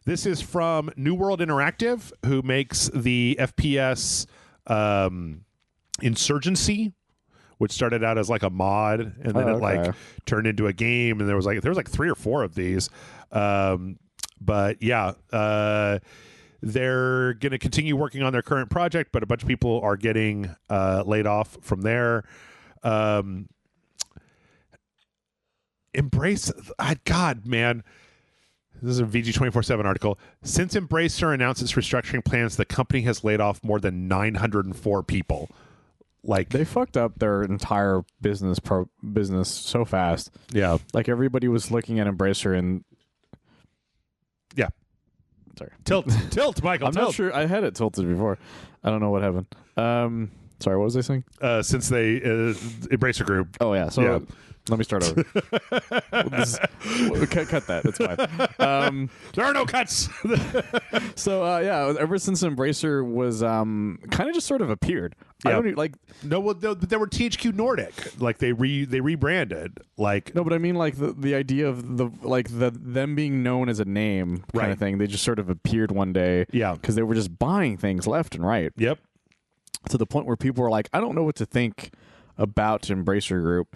This is from New World Interactive, who makes the FPS Insurgency, which started out as like a mod, and then it like turned into a game, and there was like 3 or 4 of these. But yeah, they're going to continue working on their current project, but a bunch of people are getting laid off from there. God, man. This is a VG247 article. Since Embracer announced its restructuring plans, the company has laid off more than 904 people. Like, they fucked up their entire business so fast. Yeah. Like, everybody was looking at Embracer and... Yeah. Sorry. Tilt, Michael. I'm not sure. I had it tilted before. I don't know what happened. Sorry, what was I saying? Since they Embracer Group. Oh, yeah. So... Yeah. Let me start over. Cut that. It's fine. There are no cuts. So yeah, ever since Embracer was kind of just sort of appeared. Yeah. I don't like. No, well, they were THQ Nordic. Like they rebranded. Like no, but I mean like the idea of them being known as a name kind of thing. They just sort of appeared one day. Yeah, because they were just buying things left and right. Yep. To the point where people were like, I don't know what to think about Embracer Group.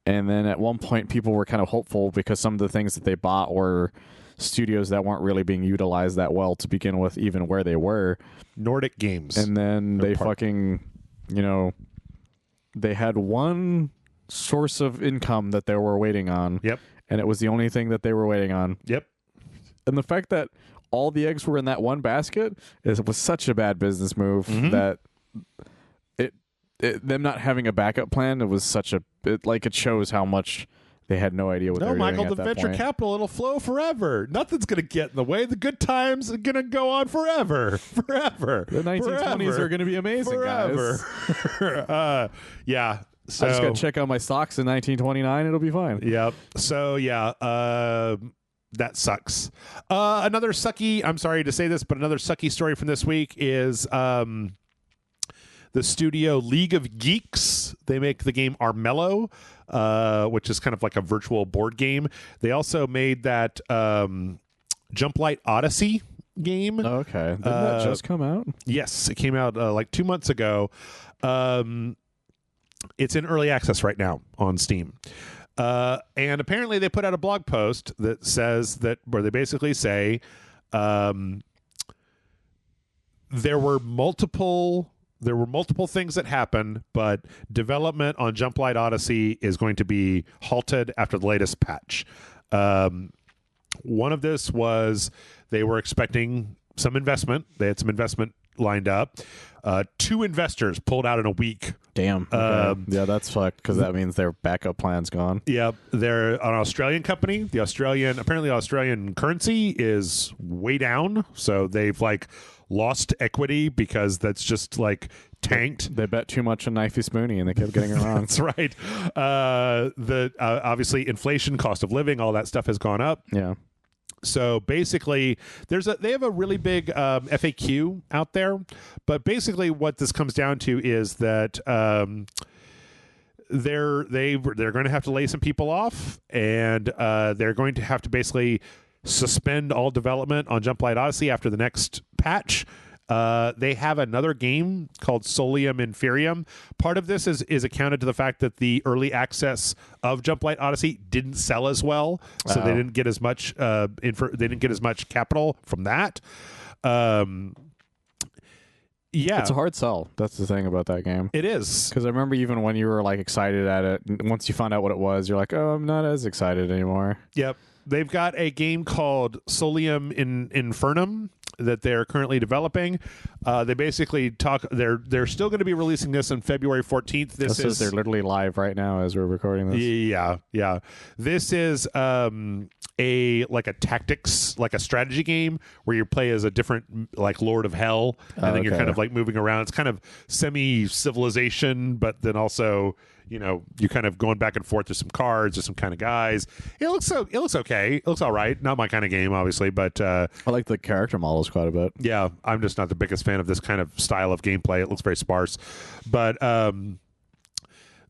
And then at one point, people were kind of hopeful because some of the things that they bought were studios that weren't really being utilized that well to begin with, even where they were. Nordic Games. And then they fucking, they had one source of income that they were waiting on. Yep. And it was the only thing that they were waiting on. Yep. And the fact that all the eggs were in that one basket was such a bad business move that... them not having a backup plan, it was such a it shows how much they had no idea what they were Michael, doing at the that venture point. capital, it'll flow forever. Nothing's going to get in the way. The good times are going to go on forever. The 1920s are going to be amazing, guys. Yeah. So I just got to check out my stocks in 1929. It'll be fine. Yep. So, yeah. That sucks. Another sucky, I'm sorry to say this, but another sucky story from this week is... the studio League of Geeks. They make the game Armello, which is kind of like a virtual board game. They also made that Jump Light Odyssey game. Okay. Didn't that just come out? Yes, it came out like 2 months ago. It's in early access right now on Steam. And apparently they put out a blog post that says that, where they basically say there were multiple things that happened, but development on Jump Light Odyssey is going to be halted after the latest patch. One of this was they were expecting some investment. They had some investment lined up. 2 investors pulled out in a week. Damn. Okay. Yeah, that's fucked because that means their backup plan's gone. Yeah, they're an Australian company. Apparently Australian currency is way down, so they've lost equity because that's just tanked. They bet too much on Knifey Spoony and they kept getting it wrong. That's right. Obviously inflation, cost of living, all that stuff has gone up. Yeah. So basically, they have a really big FAQ out there, but basically what this comes down to is that they're going to have to lay some people off, and they're going to have to basically suspend all development on Jump Light Odyssey after the next patch. They have another game called Solium Inferium. Part of this is accounted to the fact that the early access of Jump Light Odyssey didn't sell as well, so they didn't get as much capital from that. Yeah, it's a hard sell. That's the thing about that game. It is, because I remember even when you were excited at it, once you found out what it was, you're like, oh, I'm not as excited anymore. Yep. they've got a game called Solium Infernum that they're currently developing. They basically talk. They're still going to be releasing this on February 14th. This is they're literally live right now as we're recording this. Yeah. This is a tactics, like a strategy game where you play as a different like Lord of Hell, and then you're kind of like moving around. It's kind of semi-civilization, but then also, you know, you're kind of going back and forth. There's some cards, there's some kind of guys. It looks okay. It looks all right. Not my kind of game, obviously, but I like the character models quite a bit. Yeah, I'm just not the biggest fan of this kind of style of gameplay. It looks very sparse. But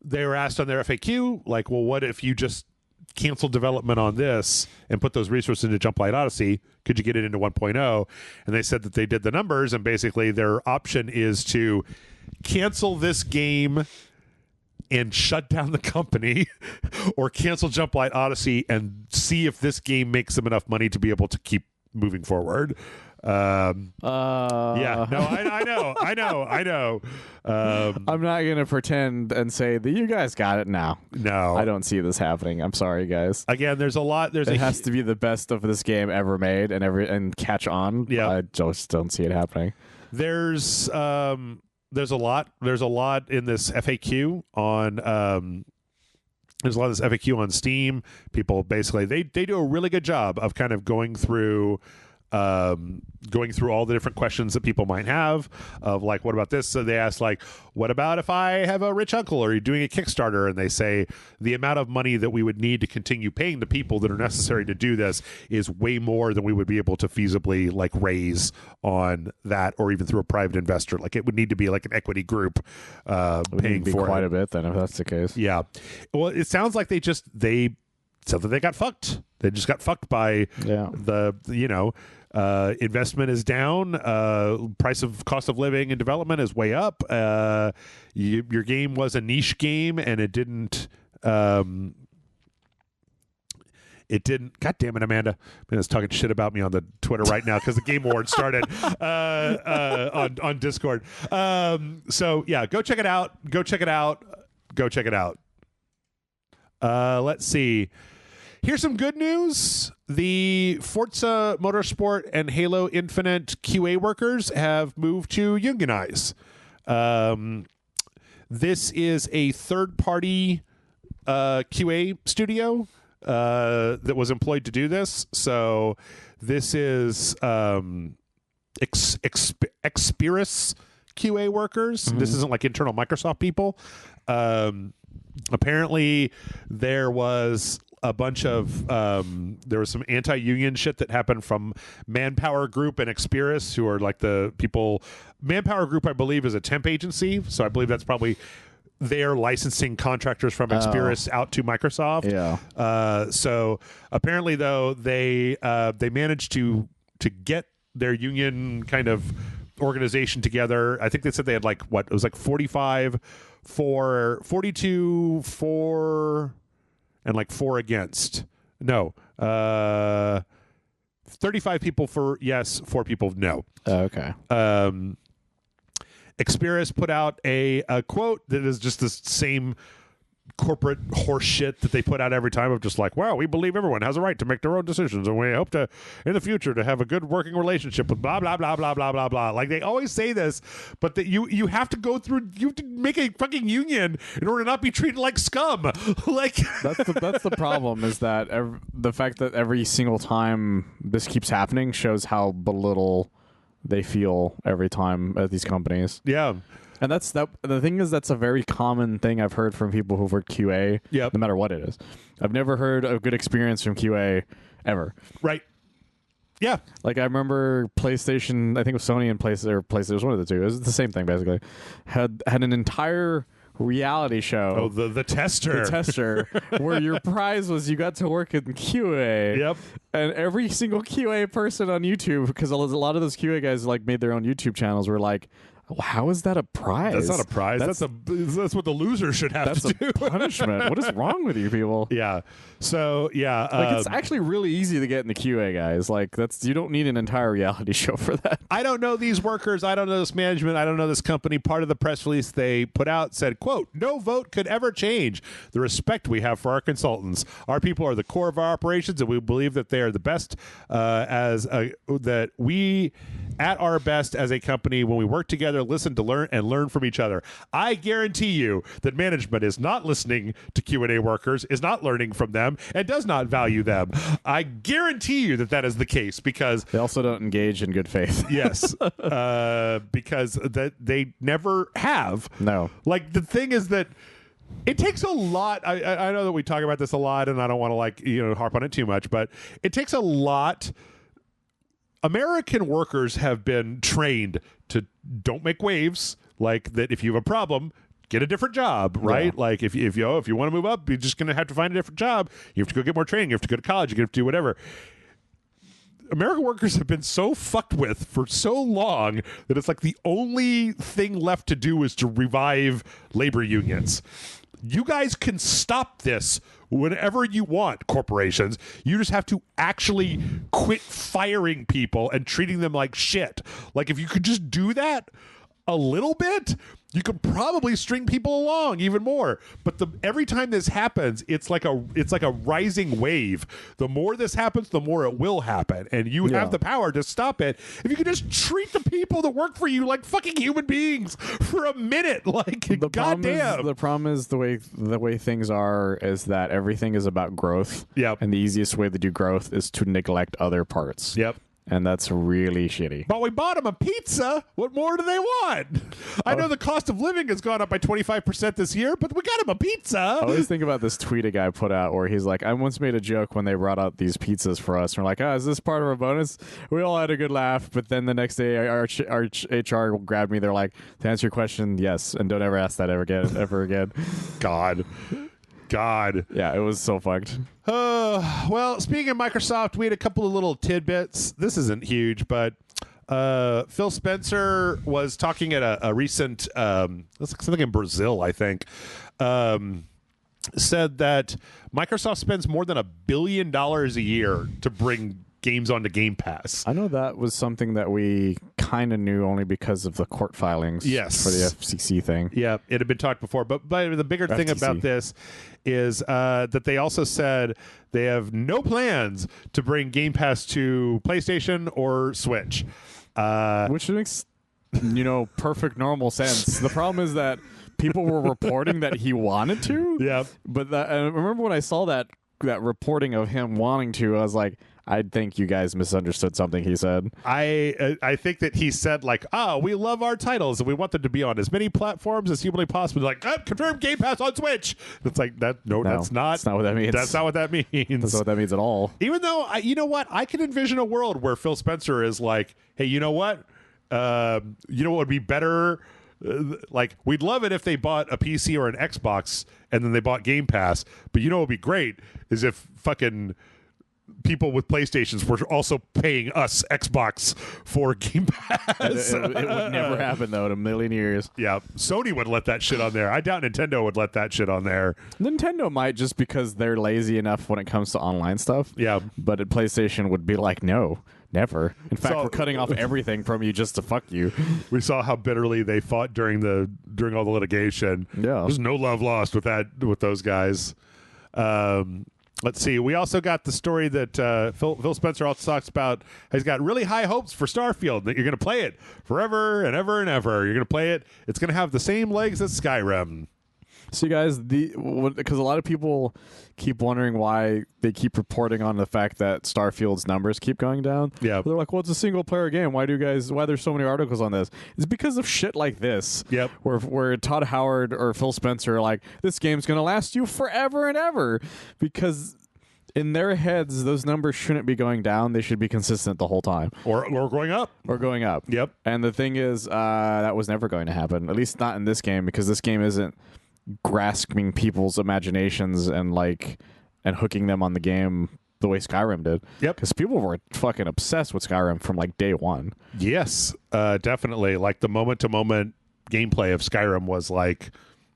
they were asked on their FAQ, like, well, what if you just cancel development on this and put those resources into Jump Light Odyssey? Could you get it into 1.0? And they said that they did the numbers, and basically their option is to cancel this game and shut down the company, or cancel Jump Light Odyssey and see if this game makes them enough money to be able to keep moving forward. Yeah, no, I know. I'm not gonna pretend and say that you guys got it now. No, I don't see this happening. I'm sorry, guys. Again, there's a lot. It has to be the best of this game ever made, and catch on. Yeah, I just don't see it happening. There's a lot in this FAQ on there's a lot of this FAQ on Steam. People basically they do a really good job of kind of going through all the different questions that people might have of like, what about this? So they ask like, what about if I have a rich uncle, or you're doing a Kickstarter? And they say the amount of money that we would need to continue paying the people that are necessary to do this is way more than we would be able to feasibly like raise on that, or even through a private investor. Like it would need to be like an equity group paying for quite a bit then, if that's the case. Yeah. Well, it sounds like they said that they got fucked. They just got fucked by investment is down. Cost of living and development is way up. Your game was a niche game, and it didn't. God damn it, Amanda! Amanda's talking shit about me on the Twitter right now because the Game Awards started on Discord. So yeah, go check it out. Let's see. Here's some good news. The Forza Motorsport and Halo Infinite QA workers have moved to unionize. This is a third-party QA studio that was employed to do this. So this is Experis QA workers. Mm-hmm. This isn't like internal Microsoft people. Apparently, there was a bunch of there was some anti-union shit that happened from Manpower Group and Experis, who are like the people. Manpower Group, I believe, is a temp agency, so I believe that's probably they're licensing contractors from Experis out to Microsoft. Yeah. So apparently, though, they managed to get their union kind of organization together. I think they said they had like it was like 45 for 42 for and like 4 against. No. 35 people for yes, 4 people no. Okay. Experis put out a quote that is just the same corporate horse shit that they put out every time of just like, wow, we believe everyone has a right to make their own decisions, and we hope to in the future to have a good working relationship with blah blah blah blah blah blah blah. Like they always say this, but that you have to go through, you have to make a fucking union in order to not be treated like scum. Like that's the problem, is that the fact that every single time this keeps happening shows how belittle they feel every time at these companies. Yeah. And the thing is, that's a very common thing I've heard from people who've worked QA, no matter what it is. I've never heard a good experience from QA ever. Right. Yeah. Like I remember PlayStation, I think it was Sony and PlayStation, it was one of the two. It was the same thing basically. Had an entire reality show. Oh, the tester. The tester, where your prize was you got to work in QA. Yep. And every single QA person on YouTube, because a lot of those QA guys like made their own YouTube channels, were like, How is that a prize? That's not a prize. That's what the loser should have to do. That's a punishment. What is wrong with you people? Yeah. So yeah, like it's actually really easy to get in the QA, guys. Like you don't need an entire reality show for that. I don't know these workers. I don't know this management. I don't know this company. Part of the press release they put out said, "quote No vote could ever change the respect we have for our consultants. Our people are the core of our operations, and we believe that they are the best that we at our best as a company when we work together, listen to learn from each other." I guarantee you that management is not listening to Q&A workers, is not learning from them, and does not value them. I guarantee you that is the case because they also don't engage in good faith. Yes, because that they never have. No, like the thing is that it takes a lot. I know that we talk about this a lot, and I don't want to harp on it too much, but it takes a lot. American workers have been trained to don't make waves, like that if you have a problem, get a different job, right? Yeah. Like if you want to move up, you're just going to have to find a different job. You have to go get more training. You have to go to college. You have to do whatever. American workers have been so fucked with for so long that it's like the only thing left to do is to revive labor unions. You guys can stop this whenever you want, corporations. You just have to actually quit firing people and treating them like shit. Like if you could just do that a little bit, you could probably string people along even more. But every time this happens, it's like a rising wave. The more this happens, the more it will happen, and you have the power to stop it. If you could just treat the people that work for you like fucking human beings for a minute, like goddamn. The problem is the way things are is that everything is about growth. Yep. And the easiest way to do growth is to neglect other parts. Yep. And that's really shitty. But we bought them a pizza. What more do they want? I know the cost of living has gone up by 25% this year, but we got them a pizza. I always think about this tweet a guy put out where he's like, I once made a joke when they brought out these pizzas for us. And we're like, is this part of our bonus? We all had a good laugh. But then the next day, our HR grabbed me. They're like, to answer your question, yes. And don't ever ask that ever again. God. Yeah, it was so fucked. Well, speaking of Microsoft, we had a couple of little tidbits. This isn't huge, but Phil Spencer was talking at a recent, something in Brazil, I think, said that Microsoft spends more than $1 billion a year to bring games onto Game Pass. I know that was something that we kind of knew only because of the court filings for the FCC thing. Yeah, it had been talked before. But the bigger thing about this is that they also said they have no plans to bring Game Pass to PlayStation or Switch. Which makes, perfect normal sense. The problem is that people were reporting that he wanted to. Yeah. But I remember when I saw that reporting of him wanting to, I was like, I think you guys misunderstood something he said. I think that he said we love our titles and we want them to be on as many platforms as humanly possible. Like, confirm Game Pass on Switch. It's like that. No, that's not. That's not what that means. That's not what that means. That's not what that means at all. Even though, you know what? I can envision a world where Phil Spencer is like, hey, you know what? What would be better? We'd love it if they bought a PC or an Xbox and then they bought Game Pass. But what would be great is if fucking people with PlayStations were also paying us Xbox for Game Pass. It would never happen, though, in a million years. Yeah, Sony wouldn't let that shit on there. I doubt Nintendo would let that shit on there. Nintendo might, just because they're lazy enough when it comes to online stuff. Yeah. But PlayStation would be like, no, never. In fact, we're cutting off everything from you just to fuck you. We saw how bitterly they fought during all the litigation. Yeah. There's no love lost with those guys. Let's see. We also got the story that Phil Spencer also talks about. He's got really high hopes for Starfield, that you're going to play it forever and ever and ever. You're going to play it. It's going to have the same legs as Skyrim. So, you guys, because a lot of people keep wondering why they keep reporting on the fact that Starfield's numbers keep going down. Yeah. They're like, well, it's a single-player game. Why there's so many articles on this? It's because of shit like this. Yep. Where Todd Howard or Phil Spencer are like, this game's going to last you forever and ever. Because in their heads, those numbers shouldn't be going down. They should be consistent the whole time. Or going up. Or going up. Yep. And the thing is, that was never going to happen. At least not in this game, because this game isn't grasping people's imaginations and hooking them on the game the way Skyrim did. Yep. Because people were fucking obsessed with Skyrim from like day one. Yes, definitely. Like the moment-to-moment gameplay of Skyrim was like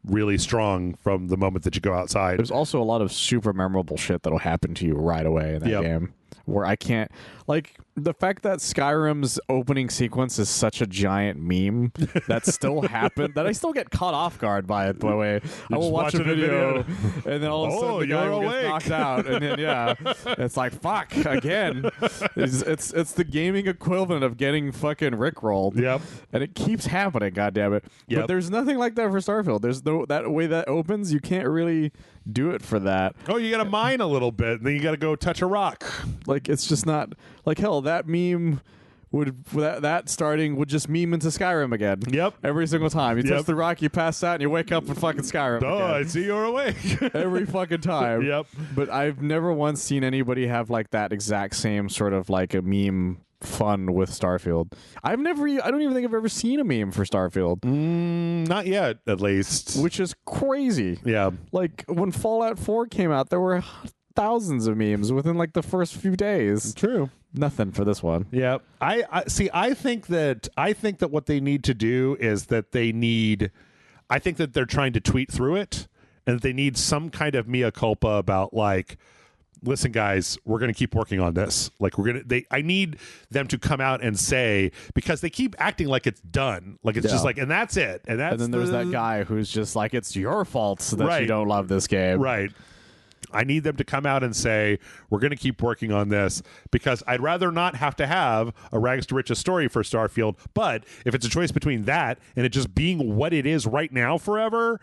really strong from the moment that you go outside. There's also a lot of super memorable shit that'll happen to you right away in that game. Where I can't, like, the fact that Skyrim's opening sequence is such a giant meme that still happened, that I still get caught off guard by it, by the way. I will watch a video, and then all of a sudden the guy will get knocked out, and then, it's like, fuck, again. It's the gaming equivalent of getting fucking rickrolled. Yep. And it keeps happening, goddammit. Yep. But there's nothing like that for Starfield. There's that way that opens, you can't really do it for that. Oh, you got to mine a little bit, and then you got to go touch a rock. Like, it's just not, like, hell, that meme that starting would just meme into Skyrim again. Yep. Every single time. You touch the rock, you pass out, and you wake up in fucking Skyrim Oh, again. I see you're awake. Every fucking time. Yep. But I've never once seen anybody have, like, that exact same sort of, like, a meme fun with Starfield. I don't even think I've ever seen a meme for Starfield. Not yet, at least. Which is crazy. Yeah. Like, when Fallout 4 came out, there were thousands of memes within, like, the first few days. True. Nothing for this one. Yeah. I see. I think that what they need to do is that I think that they're trying to tweet through it, and that they need some kind of mea culpa about, like, listen, guys, we're going to keep working on this. Like, I need them to come out and say, because they keep acting like it's done. Like, it's just like, and that's it. And then there's that guy who's just like, it's your fault that you don't love this game. Right. I need them to come out and say, we're going to keep working on this, because I'd rather not have to have a rags to riches story for Starfield. But if it's a choice between that and it just being what it is right now forever,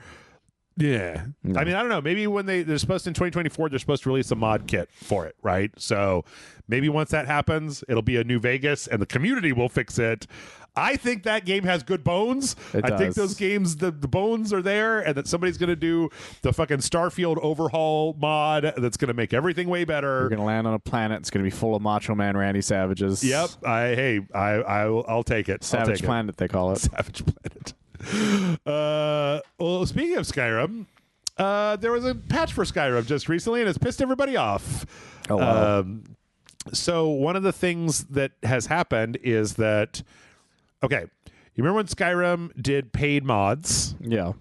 yeah. No. I mean, I don't know. Maybe when they're supposed in 2024, they're supposed to release a mod kit for it, right? So maybe once that happens, it'll be a new Vegas and the community will fix it. I think that game has good bones. I think those games, the bones are there, and that somebody's going to do the fucking Starfield overhaul mod that's going to make everything way better. You're going to land on a planet. It's going to be full of Macho Man Randy Savages. Yep. I'll take it. Savage Planet, they call it. Savage Planet. Well, speaking of Skyrim, there was a patch for Skyrim just recently, and it's pissed everybody off. Oh, wow. So one of the things that has happened is that, okay, you remember when Skyrim did paid mods? Yeah.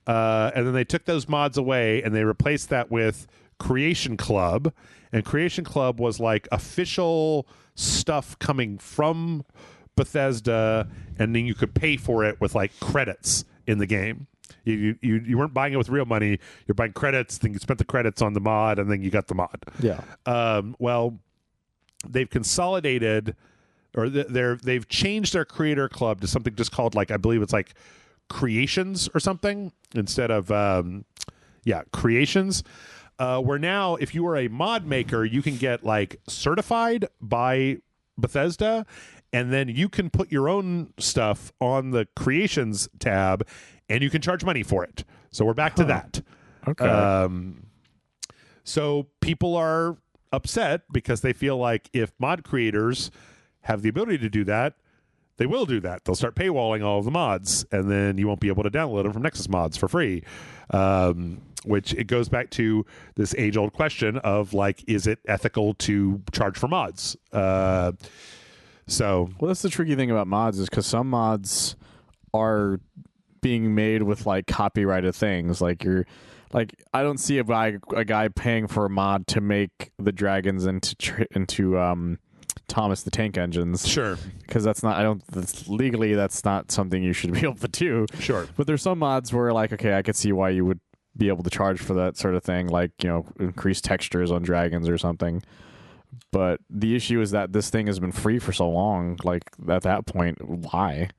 And then they took those mods away and they replaced that with Creation Club. And Creation Club was like official stuff coming from Bethesda, and then you could pay for it with like credits in the game. You weren't buying it with real money. You're buying credits, then you spent the credits on the mod, and then you got the mod. Yeah. Well, they've consolidated, or they've changed their creator club to something just called, like, I believe it's like Creations or something instead of Creations. Where now, if you are a mod maker, you can get like certified by Bethesda, and then you can put your own stuff on the Creations tab, and you can charge money for it. So we're back to that. Okay. So people are upset because they feel like if mod creators have the ability to do that, they will do that. They'll start paywalling all of the mods, and then you won't be able to download them from Nexus Mods for free. Which it goes back to this age-old question of, like, is it ethical to charge for mods? Well, that's the tricky thing about mods, is because some mods are being made with like copyrighted things. Like I don't see a guy paying for a mod to make the dragons into Thomas the Tank Engines. Sure. Because legally that's not something you should be able to do. Sure. But there's some mods where, like, okay, I could see why you would be able to charge for that sort of thing, like, you know, increase textures on dragons or something. But the issue is that this thing has been free for so long. Like, at that point, why?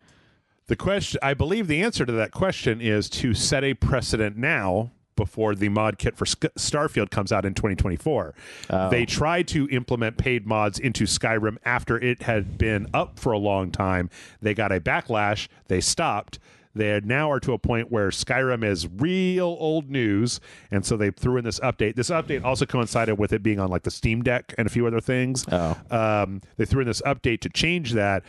I believe the answer to that question is to set a precedent now before the mod kit for Starfield comes out in 2024. They tried to implement paid mods into Skyrim after it had been up for a long time. They got a backlash. They stopped. They now are to a point where Skyrim is real old news, and so they threw in this update. This update also coincided with it being on, like, the Steam Deck and a few other things. They threw in this update to change that.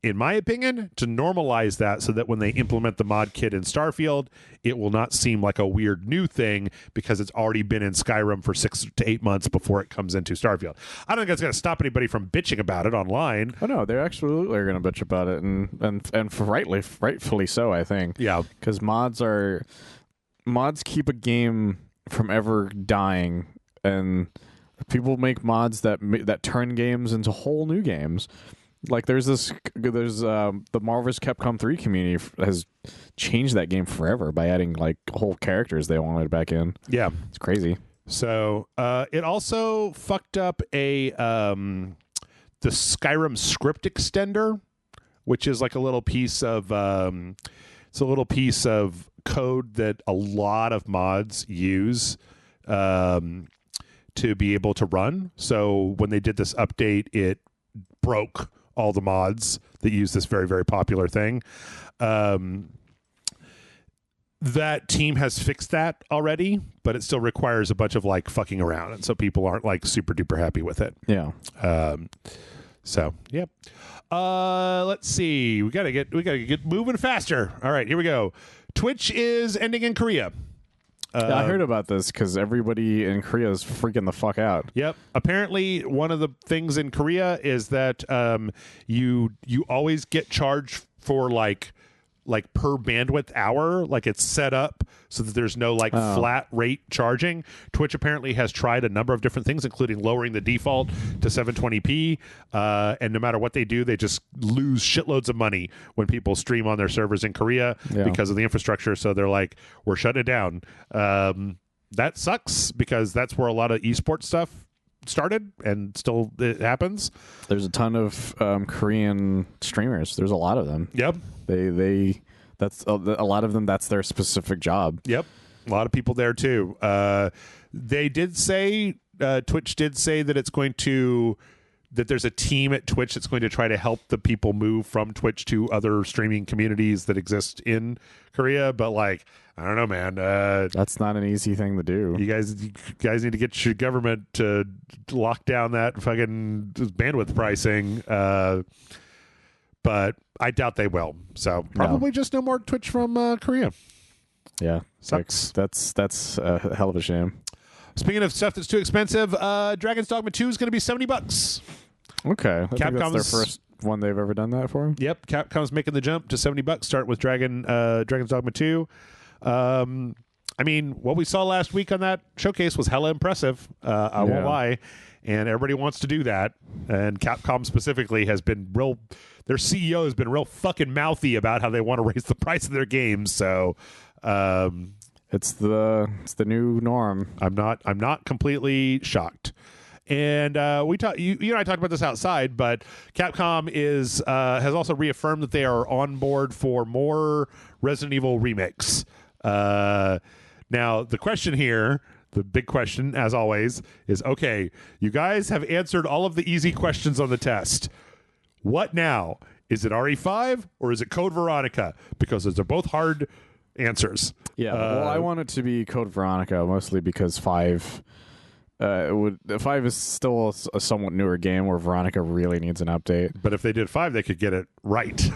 in my opinion, to normalize that so that when they implement the mod kit in Starfield, it will not seem like a weird new thing because it's already been in Skyrim for 6 to 8 months before it comes into Starfield. I don't think that's going to stop anybody from bitching about it online. Oh no, they're absolutely going to bitch about it, and for rightfully so, I think. Yeah, because mods keep a game from ever dying, and people make mods that turn games into whole new games. Like there's the Marvel's Capcom 3 community has changed that game forever by adding like whole characters they wanted back in. Yeah, it's crazy. So it also fucked up the Skyrim script extender, which is like a little piece of code that a lot of mods use to be able to run. So when they did this update, it broke all the mods that use this very, very popular thing. That team has fixed that already, but it still requires a bunch of like fucking around, and so people aren't like super duper happy with it. Yeah. So yep. Let's see. We gotta get moving faster. All right, here we go. Twitch is ending in Korea. Yeah, I heard about this because everybody in Korea is freaking the fuck out. Yep. Apparently, one of the things in Korea is that you always get charged for like per bandwidth hour. Like it's set up so that there's no flat rate charging. Twitch apparently has tried a number of different things, including lowering the default to 720p. And no matter what they do, they just lose shitloads of money when people stream on their servers in Korea because of the infrastructure. So they're like, we're shutting it down. That sucks because that's where a lot of esports stuff started, and still it happens. There's a ton of Korean streamers. There's a lot of them. Yep. That's a lot of them. That's their specific job. Yep. A lot of people there too. They did say, Twitch did say that that there's a team at Twitch that's going to try to help the people move from Twitch to other streaming communities that exist in Korea. But like, I don't know, man. That's not an easy thing to do. You guys need to get your government to lock down that fucking bandwidth pricing. But I doubt they will. So probably just no more Twitch from Korea. Yeah, sucks. That's a hell of a shame. Speaking of stuff that's too expensive, Dragon's Dogma 2 is going to be $70. Okay, I think that's their first one they've ever done that for. Yep, Capcom's making the jump to $70. Start with Dragon's Dogma 2. I mean, what we saw last week on that showcase was hella impressive. I won't lie, and everybody wants to do that. And Capcom specifically has been real. Their CEO has been real fucking mouthy about how they want to raise the price of their games. So. It's the new norm. I'm not completely shocked. And we talked. You and I talked about this outside, but Capcom has also reaffirmed that they are on board for more Resident Evil remakes. Now the question here, the big question, as always, is okay. You guys have answered all of the easy questions on the test. What now? Is it RE5 or is it Code Veronica? Because those are both hard answers. Yeah, well, I want it to be Code Veronica mostly because 5 is still a somewhat newer game where Veronica really needs an update. But if they did 5, they could get it right.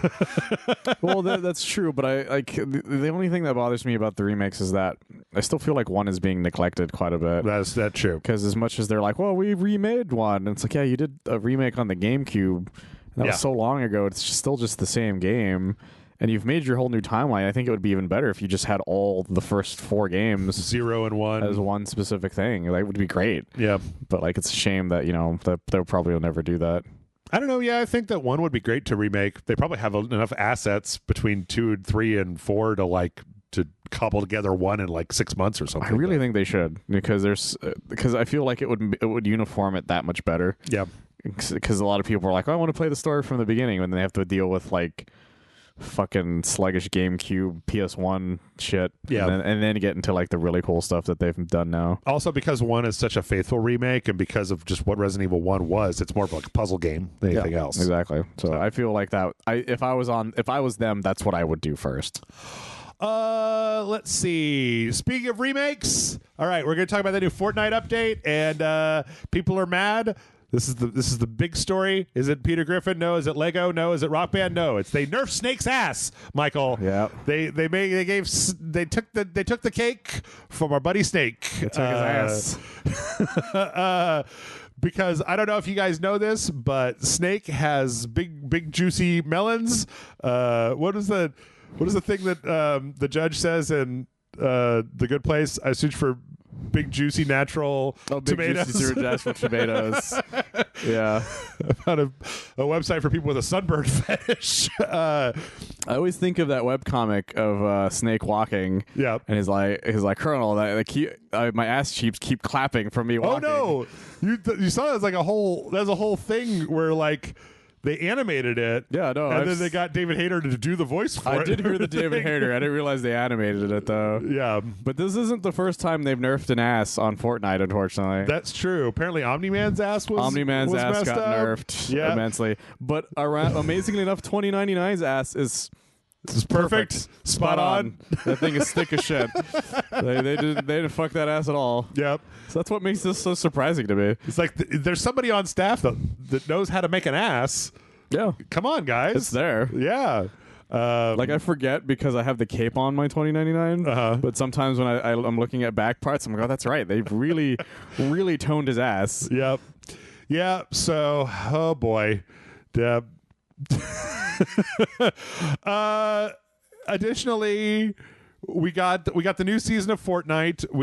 Well, that's true. But the only thing that bothers me about the remakes is that I still feel like 1 is being neglected quite a bit. That's true. Because as much as they're like, well, we remade 1, and it's like, yeah, you did a remake on the GameCube. That was so long ago. It's still just the same game. And you've made your whole new timeline. I think it would be even better if you just had all the first 4 games 0 and 1 as one specific thing. That would be great. Yeah, but like it's a shame that that they'll probably never do that. I don't know. Yeah, I think that 1 would be great to remake. They probably have enough assets between 2 and 3 and 4 to cobble together 1 in like 6 months or something. I really think they should because I feel like it would uniform it that much better. Yeah, because a lot of people are like, oh, I want to play the story from the beginning, and they have to deal with like fucking sluggish GameCube PS1 shit, and then get into like the really cool stuff that they've done now. Also, because 1 is such a faithful remake, and because of just what Resident Evil 1 was, it's more of like a puzzle game than anything else. Exactly. So I feel like that. If I was them, that's what I would do first. Let's see. Speaking of remakes, all right, we're going to talk about the new Fortnite update, and people are mad. This is the big story. Is it Peter Griffin? No. Is it Lego? No. Is it Rock Band? No. It's they nerfed Snake's ass, Michael. Yeah. They took the cake from our buddy Snake. They took his ass. Because I don't know if you guys know this, but Snake has big juicy melons. What is the thing that the judge says in The Good Place? I search for big juicy natural tomatoes. Juicy natural tomatoes. Yeah. I found a website for people with a sunburn fetish. I always think of that webcomic of Snake walking. Yeah. And he's like Colonel, my ass cheeks keep clapping from me walking. Oh no! You saw there's a whole thing where like they animated it. Yeah, no. And then they got David Hayter to do the voice for it. I did hear the David Hayter. I didn't realize they animated it though. Yeah. But this isn't the first time they've nerfed an ass on Fortnite, unfortunately. That's true. Apparently Omni-Man's ass got nerfed immensely. But amazingly enough, 2099's ass is perfect. Spot on. That thing is thick as shit. They didn't fuck that ass at all. Yep. So that's what makes this so surprising to me. It's like there's somebody on staff that knows how to make an ass. Yeah. Come on, guys. It's there. Yeah. I forget because I have the cape on my 2099. But sometimes when I'm looking at back parts, I'm like, oh, that's right. They've really, really toned his ass. Yep. Yeah. So, oh boy. Additionally, we got the new season of Fortnite.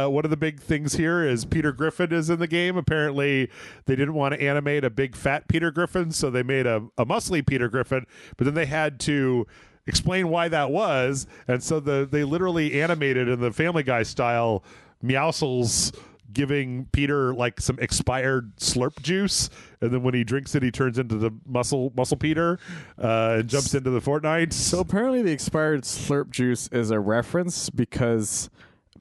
One of the big things here is Peter Griffin is in the game. Apparently, they didn't want to animate a big fat Peter Griffin, so they made a muscly Peter Griffin. But then they had to explain why that was, and so they literally animated in the Family Guy style Meowscles giving Peter like some expired slurp juice, and then when he drinks it, he turns into the muscle Peter and jumps into the Fortnite. So apparently, the expired slurp juice is a reference because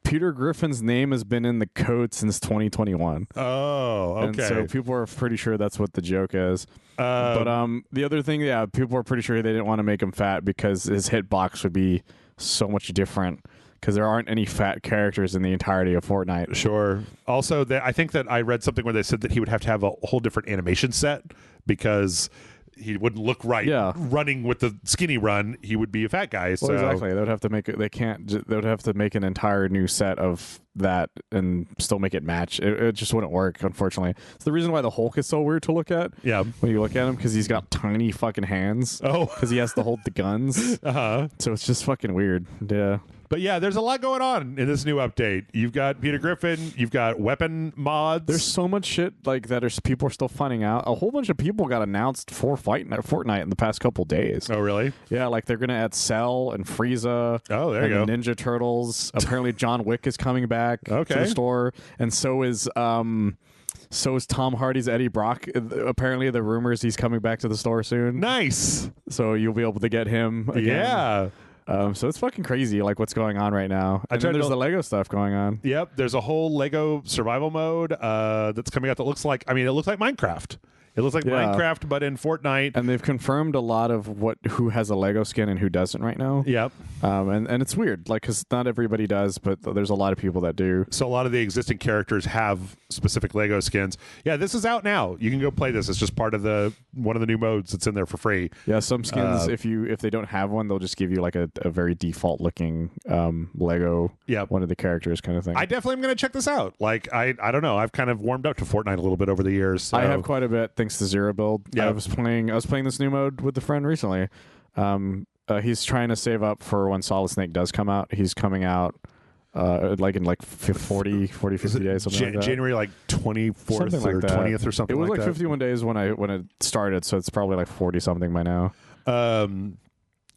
Peter Griffin's name has been in the code since 2021. Oh, okay. And so people are pretty sure that's what the joke is. But the other thing, people are pretty sure they didn't want to make him fat because his hitbox would be so much different. Because there aren't any fat characters in the entirety of Fortnite. Sure. Also, I think that I read something where they said that he would have to have a whole different animation set because he wouldn't look right. Yeah. Running with the skinny run, he would be a fat guy. So. Well, exactly. They would have to make it. They would have to make an entire new set of that and still make it match. It just wouldn't work, unfortunately. It's the reason why the Hulk is so weird to look at. Yeah. When you look at him, because he's got tiny fucking hands. Oh. Because he has to hold the guns. So it's just fucking weird. Yeah. But yeah, there's a lot going on in this new update. You've got Peter Griffin. You've got weapon mods. There's so much shit like that. People are still finding out. A whole bunch of people got announced for Fortnite in the past couple days. Oh, really? Yeah, like they're gonna add Cell and Frieza. Oh, there you go. The Ninja Turtles. Apparently, John Wick is coming back to the store, and so is Tom Hardy's Eddie Brock. Apparently, the rumors he's coming back to the store soon. Nice. So you'll be able to get him again. Yeah. So it's fucking crazy, like what's going on right now. And then there's the Lego stuff going on. Yep, there's a whole Lego survival mode that's coming out that looks like Minecraft. It looks like Minecraft, but in Fortnite. And they've confirmed a lot of who has a Lego skin and who doesn't right now. Yep. And it's weird, like, because not everybody does, but there's a lot of people that do. So a lot of the existing characters have specific Lego skins. Yeah, this is out now. You can go play this. It's just part of one of the new modes that's in there for free. Yeah, some skins, if they don't have one, they'll just give you like a very default looking Lego. Yep. One of the characters kind of thing. I definitely am going to check this out. Like, I don't know. I've kind of warmed up to Fortnite a little bit over the years. So. I have quite a bit. Thanks to Zero Build. Yeah. I was playing this new mode with a friend recently. He's trying to save up for when Solid Snake does come out. He's coming out like in 40, 50 days, something like that. January 24th or 20th or something like that. It was 51 days when it started, so it's probably 40 something by now.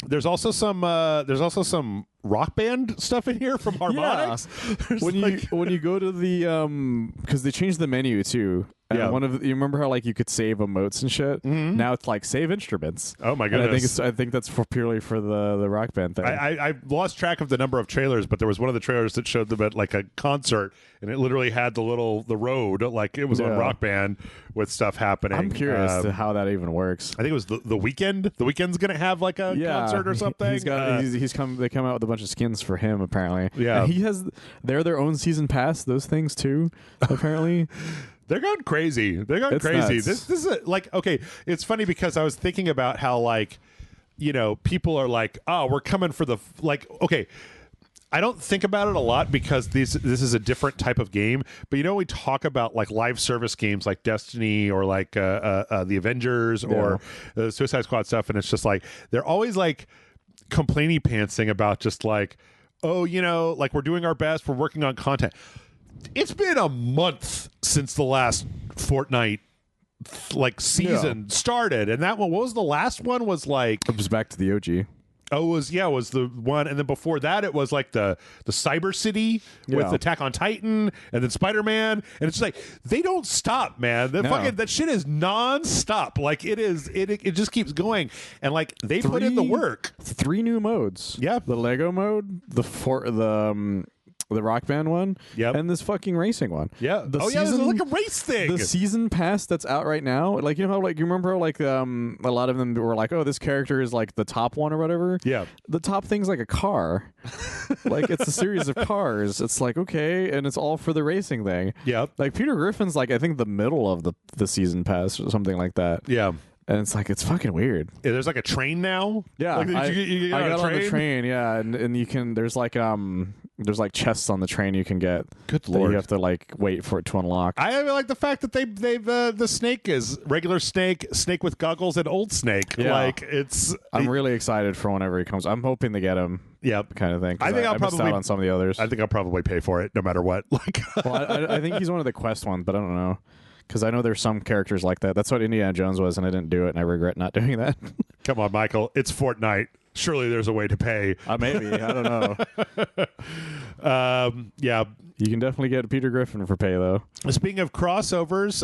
There's also some Rock Band stuff in here from Harmonix. Yeah. When you go to the because they changed the menu too. And you remember how you could save emotes and shit? Mm-hmm. Now it's save instruments. Oh my goodness! I think that's purely for the Rock Band thing. I lost track of the number of trailers, but there was one of the trailers that showed them at a concert, and it literally had the road it was on Rock Band with stuff happening. I'm curious to how that even works. I think it was the Weeknd. The Weeknd's gonna have a concert or something. They come out with a bunch of skins for him apparently. Yeah, and they're their own season pass. Those things too apparently. They're going crazy. They're going crazy. Nuts. This is like, okay, it's funny because I was thinking about how, like, you know, people are like, oh, we're coming for the, like, okay, I don't think about it a lot because this is a different type of game. But, you know, we talk about like live service games like Destiny or like the Avengers or Suicide Squad stuff. And it's just like, they're always like complaining pantsing about just like, oh, you know, like we're doing our best. We're working on content. It's been a month since the last Fortnite like season started, and that one, what was the last one? Was like it was back to the OG. Oh, it was the one, and then before that, it was like the Cyber City with Attack on Titan, and then Spider-Man, and it's like they don't stop, man. Fucking that shit is non-stop. Like it just keeps going, and like they put in the work. 3 new modes. Yeah, the Lego mode, the Rock Band one, and this fucking racing one. Yeah. There's like a race thing. The season pass that's out right now, like, you know how, like, you remember like a lot of them were like, oh, this character is like the top one or whatever. Yeah. The top thing's like a car. Like, it's a series of cars. It's like, okay, and it's all for the racing thing. Yeah. Like Peter Griffin's like, I think the middle of the season pass or something like that. Yeah. And it's like, it's fucking weird. Yeah, there's like a train now. Yeah, like, I got on the train. Yeah, and you can. There's like chests on the train you can get. Good lord! You have to like wait for it to unlock. I like the fact that they've the snake is regular snake with goggles, and old snake. Yeah. Like it's. I'm really excited for whenever he comes. I'm hoping to get him. Yep, kind of thing. I think I'll missed probably out on some of the others. I think I'll probably pay for it no matter what. Like, well, I think he's one of the quest ones, but I don't know. Because I know there's some characters like that. That's what Indiana Jones was, and I didn't do it, and I regret not doing that. Come on, Michael. It's Fortnite. Surely there's a way to pay. Maybe. I don't know. Yeah. You can definitely get Peter Griffin for pay, though. Speaking of crossovers,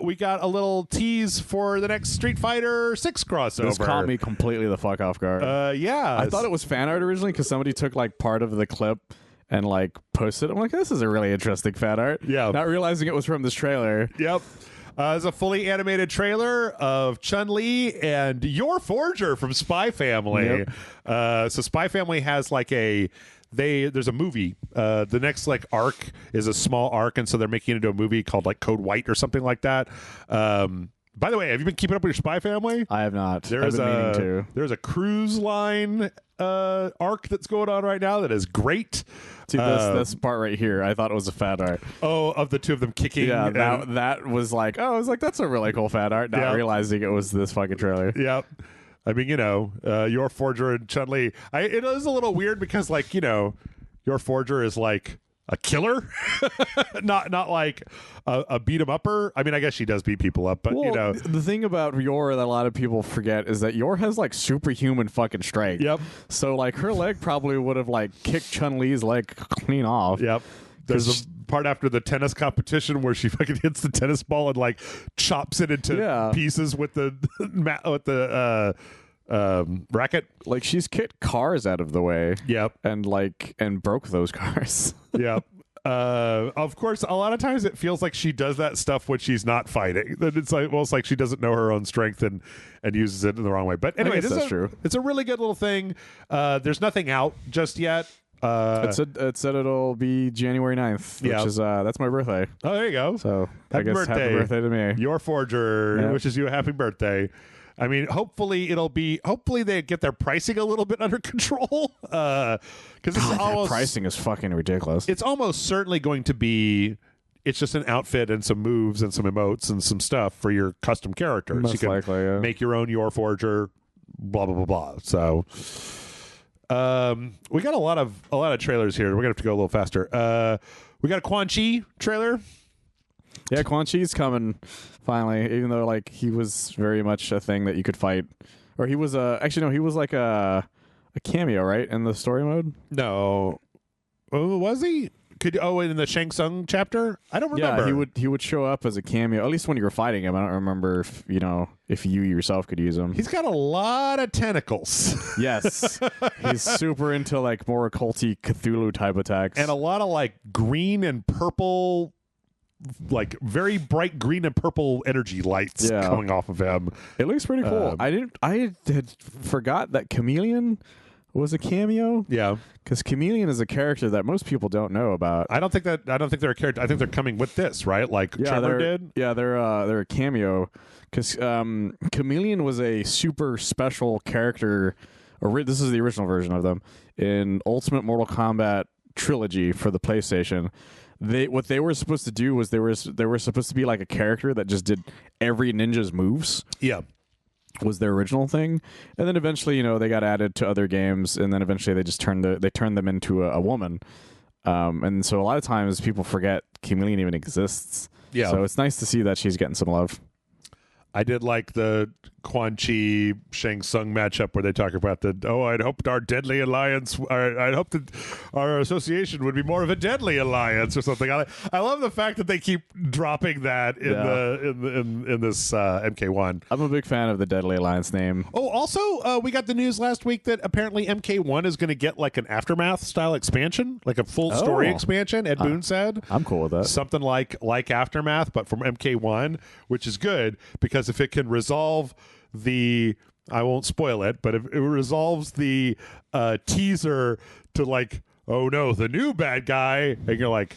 we got a little tease for the next Street Fighter 6 crossover. This caught me completely the fuck off guard. Yeah. I thought it was fan art originally because somebody took like part of the clip and like posted it. I'm like, this is a really interesting fan art. Yeah. Not realizing it was from this trailer. Yep. It's a fully animated trailer of Chun-Li and Your Forger from Spy Family. Yep. So Spy Family has like there's a movie. The next like arc is a small arc, and so they're making it into a movie called like Code White or something like that. By the way, have you been keeping up with your Spy Family? I have not. I've been meaning to. There's a cruise line arc that's going on right now that is great. See, this part right here, I thought it was a fan art. Oh, of the two of them kicking. Yeah, that was like, I was like, that's a really cool fan art. Not realizing it was this fucking trailer. Yep. I mean, you know, Your Forger and Chun-Li. It is a little weird because, like, you know, Your Forger is like a killer, not like a beat 'em upper. I mean, I guess she does beat people up, but you know, the thing about Yor that a lot of people forget is that Yor has like superhuman fucking strength. Yep. So like her leg probably would have like kicked Chun-Li's leg clean off. Yep. There's a part after the tennis competition where she fucking hits the tennis ball and like chops it into pieces with the racket. Like she's kicked cars out of the way. Yep. And broke those cars. Yep. Of course, a lot of times it feels like she does that stuff when she's not fighting. Then it's like, well, it's like she doesn't know her own strength and uses it in the wrong way. But anyway, that's true. It's a really good little thing. There's nothing out just yet. It said it'll be January 9th, which is that's my birthday. Oh, there you go. So happy birthday. Happy birthday to me. Your Forger wishes you a happy birthday. I mean, hopefully they get their pricing a little bit under control. Because pricing is fucking ridiculous. It's almost certainly going to be. It's just an outfit and some moves and some emotes and some stuff for your custom characters. Most you can likely, make your own Your Forger. Blah blah blah blah. So. We got a lot of trailers here. We're gonna have to go a little faster. We got a Quan Chi trailer. Yeah, Quan Chi's coming finally. Even though like he was very much a thing that you could fight, or he was he was like a cameo, right, in the story mode. No, was he? In the Shang Tsung chapter? I don't remember. Yeah, he would show up as a cameo, at least when you were fighting him. I don't remember if you yourself could use him. He's got a lot of tentacles. Yes. He's super into like more occulty Cthulhu type attacks. And a lot of like green and purple, like very bright green and purple energy lights coming off of him. It looks pretty cool. I had forgot that Chameleon was a cameo. Yeah, because Chameleon is a character that most people don't know about. I don't think they're a character. I think they're coming with this, right? Like Trevor did. Yeah, they're a cameo because Chameleon was a super special character. This is the original version of them in Ultimate Mortal Kombat Trilogy for the PlayStation. What they were supposed to do was they were supposed to be like a character that just did every ninja's moves. Yeah. Was their original thing, and then eventually, they got added to other games, and then eventually they just turned them into a woman, and so a lot of times people forget Chameleon even exists. Yeah, so it's nice to see that she's getting some love. I did like the Quan Chi Shang Tsung matchup where they talk about I'd hoped our deadly alliance, I'd hoped that our association would be more of a deadly alliance or something. I love the fact that they keep dropping that in this MK1. I'm a big fan of the Deadly Alliance name. Oh, also, we got the news last week that apparently MK1 is going to get like an Aftermath style expansion, like a full story expansion. Ed Boon said. I'm cool with that. Something like Aftermath, but from MK1, which is good because if it can resolve I won't spoil it, but if it resolves the teaser to like, oh no, the new bad guy, and you're like,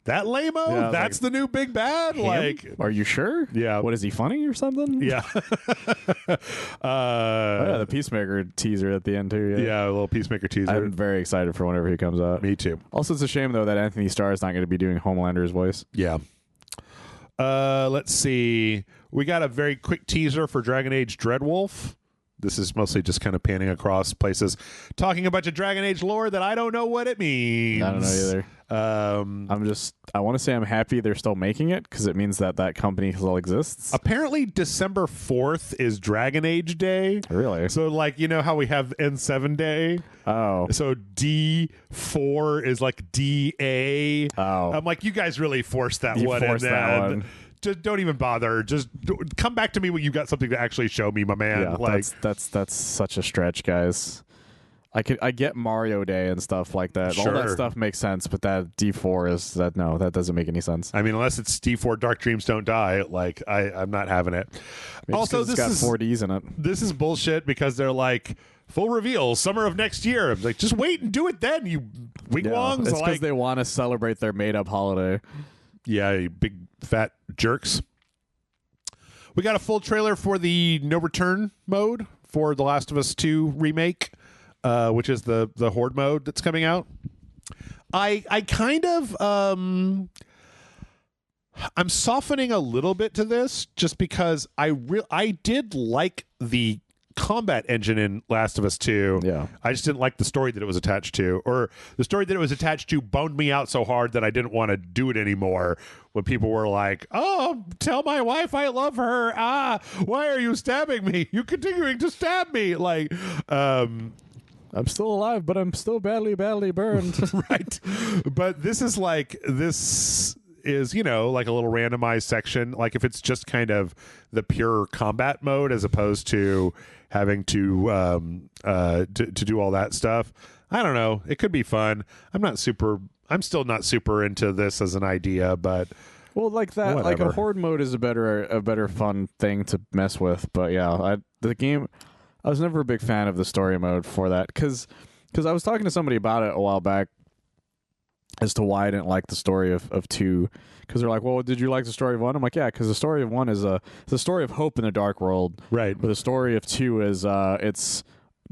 that lame-o? Yeah, that's the new big bad? Him? Like, are you sure? Yeah. What, is he funny or something? Yeah. The Peacemaker teaser at the end too. Yeah, a little Peacemaker teaser. I'm very excited for whenever he comes out. Me too. Also, it's a shame though that Anthony Starr is not going to be doing Homelander's voice. Yeah. Let's see. We got a very quick teaser for Dragon Age Dreadwolf. This is mostly just kind of panning across places, talking a bunch of Dragon Age lore that I don't know what it means. I don't know either. I want to say I'm happy they're still making it because it means that company still exists. Apparently, December 4th is Dragon Age Day. Really? So, like, you know how we have N7 Day? Oh. So D4 is like DA. Oh. I'm like, you guys really forced that You one forced in that there. one. Just don't even bother. Just come back to me when you got something to actually show me, my man. Yeah, like that's such a stretch, guys. I get Mario Day and stuff like that. Sure. All that stuff makes sense, but that D4 is that doesn't make any sense. I mean, unless it's D4 Dark Dreams Don't Die, like I'm not having it. Maybe also, it's got 4Ds in it. This is bullshit because they're like full reveal summer of next year. I'm like, just wait and do it then, you wigwongs. It's because they want to celebrate their made up holiday. Yeah, you big fat jerks. We got a full trailer for the no return mode for The Last of Us 2 remake, which is the horde mode that's coming out. I kind of I'm softening a little bit to this just because I did like the combat engine in Last of Us 2. Yeah. I just didn't like the story that it was attached to, or the story that it was attached to boned me out so hard that I didn't want to do it anymore when people were like, oh, tell my wife I love her. Why are you stabbing me? You continuing to stab me. Like, I'm still alive, but I'm still badly burned. Right. But this is like a little randomized section. Like if it's just kind of the pure combat mode as opposed to having to do all that stuff. I don't know. It could be fun. I'm still not super into this as an idea, but well, like that, whatever. like a horde mode is a better fun thing to mess with. But yeah, the game, I was never a big fan of the story mode for that because I was talking to somebody about it a while back as to why I didn't like the story of 2. Because they're like, well, did you like the story of 1? I'm like, yeah, because the story of 1 is it's a story of hope in a dark world. Right. But the story of 2 is it's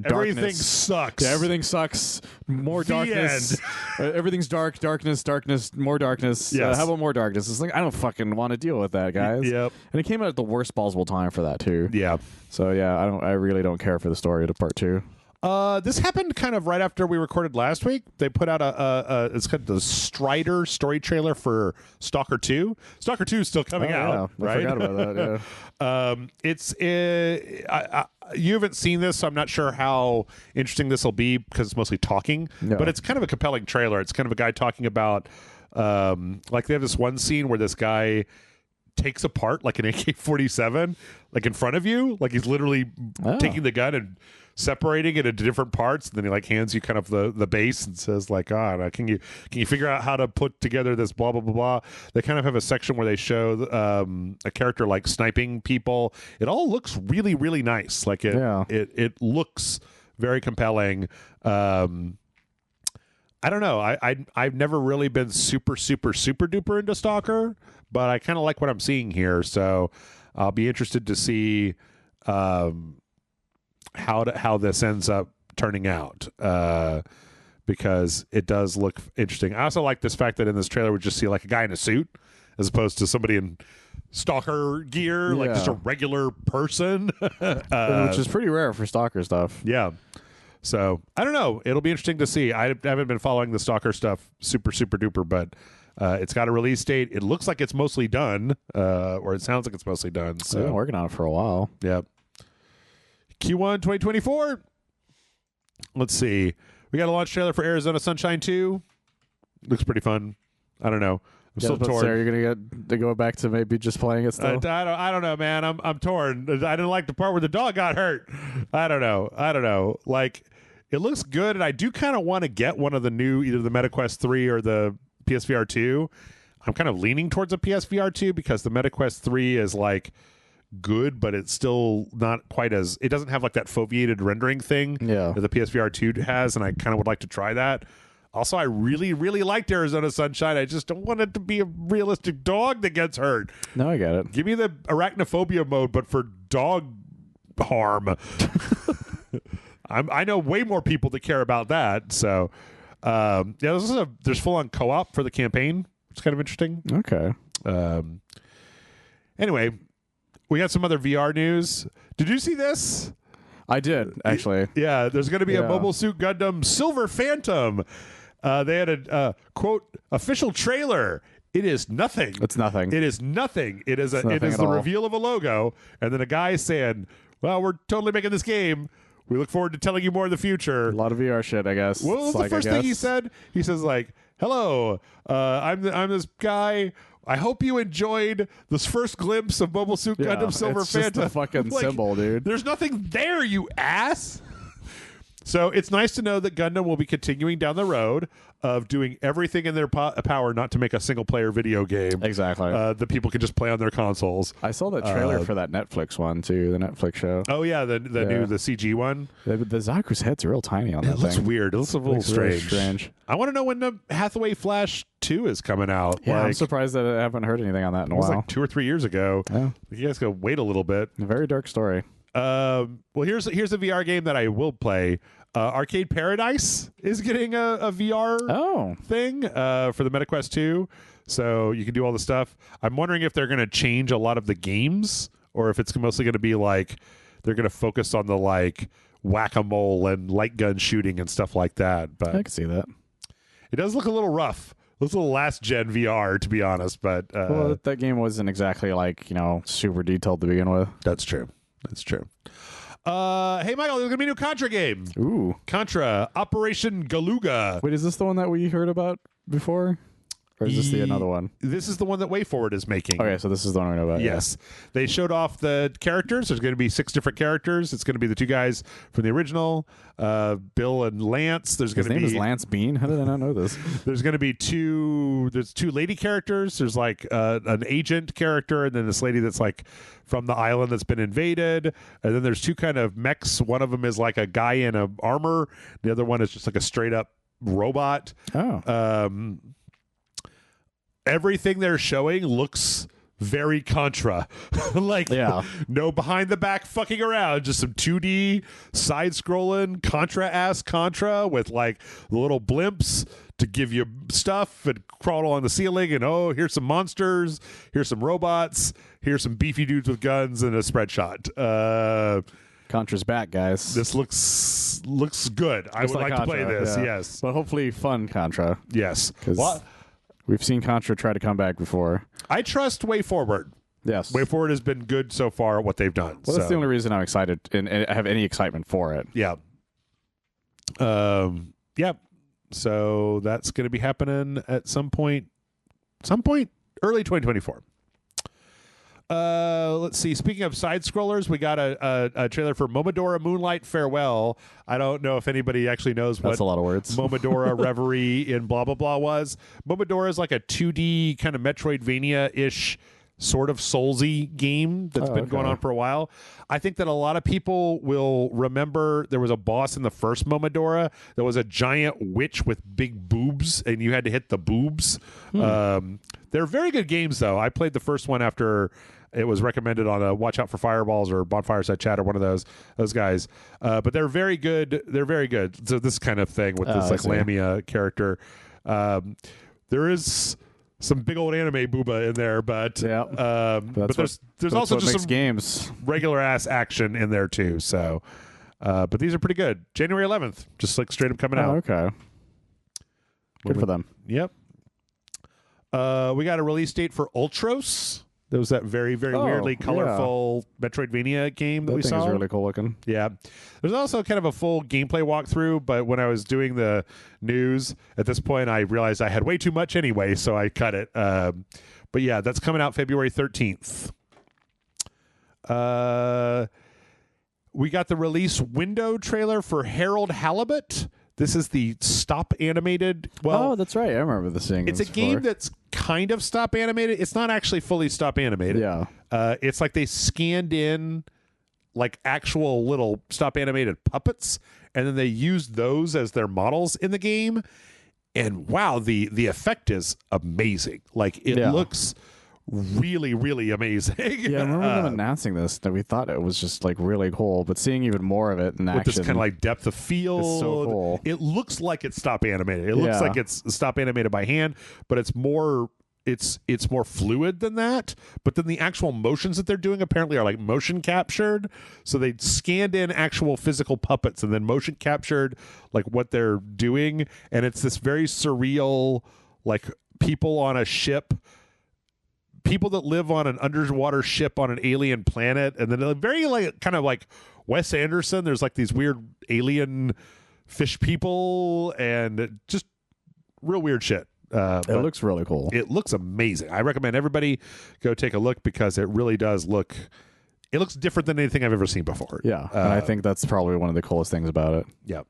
darkness. Everything sucks. Yeah, everything sucks. More darkness. Everything's darkness, more darkness. Yes. How about more darkness? It's like, I don't fucking want to deal with that, guys. Yep. And it came out at the worst possible time for that, too. Yeah. So, yeah, I really don't care for the story of part 2. This happened kind of right after we recorded last week. They put out it's kind of the Strider story trailer for Stalker 2. Stalker 2 is still coming out, yeah. right? I forgot about that, yeah. You haven't seen this, so I'm not sure how interesting this will be because it's mostly talking. No. But it's kind of a compelling trailer. It's kind of a guy talking about, like they have this one scene where this guy takes apart like an AK-47, like in front of you, like he's literally taking the gun and separating it into different parts, and then he like hands you kind of the base and says like, can you figure out how to put together this blah blah blah blah. They kind of have a section where they show a character like sniping people. It all looks really really nice. Like it looks very compelling. I don't know. I've never really been super duper into Stalker, but I kind of like what I'm seeing here. So I'll be interested to see how this ends up turning out, because it does look interesting. I also like this fact that in this trailer we just see like a guy in a suit as opposed to somebody in Stalker gear, like just a regular person, which is pretty rare for Stalker stuff. Yeah. So I don't know. It'll be interesting to see. I haven't been following the Stalker stuff super duper, but it's got a release date. It looks like it's mostly done, or it sounds like it's mostly done. So I've been working on it for a while. Yeah. Q1 2024. Let's see. We got a launch trailer for Arizona Sunshine 2. Looks pretty fun. I don't know. I'm still torn. You're gonna get to go back to maybe just playing it still. I don't know, man. I'm torn. I didn't like the part where the dog got hurt. I don't know. Like, it looks good, and I do kind of want to get one of the new, either the MetaQuest 3 or the PSVR 2. I'm kind of leaning towards a PSVR 2 because the MetaQuest 3 is like good, but it's still not quite as, it doesn't have like that foveated rendering thing that the PSVR 2 has, and I kind of would like to try that. Also, I really liked Arizona Sunshine. I just don't want it to be a realistic dog that gets hurt. No, I get it. Give me the arachnophobia mode, but for dog harm. I know way more people that care about that. So, there's full-on co-op for the campaign. It's kind of interesting. Okay. Anyway, we got some other VR news. Did you see this? I did, actually. Yeah, there's going to be a Mobile Suit Gundam Silver Phantom. They had a quote official trailer. It is nothing. It's nothing. It is nothing. It is the reveal of a logo, and then a guy saying, "Well, we're totally making this game. We look forward to telling you more in the future." A lot of VR shit, I guess. What was the first thing he said? He says like, "Hello, I'm this guy. I hope you enjoyed this first glimpse of Mobile Suit Gundam Silver Phantom." It's just a fucking symbol, dude. There's nothing there, you ass. So it's nice to know that Gundam will be continuing down the road of doing everything in their power not to make a single-player video game. Exactly. That people can just play on their consoles. I saw that trailer for that Netflix one, too, the Netflix show. Oh, yeah, the new CG one. The Zaku's head's real tiny on that thing. It looks weird. It looks a little really strange. I want to know when the Hathaway Flash 2 is coming out. Yeah, I'm surprised that I haven't heard anything on that in a while. It was like 2 or 3 years ago. Yeah. You guys gotta wait a little bit. A very dark story. Well, here's a VR game that I will play. Arcade Paradise is getting a VR thing for the MetaQuest 2, so you can do all the stuff. I'm wondering if they're going to change a lot of the games, or if it's mostly going to be like they're going to focus on the like whack-a-mole and light gun shooting and stuff like that. But I can see that. It does look a little rough. It looks a little last-gen VR, to be honest. But well, that game wasn't exactly like super detailed to begin with. That's true. Hey, Michael, there's going to be a new Contra game. Ooh. Contra, Operation Galuga. Wait, is this the one that we heard about before? Or is this another one? This is the one that WayForward is making. Okay, so this is the one we know about. Yes. Yeah. They showed off the characters. There's going to be 6 different characters. It's going to be the 2 guys from the original, Bill and Lance. His name is Lance Bean? How did I not know this? There's going to be 2 lady characters. There's like an agent character, and then this lady that's like from the island that's been invaded. And then there's 2 kind of mechs. One of them is like a guy in a armor. The other one is just like a straight up robot. Oh. Everything they're showing looks very Contra. No behind the back fucking around, just some 2D side scrolling Contra with like the little blimps to give you stuff and crawl along the ceiling, and here's some monsters, here's some robots, here's some beefy dudes with guns and a spread shot. Contra's back, guys. This looks good. I would like Contra, to play this. Yes, but hopefully fun Contra. Yes, because we've seen Contra try to come back before. I trust WayForward. Yes. WayForward has been good so far at what they've done. Well, that's the only reason I'm excited and I have any excitement for it. Yeah. Yeah. So that's going to be happening at some point early 2024. Let's see. Speaking of side scrollers, we got a trailer for Momodora Moonlight Farewell. I don't know if anybody actually knows what that's a lot of words. Momodora Reverie in blah blah blah was. Momodora is like a 2D kind of Metroidvania-ish sort of Soulsy game that's been going on for a while. I think that a lot of people will remember there was a boss in the first Momodora that was a giant witch with big boobs, and you had to hit the boobs. They're very good games, though. I played the first one after it was recommended on a Watch Out for Fireballs or Bonfireside Chat or one of those guys. But they're very good. They're very good. So this kind of thing with this like Lamia character. There is some big old anime booba in there, but but there's also just some games regular ass action in there too. So, but these are pretty good. January 11th, just like straight up coming out. Okay, good for them. Yep. We got a release date for Ultros. There was that very, very weirdly colorful Metroidvania game that we saw. That thing is really cool looking. Yeah. There's also kind of a full gameplay walkthrough, but when I was doing the news, at this point, I realized I had way too much anyway, so I cut it. But yeah, that's coming out February 13th. We got the release window trailer for Harold Halibut. This is the stop animated. Well, that's right. I remember the seeing. It's a game that's kind of stop animated. It's not actually fully stop animated. Yeah. It's like they scanned in like actual little stop animated puppets, and then they used those as their models in the game. And wow, the effect is amazing. Like it looks really, really amazing. Yeah, I remember them announcing this, that we thought it was just like really cool, but seeing even more of it in action, with this kind of like depth of field, is so cool. It looks like it's stop animated. It looks like it's stop animated by hand, but it's more fluid than that. But then the actual motions that they're doing apparently are like motion captured. So they scanned in actual physical puppets and then motion captured like what they're doing, and it's this very surreal, like people on a ship. People that live on an underwater ship on an alien planet, and then very like kind of like Wes Anderson. There's like these weird alien fish people and just real weird shit. It looks really cool. It looks amazing. I recommend everybody go take a look because it really does look. It looks different than anything I've ever seen before. Yeah, and I think that's probably one of the coolest things about it. Yeah.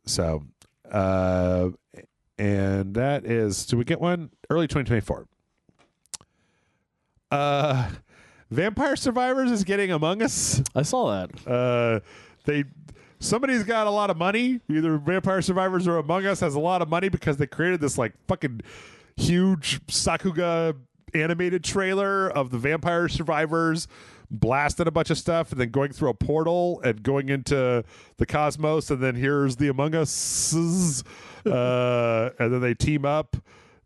So, and that is. Do we get one early 2024? Vampire Survivors is getting Among Us. I saw that. Somebody's got a lot of money. Either Vampire Survivors or Among Us has a lot of money because they created this like fucking huge Sakuga animated trailer of the Vampire Survivors blasting a bunch of stuff and then going through a portal and going into the cosmos, and then here's the Among Us, and then they team up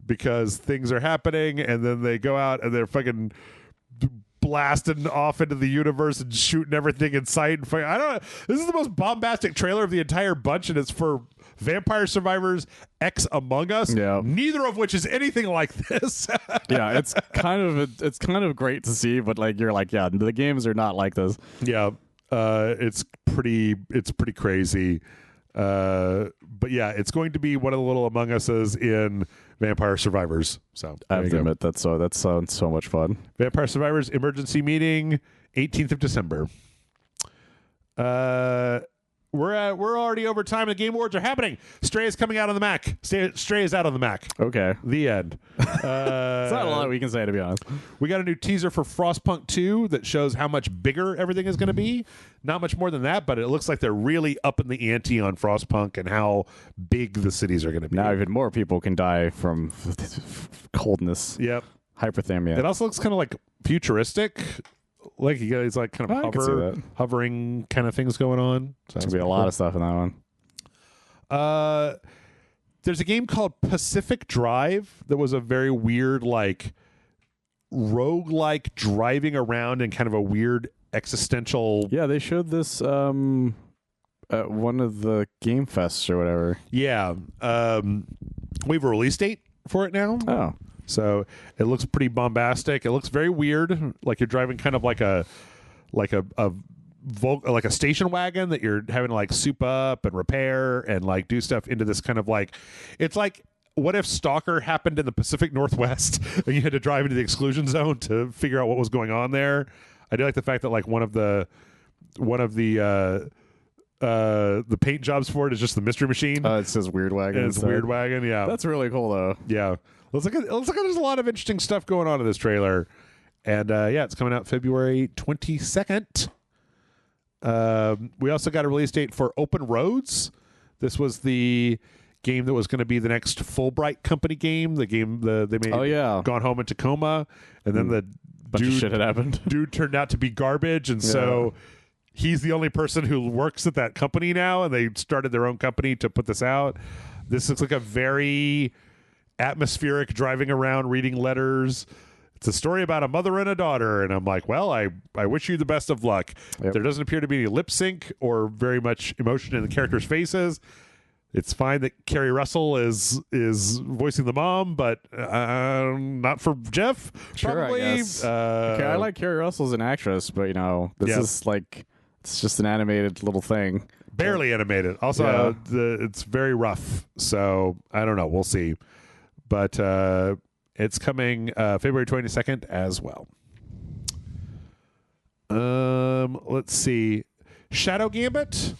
because things are happening, and then they go out and they're fucking blasting off into the universe and shooting everything in sight. And I don't know. This is the most bombastic trailer of the entire bunch, and it's for Vampire Survivors X Among Us. Yeah. Neither of which is anything like this. Yeah, it's kind of great to see, but like you're like, yeah, the games are not like this. Yeah, it's pretty crazy. But yeah, it's going to be one of the little Among Us's in Vampire Survivors. So I have to admit that sounds so much fun. Vampire Survivors emergency meeting, 18th of December. We're already over time. The Game Awards are happening. Stray is coming out on the Mac. Stray is out on the Mac. Okay. The end. It's not a lot we can say, to be honest. We got a new teaser for Frostpunk 2 that shows how much bigger everything is going to be. Not much more than that, but it looks like they're really upping the ante on Frostpunk and how big the cities are going to be. Now even more people can die from coldness. Yep. Hypothermia. It also looks kind of like futuristic. Like you guys like kind of hovering kind of things going on. So there's gonna be a lot of stuff in that one. There's a game called Pacific Drive that was a very weird like roguelike driving around in kind of a weird existential. Yeah, they showed this at one of the Game Fests or whatever. Yeah. We have a release date for it now. Oh. So it looks pretty bombastic. It looks very weird, like you're driving kind of like a station wagon that you're having to like soup up and repair and like do stuff into this kind of like, it's like, what if Stalker happened in the Pacific Northwest and you had to drive into the exclusion zone to figure out what was going on there? I do like the fact that like one of the paint jobs for it is just the Mystery Machine. It says Weird Wagon. And it's Weird Wagon. Yeah, that's really cool though. Yeah. It looks like there's a lot of interesting stuff going on in this trailer. And it's coming out February 22nd. We also got a release date for Open Roads. This was the game that was going to be the next Fulbright Company game. The game they made. Gone Home in Tacoma, and then the bunch of shit had happened. Dude turned out to be garbage, and so he's the only person who works at that company now, and they started their own company to put this out. This looks like a very atmospheric driving around, reading letters. It's a story about a mother and a daughter, and I'm like, well, I wish you the best of luck. Yep. There doesn't appear to be any lip sync or very much emotion in the characters' faces. It's fine that Carrie Russell is voicing the mom, but not for Jeff. Sure, probably. I guess. Okay, I like Carrie Russell as an actress, but this is like it's just an animated little thing. Barely animated. Also, it's very rough, so I don't know. We'll see. But it's coming February 22nd as well. Let's see. Shadow Gambit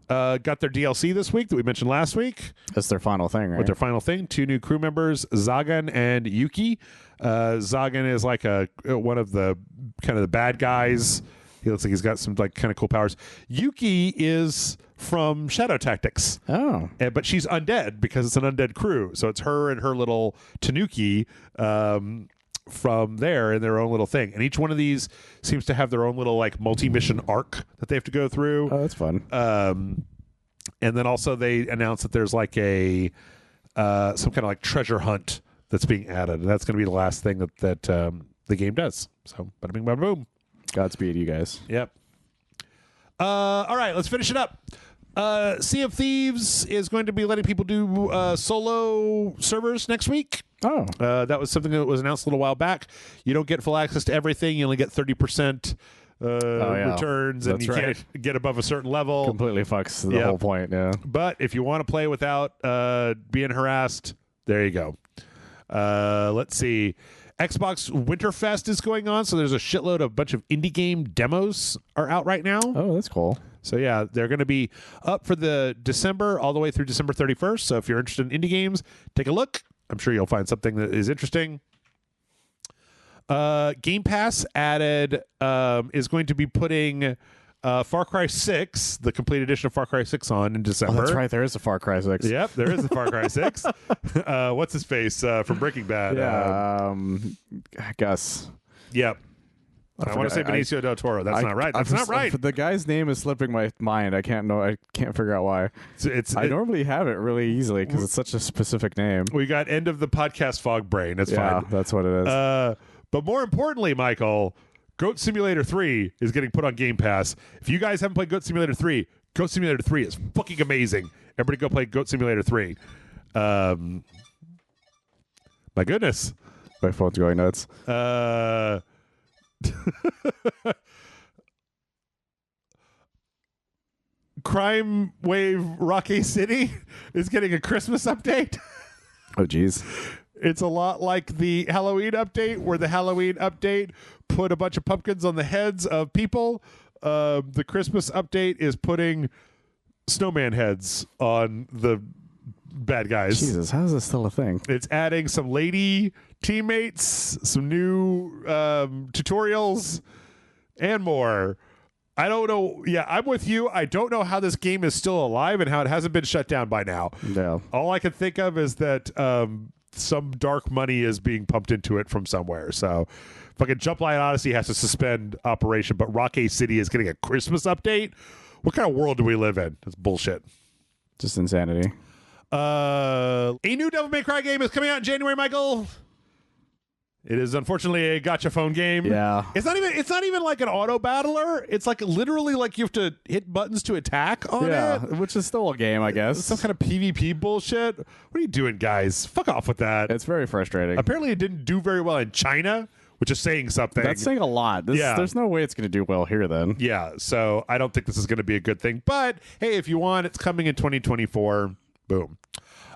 got their DLC this week that we mentioned last week. That's their final thing, right? With their final thing. 2 new crew members, Zagan and Yuki. Zagan is like one of the kind of the bad guys. He looks like he's got some like kind of cool powers. Yuki is from Shadow Tactics. Oh. But she's undead because it's an undead crew. So it's her and her little Tanuki from there in their own little thing. And each one of these seems to have their own little like multi-mission arc that they have to go through. Oh, that's fun. And then also they announced that there's like a some kind of like treasure hunt that's being added. And that's going to be the last thing that the game does. So bada bing, bada boom. Godspeed, you guys. Yep. All right, let's finish it up. Sea of Thieves is going to be letting people do solo servers next week. Oh. That was something that was announced a little while back. You don't get full access to everything. You only get 30% returns, and That's you right. can't get above a certain level. Completely fucks the whole point, yeah. But if you want to play without being harassed, there you go. Let's see. Xbox Winterfest is going on, so there's a shitload of bunch of indie game demos are out right now. Oh, that's cool. So yeah, they're going to be up for the December all the way through December 31st. So if you're interested in indie games, take a look. I'm sure you'll find something that is interesting. Game Pass added is going to be putting Far Cry 6, the complete edition of Far Cry 6 on in December. Oh, that's right. There is a Far Cry 6. Yep, there is a Far Cry 6. What's his face from Breaking Bad? Yeah, I guess. Yep. I want to say Benicio del Toro. That's not right. That's not right. The guy's name is slipping my mind. I can't figure out why. I normally have it really easily because it's such a specific name. We got end of the podcast fog brain. That's fine. That's what it is. But more importantly, Michael, Goat Simulator 3 is getting put on Game Pass. If you guys haven't played Goat Simulator 3, Goat Simulator 3 is fucking amazing. Everybody go play Goat Simulator 3. My goodness. My phone's going nuts. Crime Wave Rocky City is getting a Christmas update. Oh, geez. It's a lot like the Halloween update, where the Halloween update put a bunch of pumpkins on the heads of people. The Christmas update is putting snowman heads on the bad guys. Jesus, how is this still a thing? It's adding some lady teammates, some new tutorials, and more. I don't know. Yeah, I'm with you. I don't know how this game is still alive and how it hasn't been shut down by now. Yeah. All I can think of is that some dark money is being pumped into it from somewhere. So fucking Jump Line Odyssey has to suspend operation, but Rocky City is getting a Christmas update. What kind of world do we live in? That's bullshit. Just insanity. A new Devil May Cry game is coming out in January, Michael. It is unfortunately a gotcha phone game. Yeah. It's not even like an auto battler. It's like literally like you have to hit buttons to attack on it. Which is still a game, I guess. Some kind of PvP bullshit. What are you doing, guys? Fuck off with that. It's very frustrating. Apparently it didn't do very well in China, which is saying something. That's saying a lot. There's no way it's going to do well here then. Yeah, so I don't think this is going to be a good thing. But hey, if you want, it's coming in 2024. Boom.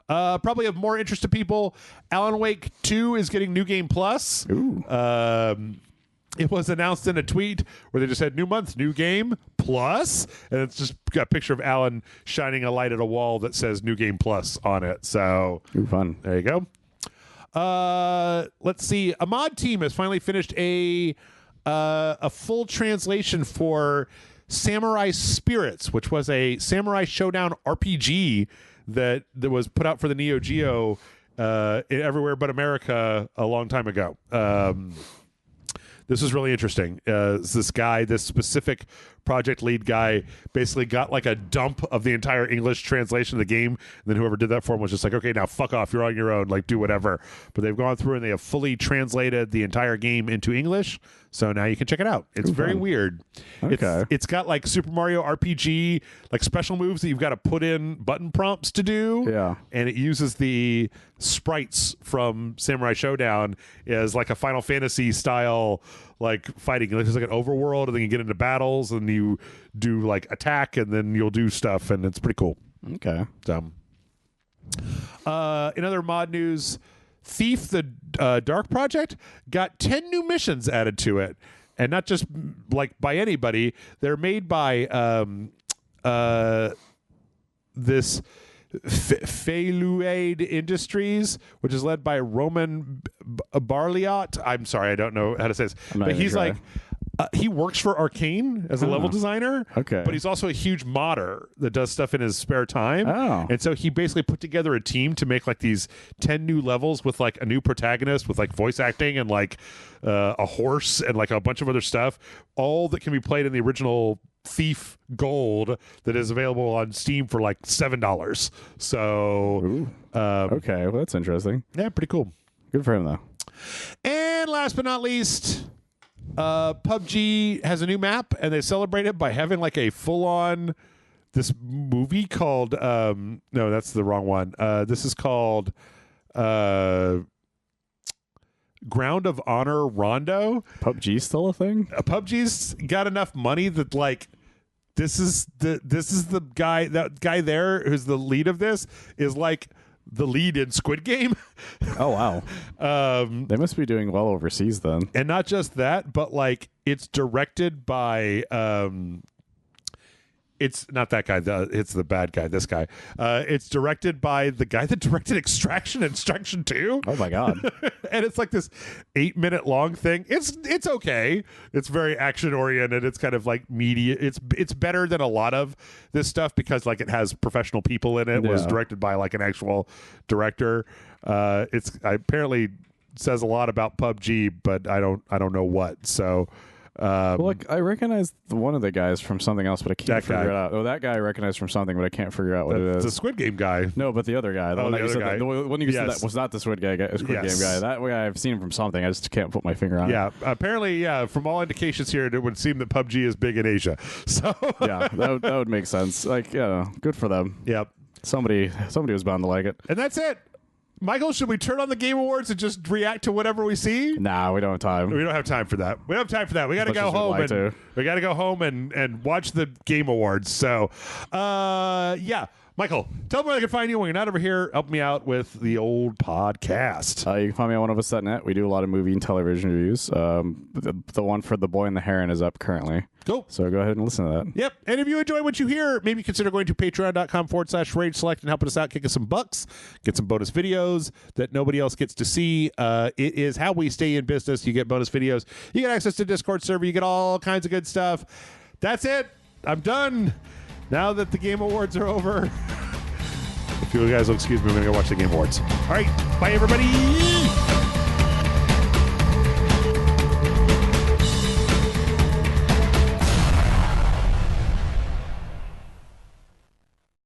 Probably of more interest to people, Alan Wake 2 is getting New Game Plus. Ooh. It was announced in a tweet where they just said, new month, new game, plus. And it's just got a picture of Alan shining a light at a wall that says New Game Plus on it. So Ooh, fun. there you go. Let's see. A mod team has finally finished a full translation for Samurai Spirits, which was a Samurai Showdown RPG that was put out for the Neo Geo everywhere but America a long time ago. This is really interesting. This guy, this specific project lead guy, basically got like a dump of the entire English translation of the game, and then whoever did that for him was just like, okay, now fuck off, you're on your own, like do whatever. But they've gone through and they have fully translated the entire game into English, so now you can check it out. It's very weird. Okay. It's got like Super Mario RPG, like special moves that you've got to put in button prompts to do. Yeah. And it uses the sprites from Samurai Showdown as like a Final Fantasy style like fighting. Like, there's like an overworld, and then you get into battles and you do like attack, and then you'll do stuff, and it's pretty cool. Okay. So, in other mod news, Thief the Dark Project got 10 new missions added to it, and not just like by anybody. They're made by this Failuade Industries, which is led by Roman Barliot. I'm sorry, I don't know how to say this, but he's try. like he works for Arcane as a level designer. Okay. But he's also a huge modder that does stuff in his spare time. Oh. And so he basically put together a team to make like these 10 new levels with like a new protagonist with like voice acting and like a horse and like a bunch of other stuff, all that can be played in the original Thief Gold that is available on Steam for like $7. So okay, well, that's interesting. yeah, pretty cool. Good for him though. And last but not least, PUBG has a new map, and they celebrate it by having like a full-on this movie called no, that's the wrong one. This is called Ground of Honor Rondo. PUBG's still a thing? PUBG's got enough money that like this is the guy, that guy there who's the lead of this is like the lead in Squid Game. Oh wow. They must be doing well overseas then. And not just that, but like it's directed by it's not that guy, it's the bad guy, this guy. It's directed by the guy that directed Extraction and Extraction 2. Oh my god. And it's like this 8-minute long thing. It's okay. It's very action oriented. It's kind of like media. It's better than a lot of this stuff because like it has professional people in it. It was directed by like an actual director. It's apparently says a lot about PUBG, but I don't know what. So well, like I recognize one of the guys from something else, but I can't figure it out. Oh, that guy I recognize from something, but I can't figure out what it is. It's a Squid Game guy. No, but the other guy. The one the that you other said guy. that, the one you said that was not the Squid Game guy. That guy I've seen him from something. I just can't put my finger on it. Yeah, apparently, from all indications here, it would seem that PUBG is big in Asia. So yeah, that would make sense. Like, yeah, good for them. Yep. Somebody was bound to like it. And that's it. Michael, should we turn on the Game Awards and just react to whatever we see? Nah, we don't have time. We don't have time for that. We don't have time for that. We got to go home and watch the Game Awards. So, yeah. Michael, tell them where they can find you when you're not over here. Help me out with the old podcast. You can find me on oneofus.net. We do a lot of movie and television reviews. The one for The Boy and the Heron is up currently. Cool. So go ahead and listen to that. Yep. And if you enjoy what you hear, maybe consider going to patreon.com/RageSelect and helping us out, kick us some bucks, get some bonus videos that nobody else gets to see. It is how we stay in business. You get bonus videos. You get access to Discord server. You get all kinds of good stuff. That's it. I'm done. Now that the Game Awards are over, if you guys will excuse me, I'm going to go watch the Game Awards. All right. Bye, everybody.